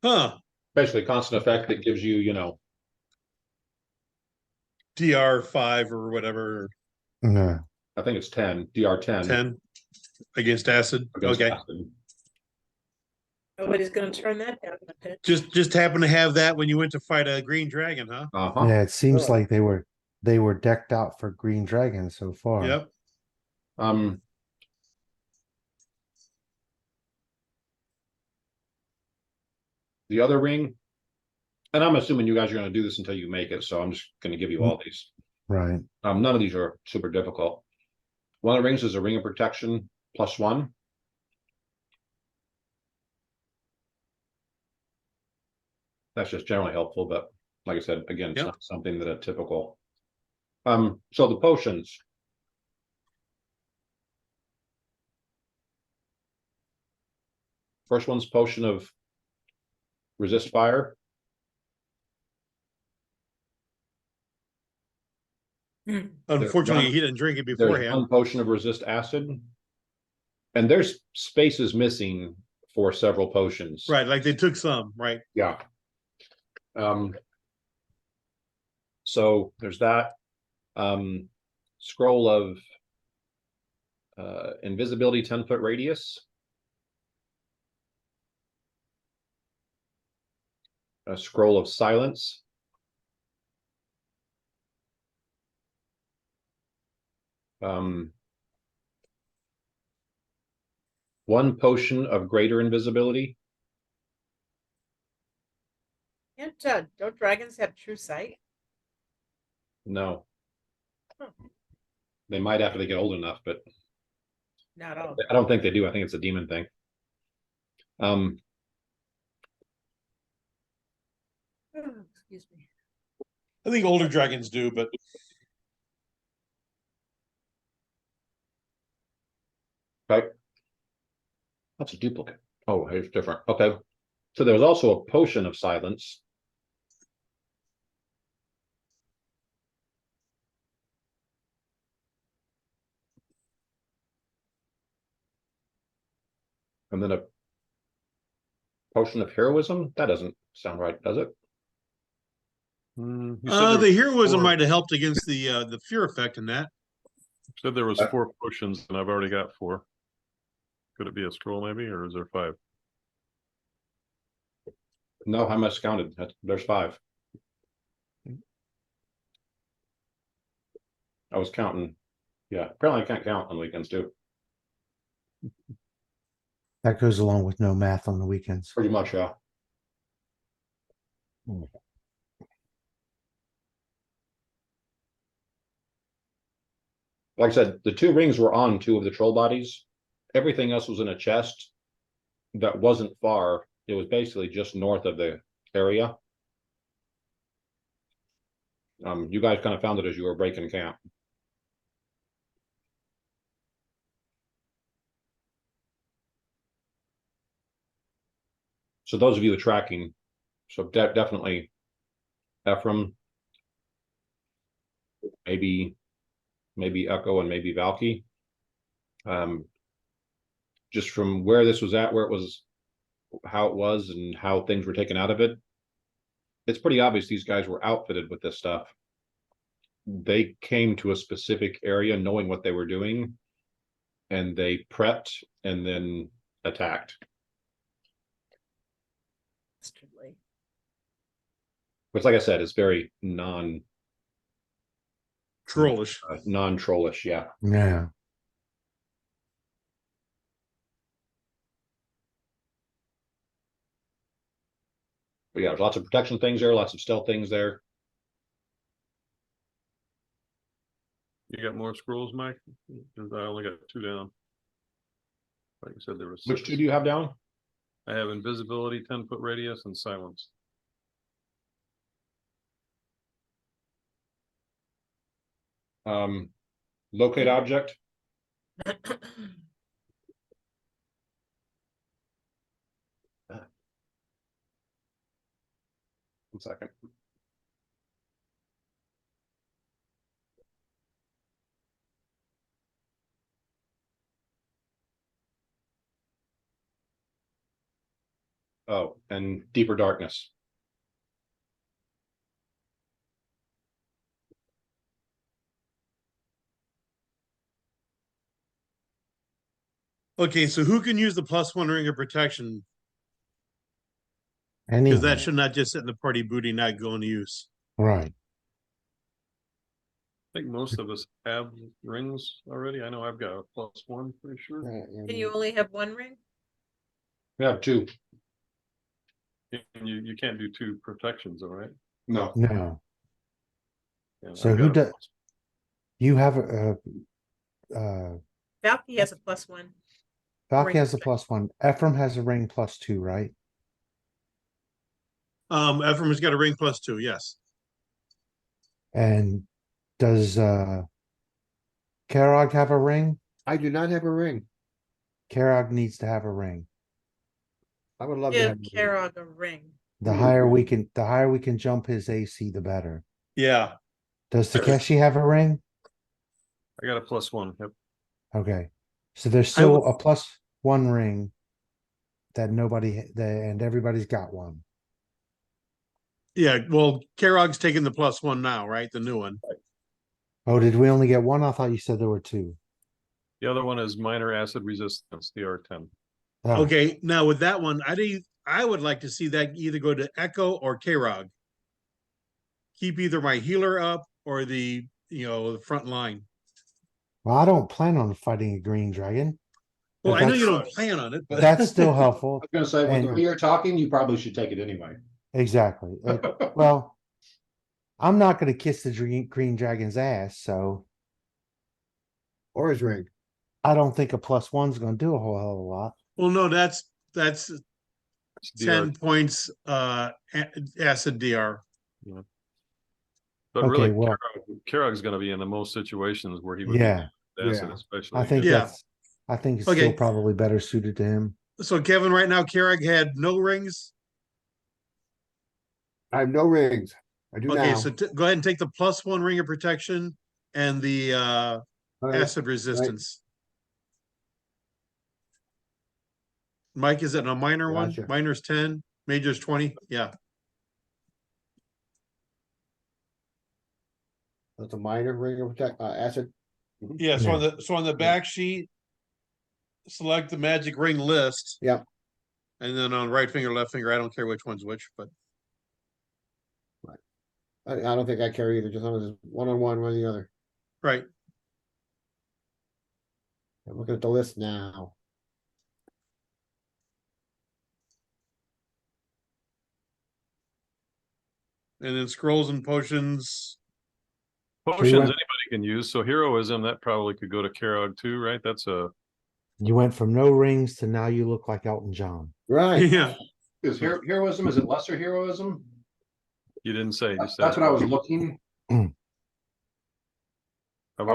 Huh. Basically, constant effect that gives you, you know, DR5 or whatever, No. I think it's 10, DR10 10 against acid. against Okay. acid. Nobody's going to turn that down in a pinch. Just happen to have that when you went to fight a green dragon, huh? Uh-huh. Yeah, it seems Oh. like they were decked out for green dragons so far. Yep. The other ring, and I'm assuming you guys are gonna do this until you make it, so I'm just gonna give you all these. Right. None of these are super difficult. One of the rings is a ring of protection +1. That's just generally helpful, but like I said, again, it's Yep. not something that a typical. So the potions. First one's potion of resist fire. Unfortunately, he didn't drink it There's beforehand. one potion of resist acid. And there's spaces missing for several potions. Right, like they took some, right? Yeah. So there's that. Scroll of invisibility 10-foot radius. A scroll of silence. One potion of greater invisibility. Can't don't dragons have true sight? No. Huh. They might after they get old enough, but Not all. I don't think they do. I think it's a demon thing. Excuse me. I think older dragons do, but Right. That's a duplicate. Oh, it's different. Okay. So there was also a potion of silence. And then a potion of heroism. That doesn't sound right, does it? You said there the was heroism four- might have helped against the fear effect in that. Said there was 4 potions and I've already got 4. Could it be a scroll maybe, or is there 5? No, I miscounted. There's 5. I was counting. Yeah, apparently I can't count on weekends too. That goes along with no math on the weekends. Pretty much, yeah. Like I said, the 2 rings were on 2 of the troll bodies. Everything else was in a chest that wasn't far. It was basically just north of the area. You guys kind of found it as you were breaking camp. So those of you tracking, so definitely Ephraim, maybe Echo, and maybe Valky. Just from where this was at, where it was, how it was, and how things were taken out of it, it's pretty obvious these guys were outfitted with this stuff. They came to a specific area knowing what they were doing, and they prepped and then attacked. Dastardly. Which, like I said, is very Trollish. non-trollish, yeah. Yeah. But yeah, there's lots of protection things there, lots of stealth things there. You got more scrolls, Mike? 'Cause I only got 2 down. Like you said, there was 6. Which 2 do you have down? I have invisibility, 10-foot radius, and silence. Locate object. 1 second. Oh, and deeper darkness. Okay, so who can use the +1 ring of protection? Because Anyone. that should not just sit in the party booty, not go into use. Right. I think most of us have rings already. I know I've got a +1, pretty sure. Can you only have 1 ring? We have 2. And you can't do two protections, all right? No, No. Yeah, So I've who got a- does? You have Valky has a +1. Valky Ring has a +1. Ephraim has a ring +2, right? Ephraim has got a ring +2, yes. And does Karog have a ring? I do not have a ring. Karog needs to have a ring. I would love to Give have. a ring. Karog a ring. The higher we can jump his AC, the better. Yeah. Does Takeshi have a ring? I got a +1. Yep. Okay. So there's I still w- a +1 ring that and everybody's got one. Yeah, well, Karog's taking the +1 now, right? The new one. Oh, did we only get one? I thought you said there were two. The other one is minor acid resistance, the R10. Oh, Okay, now with that one, I would like to see that either go to Echo or Karog. Keep either my healer up or the the front line. well, I don't plan on fighting a green dragon. Well, But I know you that's- don't plan on it, but That's still helpful. I was gonna say, with the And- way you're talking, you probably should take it anyway. Exactly. Well, I'm not going to kiss the green dragon's ass, so Or his ring. I don't think a +1's going to do a whole hell of a lot. well, no, that's It's 10 DR. points acid DR. But Okay, really, well- Karog's going to be in the most situations where he would Yeah, be acid, yeah. especially. I think Yeah. I think it's Okay. still probably better suited to him. So Kevin, right now, Karog had no rings. I have no rings. I do Okay, now. so go ahead and take the +1 ring of protection and the All right. acid resistance. Mike, is it a minor one? Gotcha. Minor's 10, major's 20. Yeah. That's a minor ring of protect acid. Yeah. So Yeah. on the back sheet, select the magic ring list. Yep. And then on right finger, left finger, I don't care which one's which, but I don't think I care either. Just on this one on one or the other. right. I'm looking at the list now. And then scrolls and potions. Potions went- anybody can use. So heroism, that probably could go to Karog too, right? That's a You went from no rings to now you look like Elton John. Right. Yeah. Is heroism, is it lesser heroism? you didn't say. Just That's what I was asked. looking. I've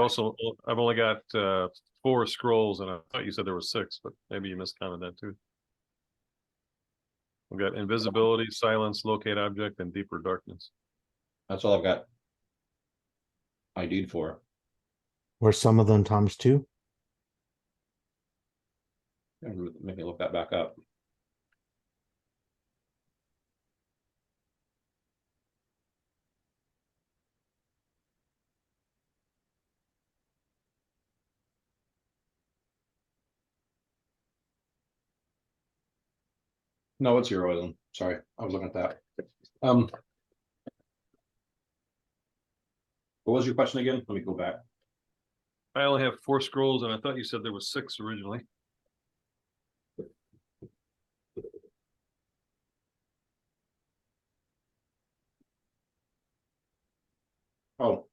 only got 4 scrolls, and I thought you said there were 6, but maybe you miscounted that too. We've got invisibility, silence, locate object, and deeper darkness. That's all I've got. ID'd for. Were some of them ×2? Make me look that back up. No, it's heroism. Sorry, I was looking at that. What was your question again? Let me go back. I only have 4 scrolls, and I thought you said there was 6 originally. Oh,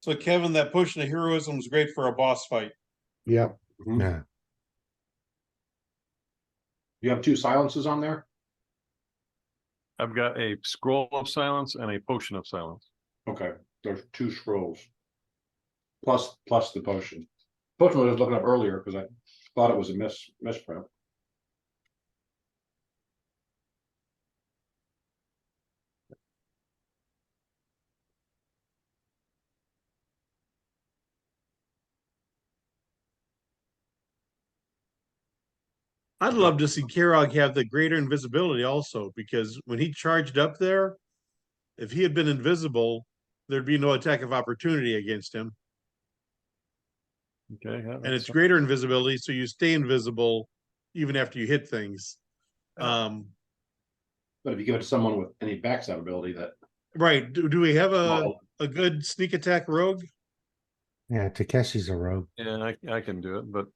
So Kevin, that push into heroism was great for a boss fight. Yep. mhm. Yeah. You have 2 silences on there? I've got a scroll of silence and a potion of silence. Okay, there's 2 scrolls. Plus the potion. Potion I was looking up earlier because I thought it was a misprint. I'd love to see Karog have the greater invisibility also, because when he charged up there, if he had been invisible, there'd be no attack of opportunity against him. Okay, yeah, And that's- it's greater invisibility, so you stay invisible even after you hit things. But if you give it to someone with any backstab ability that Right. Do we have well, a good sneak attack rogue? Yeah, Takeshi's a rogue. Yeah, I can do it, but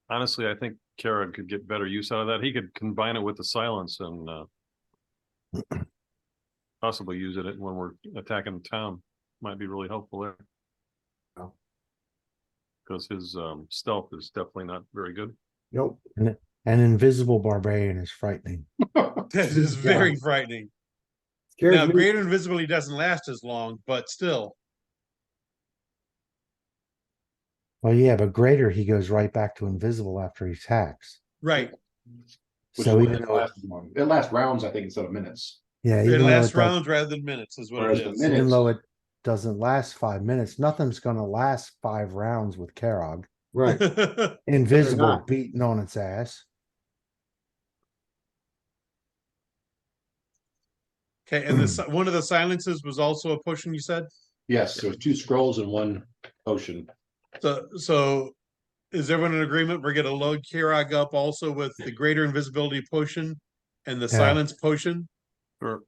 honestly, I think Kara could get better use out of that. He could combine it with the silence and possibly use it when we're attacking the town. Might be really helpful there. Oh. Because his stealth is definitely not very good. Nope. And an invisible barbarian is frightening. That is very frightening. Scares Now, me. greater invisibility doesn't last as long, but still. Well, yeah, but greater, he goes right back to invisible after he attacks. Right. Which So is even what it though, lasts long. It lasts rounds, I think, instead of minutes. yeah, It even though lasts it does, rounds rather than minutes, is what Whereas it the is. minute- even though it doesn't last 5 minutes, nothing's going to last 5 rounds with Karog. Right. Invisible not. beating on its ass. Okay, and one of the silences was also a potion, you said? Yes, there's 2 scrolls and 1 potion. So is everyone in agreement? We're gonna load Kirog up also with the greater invisibility potion and the Yeah. silence potion. Or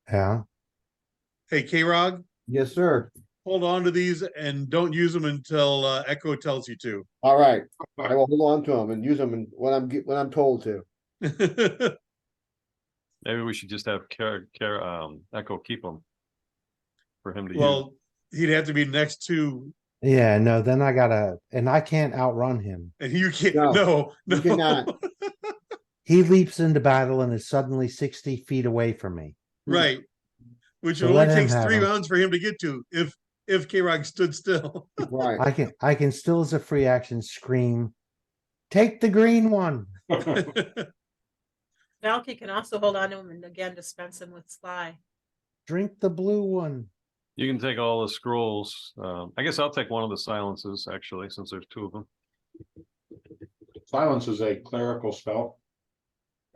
Yeah. Hey, Kirog, Yes, sir. hold on to these and don't use them until Echo tells you to. All right. I will hold on to them and use them when I'm told to. maybe we should just have Echo keep them for him to use. Well, he'd have to be next to, Yeah, no, then and I can't outrun him. and you can't. No, No, you cannot. He leaps into battle and is suddenly 60 feet away from me. Right. Which So it only let him takes have 3 him. rounds for him to get to if Kirog stood still. Right. I can still as a free action scream, take the green one. Valky can also hold on to him and again dispense him with Sly. Drink the blue one. You can take all the scrolls. I guess I'll take one of the silences actually, since there's 2 of them. Silence is a clerical spell.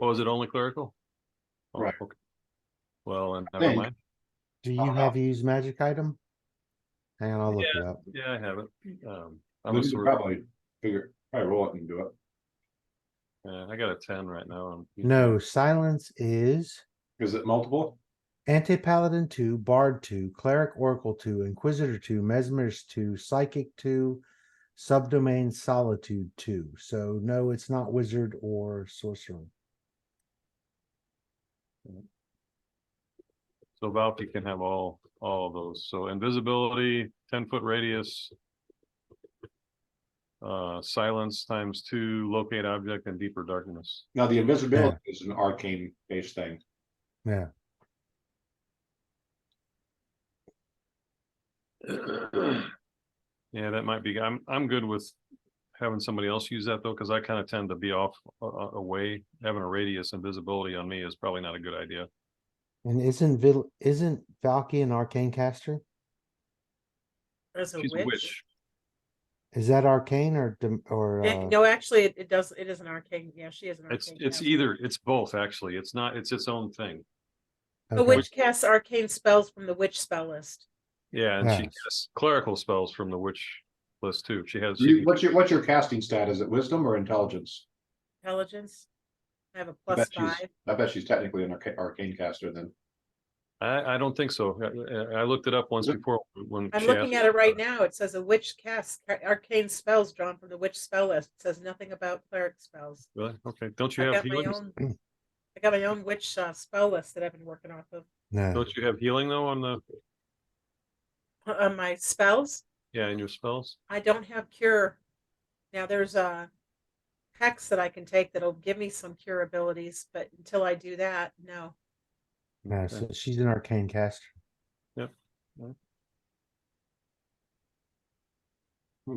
Oh, is it only clerical? Oh, Right. okay. Well, and I never think. mind. Do you have used magic item? Hang on, I'll look Yeah. it up. Yeah, I have it. I'm We a could sword. probably roll it and do it. I got a 10 right now. No, silence is Is it multiple? Anti-Paladin 2, Bard 2, Cleric Oracle 2, Inquisitor 2, Mesmerist 2, Psychic 2, Subdomain Solitude 2. So no, it's not Wizard or Sorcerer. So Valky can have all of those. So invisibility, 10-foot radius, silence ×2, locate object, and deeper darkness. Now, the invisibility is an arcane based thing. Yeah. Yeah, that might be. I'm good with having somebody else use that though, because I kind of tend to be off away. Having a radius invisibility on me is probably not a good idea. And isn't Valky an arcane caster? As a She's a witch. witch. Is that arcane or No, actually, it does. It is an arcane. Yeah, she is an arcane. It's caster. it's both actually. It's not. It's its own thing. A witch casts arcane spells from the witch spell list. Yeah, and she Yes. has clerical spells from the witch list too. She has. What's your casting stat? Is it wisdom or intelligence? Intelligence. I have a I bet +5. I bet she's technically an arcane caster then. I don't think so. I looked it up once before when I'm she looking asked- at it right now. It says a witch casts arcane spells drawn from the witch spell list. It says nothing about cleric spells. Really? Okay. Don't you I have got my healing? own. I got my own witch spell list that I've been working off of. No. Don't you have healing though on the On my spells, in your spells? I don't have cure. Now there's a hex that I can take that'll give me some cure abilities, but until I do that, no. No, so she's an arcane caster. Okay.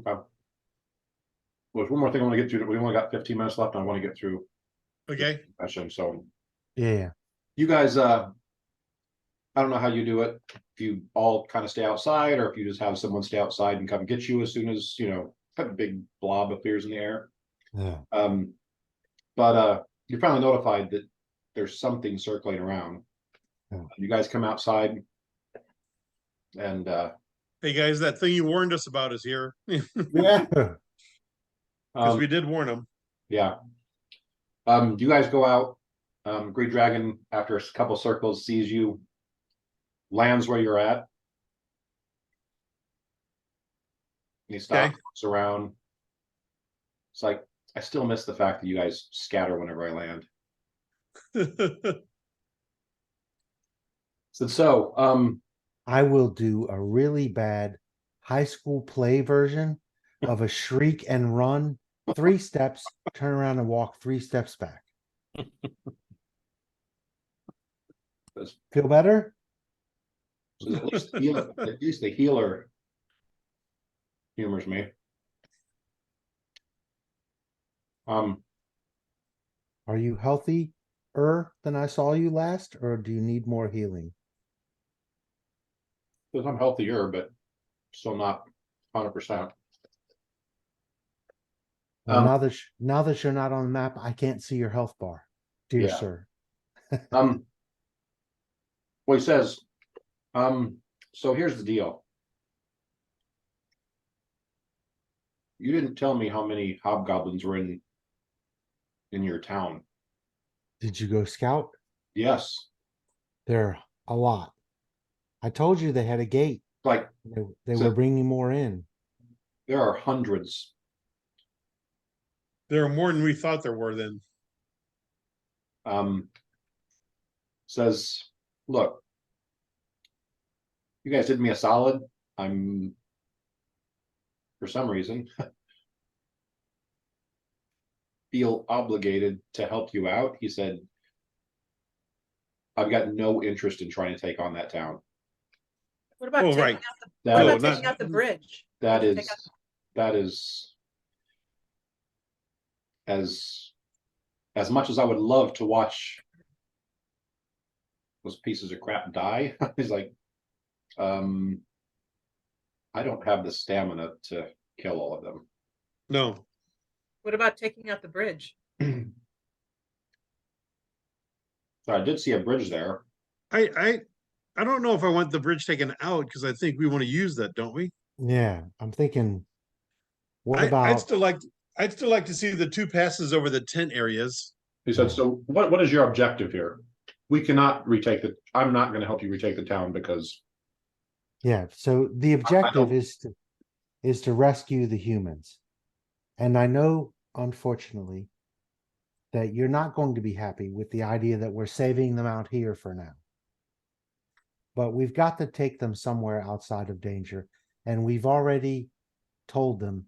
Well, there's one more thing I want to get to. We only got 15 minutes left, and I want to get through Okay. the session. So Yeah. you guys, I don't know how you do it. If you all kind of stay outside, or if you just have someone stay outside and come get you as soon as a big blob appears in the air. Yeah. But you're finally notified that there's something circling around. Yeah. You guys come outside, and Hey guys, that thing you warned us about is here. Yeah. Because we did warn them. yeah. You guys go out. Great Dragon, after a couple circles, sees you, lands where you're at. He stops, Okay. looks around. It's like, I still miss the fact that you guys scatter whenever I land. So, I will do a really bad high school play version of a shriek and run 3 steps, turn around and walk 3 steps back. Feel better? at least the healer humors me. Are you healthier than I saw you last, or do you need more healing? Because I'm healthier, but still not 100%. Well, Um, now that you're not on the map, I can't see your health bar, dear Yeah. sir. Well, he says, so here's the deal. You didn't tell me how many hobgoblins were in your town. Did you go scout? Yes, There are a lot. I told you they had a gate. like They So- were bringing more in. there are hundreds. There are more than we thought there were then. Says, look, you guys did me a solid. I'm, for some reason, feel obligated to help you out. He said, I've got no interest in trying to take on that town. What about Oh, taking right. out the, That what No, about taking not- out the bridge? That Take is, out- that is as much as I would love to watch those pieces of crap die. He's like, I don't have the stamina to kill all of them. No. What about taking out the bridge? So I did see a bridge there. I don't know if I want the bridge taken out because I think we want to use that, don't we? Yeah, I'm thinking, what I'd about still like to see the 2 passes over the tent areas. He said, so what is your objective here? We cannot retake I'm not going to help you retake the town because yeah, so the objective don't- is to rescue the humans. And I know, unfortunately, that you're not going to be happy with the idea that we're saving them out here for now. But we've got to take them somewhere outside of danger. And we've already told them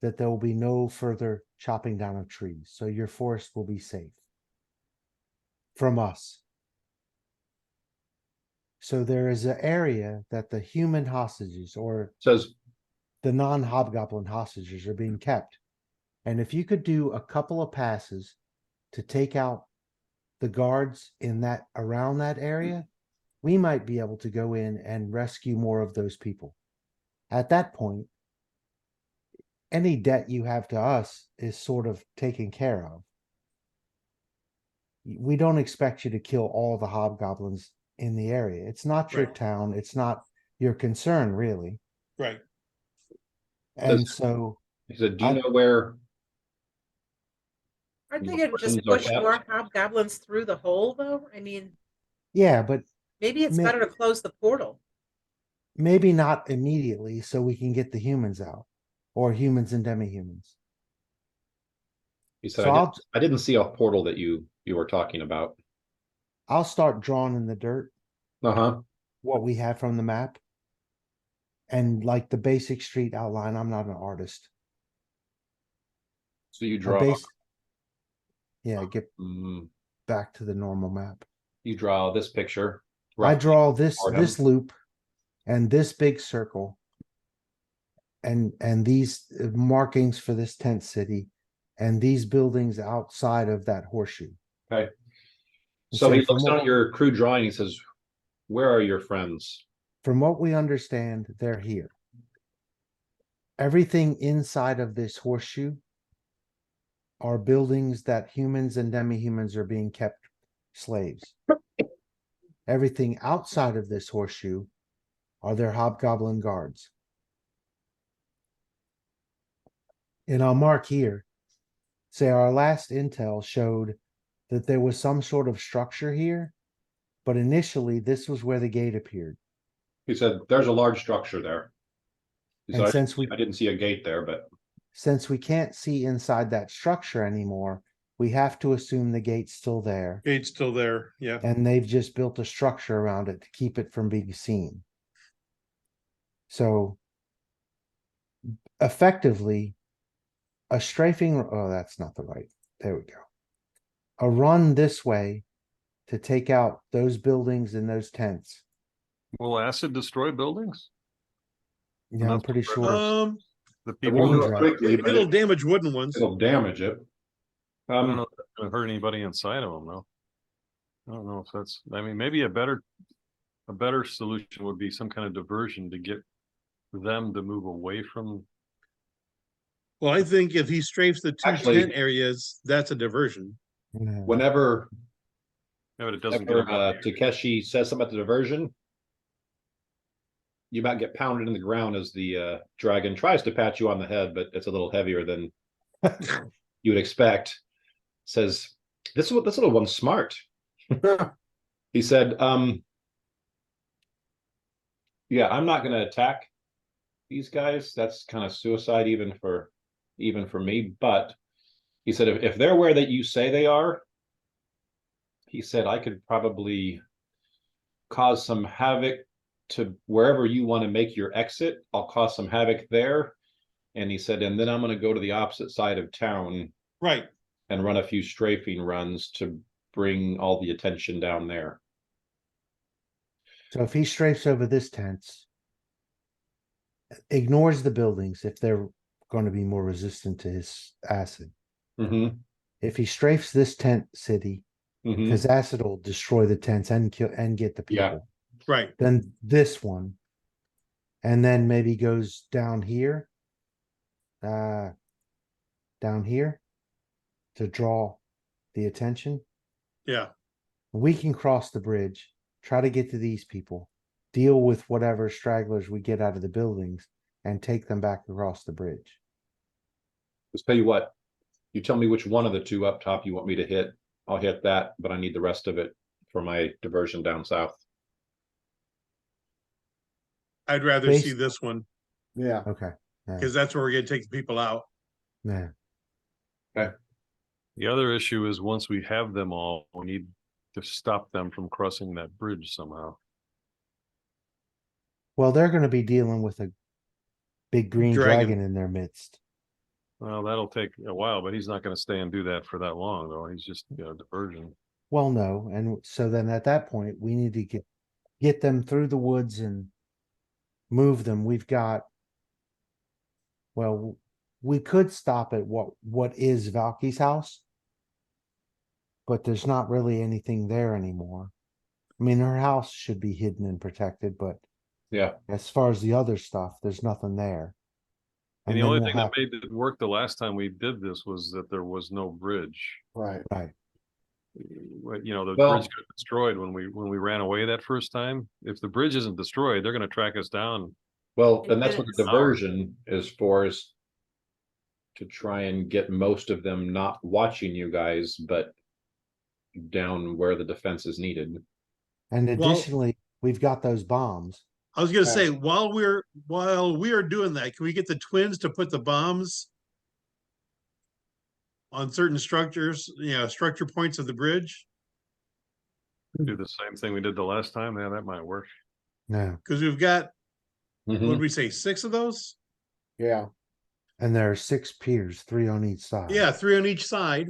that there will be no further chopping down of trees. So your forest will be safe from us. So there is an area that the human hostages or says, the non-hobgoblin hostages are being kept. And if you could do a couple of passes to take out the guards in that around that area, we might be able to go in and rescue more of those people. At that point, any debt you have to us is sort of taken care of. We don't expect you to kill all the hobgoblins in the area. It's not your Right. town. It's not your concern, really. Right. And so he said, do you I- know where Aren't they the gonna just prisons are push kept? more hobgoblins through the hole though? I mean, yeah, but maybe it's May- better to close the portal. maybe not immediately so we can get the humans out, or humans and demi-humans. He said, So I didn't see a portal that you were talking about. I'll start drawing in the dirt Uh-huh. what we have from the map. And like the basic street outline, I'm not an artist. So you A draw base, yeah, get mm, back to the normal map. you draw this picture. I roughly draw this toward this him. loop and this big circle and these markings for this tent city and these buildings outside of that horseshoe. Okay. And So he from looks what- down at your crude drawing. He says, where are your friends? From what we understand, they're here. Everything inside of this horseshoe are buildings that humans and demi-humans are being kept slaves. Everything outside of this horseshoe are their hobgoblin guards. And I'll mark here, say our last intel showed that there was some sort of structure here, but initially this was where the gate appeared. He said, there's a large structure there. So I since we didn't see a gate there, but since we can't see inside that structure anymore, we have to assume the gate's still there. Gate's still there, yeah. And they've just built a structure around it to keep it from being seen. So effectively, a strafing, oh, that's not the right, there we go. A run this way to take out those buildings and those tents. Will acid destroy buildings? Yeah, I'm Enough to pretty rip sure. The it people, won't do Wouldn't it drop. quickly, but It'll damage wooden ones. it'll damage it. I don't know if it's gonna hurt anybody inside of them though. I don't know if that's, I mean, maybe a better solution would be some kind of diversion to get them to move away from. Well, I think if he strafes the two Actually- tent areas, that's a diversion. Yeah. Whenever Yeah, but it doesn't get them. Takeshi says something about the diversion, you about get pounded in the ground as the dragon tries to pat you on the head, but it's a little heavier than you would expect. Says, this little one's smart. He said, yeah, I'm not gonna attack these guys. That's kind of suicide even for me. But he said, if they're where that you say they are, he said, I could probably cause some havoc to wherever you want to make your exit. I'll cause some havoc there. And he said, and then I'm going to go to the opposite side of town Right. and run a few strafing runs to bring all the attention down there. So if he strafes over this tents, ignores the buildings if they're going to be more resistant to his acid. Mm-hmm. If he strafes this tent city, Mm-hmm. because acid will destroy the tents and kill and get the people. Yeah. Right. Then this one, and then maybe goes down here, to draw the attention. Yeah. We can cross the bridge, try to get to these people, deal with whatever stragglers we get out of the buildings, and take them back across the bridge. Let's tell you what, you tell me which one of the two up top you want me to hit. I'll hit that, but I need the rest of it for my diversion down south. I'd rather Based- see this one Yeah. Okay. because that's where we're gonna take the people out. Yeah. The other issue is once we have them all, we need to stop them from crossing that bridge somehow. Well, they're going to be dealing with a big green Dragon. dragon in their midst. Well, that'll take a while, but he's not gonna stay and do that for that long, though. He's just, diversion. Well, no, and so then at that point we need to get them through the woods and move them. We've got. Well, we could stop at what is Valky's house, but there's not really anything there anymore. I mean, her house should be hidden and protected, but Yeah. as far as the other stuff, there's nothing there. And the then only we'll thing have- that made it work the last time we did this was that there was no bridge. Right. Right. The Well- bridge got destroyed when we ran away that first time. If the bridge isn't destroyed, they're gonna track us down. Well, In and that's what the minutes. diversion is for, is to try and get most of them not watching you guys, but down where the defense is needed. And Well- additionally, we've got those bombs. I was gonna say, while we are doing that, can we get the twins to put the bombs on certain structures, structure points of the bridge? Do the same thing we did the last time. Yeah, that might work. No, Because we've got, what Mhm. did we say, 6 of those? Yeah. and there are 6 piers, 3 on each side. Yeah, 3 on each side.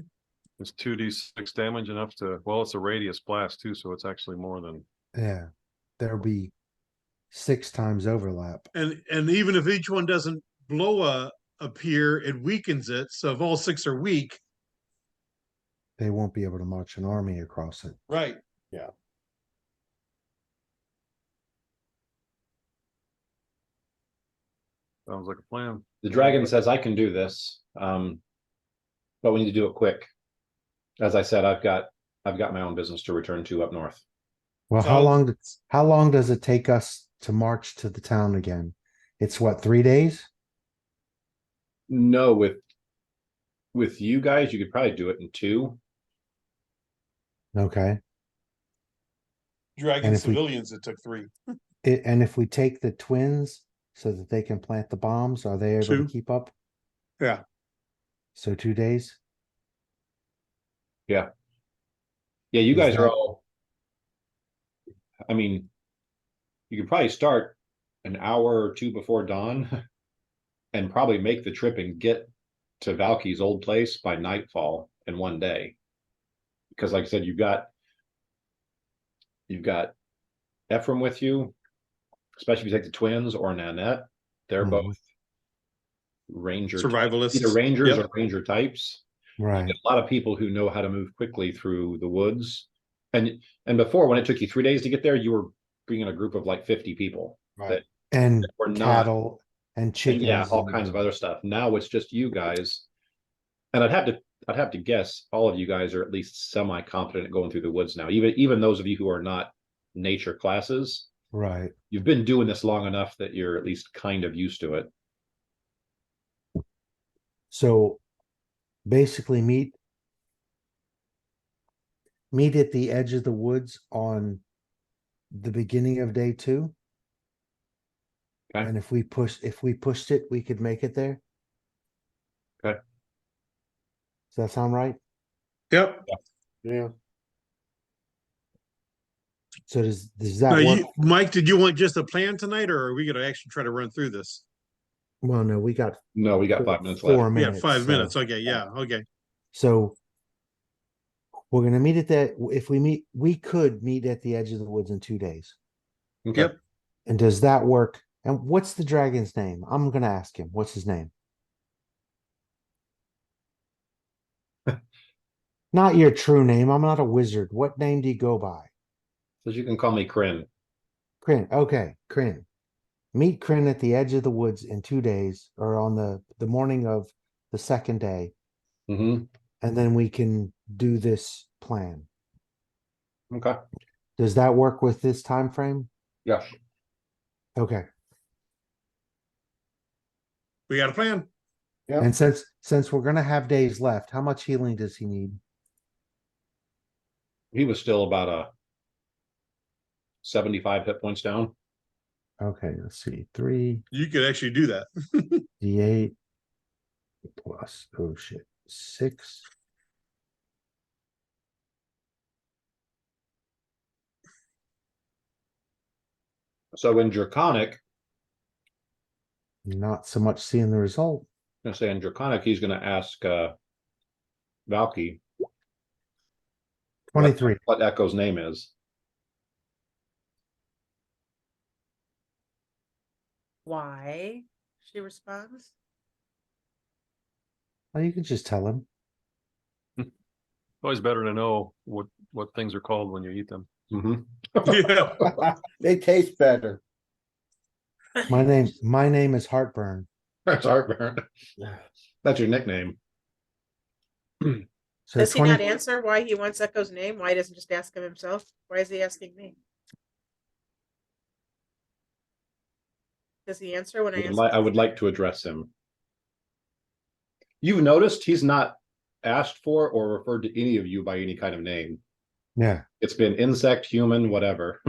Is 2d6 damage enough to, well, it's a radius blast too, so it's actually more than, Yeah. There'll be 6 times overlap. And even if each one doesn't blow a pier, it weakens it. So if all 6 are weak, They won't be able to march an army across it. right? sounds like a plan. The dragon says, I can do this. But we need to do it quick. As I said, I've got my own business to return to up north. Well, So- how long does it take us to march to the town again? It's what, 3 days? No, with you guys, you could probably do it in 2. Okay. Dragon And if we- civilians, it took 3. And if we take the twins so that they can plant the bombs? Are they able to 2. keep up? Yeah. So 2 days? Yeah, you Is guys are that- all, I mean, you could probably start an hour or two before dawn and probably make the trip and get to Valky's old place by nightfall in one day. Because like I said, you've got Ephraim with you, especially if you take the twins or Nanette. They're Mhm. both ranger types, Survivalists. either rangers Yep. or ranger types. Right. Get a lot of people who know how to move quickly through the woods. And before, when it took you 3 days to get there, you were being in a group of like 50 people that And were not, cattle and and chickens. yeah, all and- kinds of other stuff. Now it's just you guys. And I'd have to guess all of you guys are at least semi-competent at going through the woods now. Even those of you who are not nature classes, Right. you've been doing this long enough that you're at least kind of used to it. So basically meet at the edge of the woods on the beginning of day 2. Okay. And if we pushed it, we could make it there. Okay. Does that sound right? Yep. Yeah. So does that Now, work? Mike, did you want just a plan tonight, or are we gonna actually try to run through this? Well, no, we got No, we got 5 minutes 4 left. Yeah, minutes. 5 so- minutes. Okay, yeah, okay. So we're gonna meet at that. If we could meet at the edge of the woods in 2 days. Okay. Yep. And does that work? And what's the dragon's name? I'm gonna ask him. What's his name? Not your true name. I'm not a wizard. What name do you go by? So you can call me Kryn. Kryn. Okay, Kryn. Meet Kryn at the edge of the woods in 2 days, or on the morning of the second day, Mm-hmm. and then we can do this plan. Okay. Does that work with this time frame? Yeah. Okay. We got a plan. Yep. And since we're gonna have days left, how much healing does he need? He was still about a 75 hit points down. Okay, let's see. 3 You could actually do that. d8 plus 6. So in Draconic, Not so much seeing the result. I'm gonna say in Draconic, he's gonna ask Valky 23. what Echo's name is. Why? She responds. Well, you can just tell him. Always better to know what things are called when you eat them. Mm-hmm. Yeah. They taste better. My name is Heartburn. That's heartburn. That's your nickname. So Does he 20 not answer why he wants Echo's name? Why doesn't he just ask him himself? Why is he asking me? Does he answer when I ask? I would like to address him. You've noticed he's not asked for or referred to any of you by any kind of name. Yeah. It's been insect, human, whatever.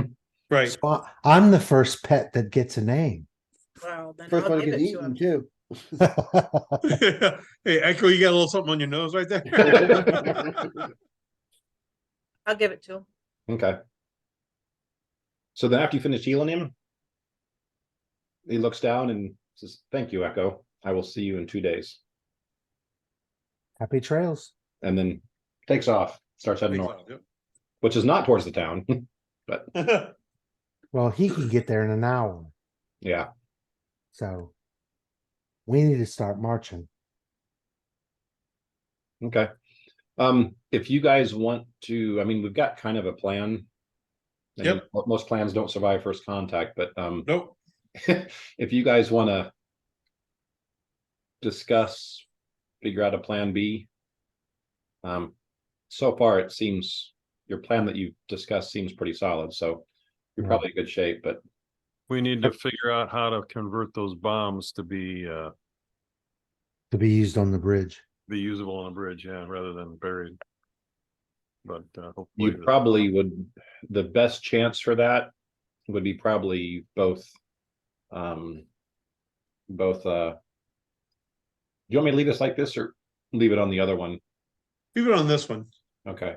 Right. So I'm the first pet that gets a name. Well, then First I'll one to give get it to eaten him. too. Hey, Echo, you got a little something on your nose right there. I'll give it to him. Okay. So then after you finish healing him, he looks down and says, "Thank you, Echo. I will see you in 2 days." Happy trails. And then takes off, starts heading north, which is not towards the town. But Yep. Well, he can get there in an hour. yeah, So we need to start marching. okay. If you guys want to, I mean, we've got kind of a plan. I mean, Yep. most plans don't survive first contact, but Nope. if you guys want to discuss, figure out a plan B. So far it seems your plan that you've discussed seems pretty solid, so you're Yeah. probably in good shape, but We need to figure out how to convert those bombs to be used on the bridge. usable on a bridge, yeah, rather than buried. But hopefully you probably would, the best chance for that would be probably both both, do you want me to leave this like this or leave it on the other one? Leave it on this one. Okay.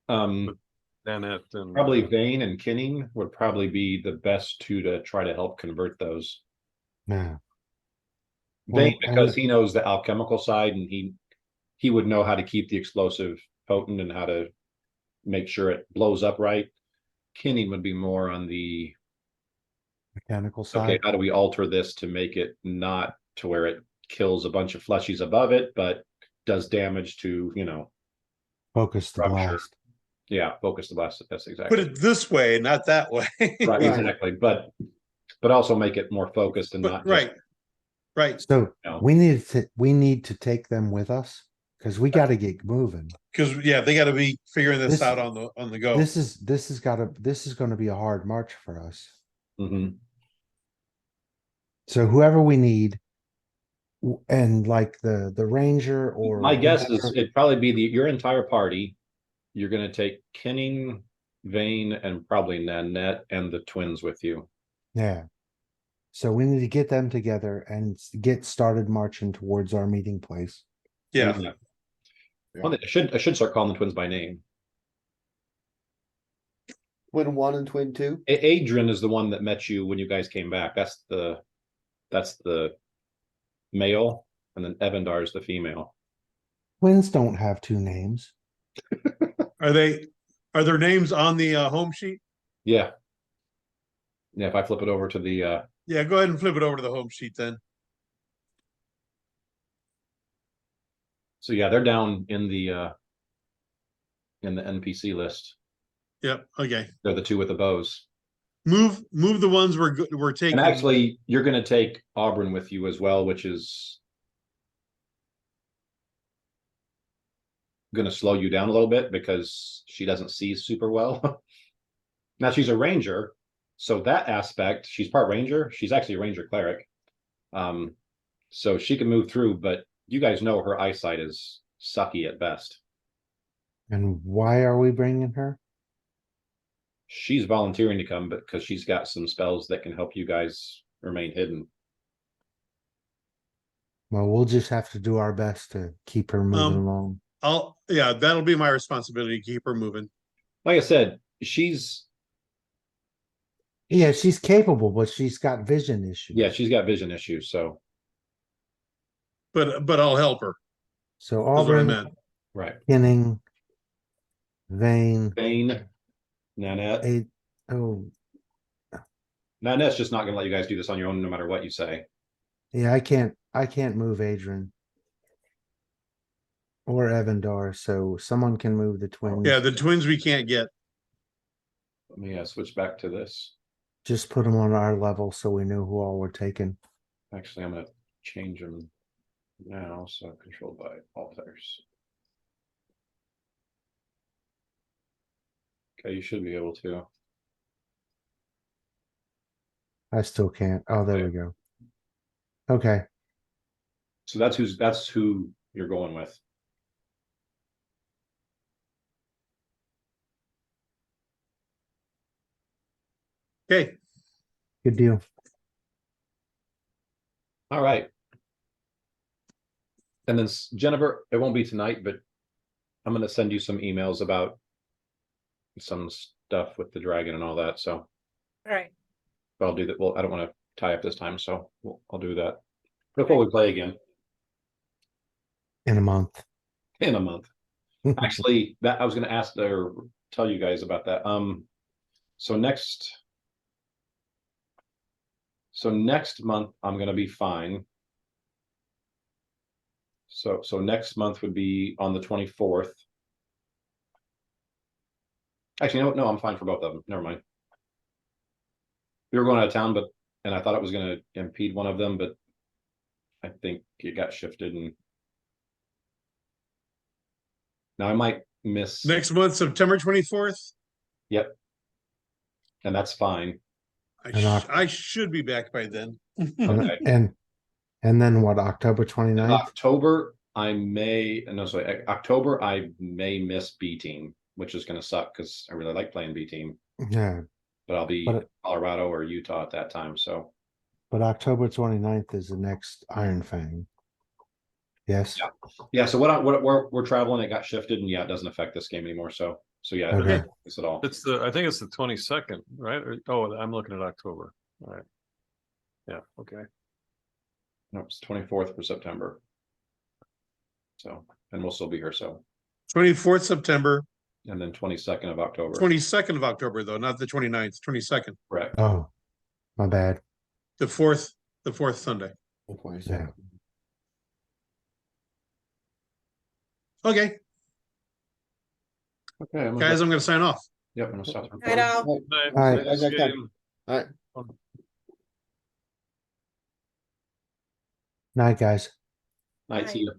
Nanette and. Probably Vane and Kinning would probably be the best two to try to help convert those. Yeah. Vane, Well, because he knows the alchemical side and he would know how to keep the explosive potent and how to make sure it blows up right. Kinning would be more on the, mechanical okay, side. how do we alter this to make it not to where it kills a bunch of fleshies above it, but does damage to, you know, Focus the rupture. blast. Yeah, focus the blast. That's exactly Put it this way, not that way. right, Right. exactly. But also make it more focused and not But, right, right. So No. we need to take them with us because we got to get moving. Because yeah, they got to be figuring this This- out on the go. This is going to be a hard march for us. Mhm. So whoever we need, and like the ranger or My guess is whoever- it'd probably be your entire party. You're gonna take Kinning, Vane, and probably Nanette and the twins with you. yeah. So we need to get them together and get started marching towards our meeting place. Yeah, Well, I should start calling the twins by name. Twin 1 and Twin 2. Adrian is the one that met you when you guys came back. That's the male, and then Evandar is the female. Twins don't have two names. are their names on the home sheet? Yeah. Yeah, if I flip it over to the Yeah, go ahead and flip it over to the home sheet then. so yeah, they're down in the NPC list. Yep. Okay. They're the two with the bows. Move the ones we're taking. And actually, you're gonna take Auburn with you as well, which is gonna slow you down a little bit because she doesn't see super well. Now she's a ranger, so that aspect, she's part ranger. She's actually a ranger cleric. So she can move through, but you guys know her eyesight is sucky at best. And why are we bringing her? She's volunteering to come, but because she's got some spells that can help you guys remain hidden. Well, we'll just have to do our best to keep her moving along. Yeah, that'll be my responsibility to keep her moving. Like I said, she's Yeah, she's capable, but she's got vision issues. yeah, she's got vision issues, so But I'll help her. So That's what I Auburn, meant. right. Kinning, Vane, Bane, Nanette. oh Nanette's just not gonna let you guys do this on your own no matter what you say. yeah, I can't move Adrian or Evandar, so someone can move the twins. Yeah, the twins we can't get. Let me switch back to this. Just put them on our level so we know who all we're taking. Actually, I'm gonna change them now, so controlled by alters. Okay, you should be able to. I still can't. Oh, there we go. Okay. So that's who you're going with. Okay. Good deal. All right. And then Jennifer, it won't be tonight, but I'm gonna send you some emails about some stuff with the dragon and all that. So All right. but I'll do that. Well, I don't want to tie up this time, so I'll do that before we play again In a month. in a month. Actually, that I was going to ask or tell you guys about that. So next month I'm going to be fine. So next month would be on the 24th. Actually, no, I'm fine for both of them. Never mind. We were going out of town, and I thought it was going to impede one of them, but I think it got shifted, and now I might miss. Next month, September 24th. Yep, and that's fine. I should be back by then. Okay. And then what, October 29th? October, October I may miss B team, which is going to suck because I really like playing B team. Yeah. But I'll be But in Colorado or Utah at that time. So But October 29th is the next Iron Fang. Yes, Yeah. Yeah, so we're traveling, it got shifted, and yeah, it doesn't affect this game anymore, so yeah, it doesn't Okay. affect this at all. It's I think it's the 22nd, right? Oh, I'm looking at October. All right. Yeah, okay. No, it's 24th for September. So, and we'll still be here, so, 24th September, and then 22nd of October. 22nd of October, though, not the 29th, 22nd, Correct. oh, my bad. the fourth Sunday. 22nd. Okay, Okay, guys, I'm gonna sign off. Yep, I'm gonna stop. the Night, Al. recording. Night. All right. Nice Guys, next time. game. All right. Night, guys. Night, see you.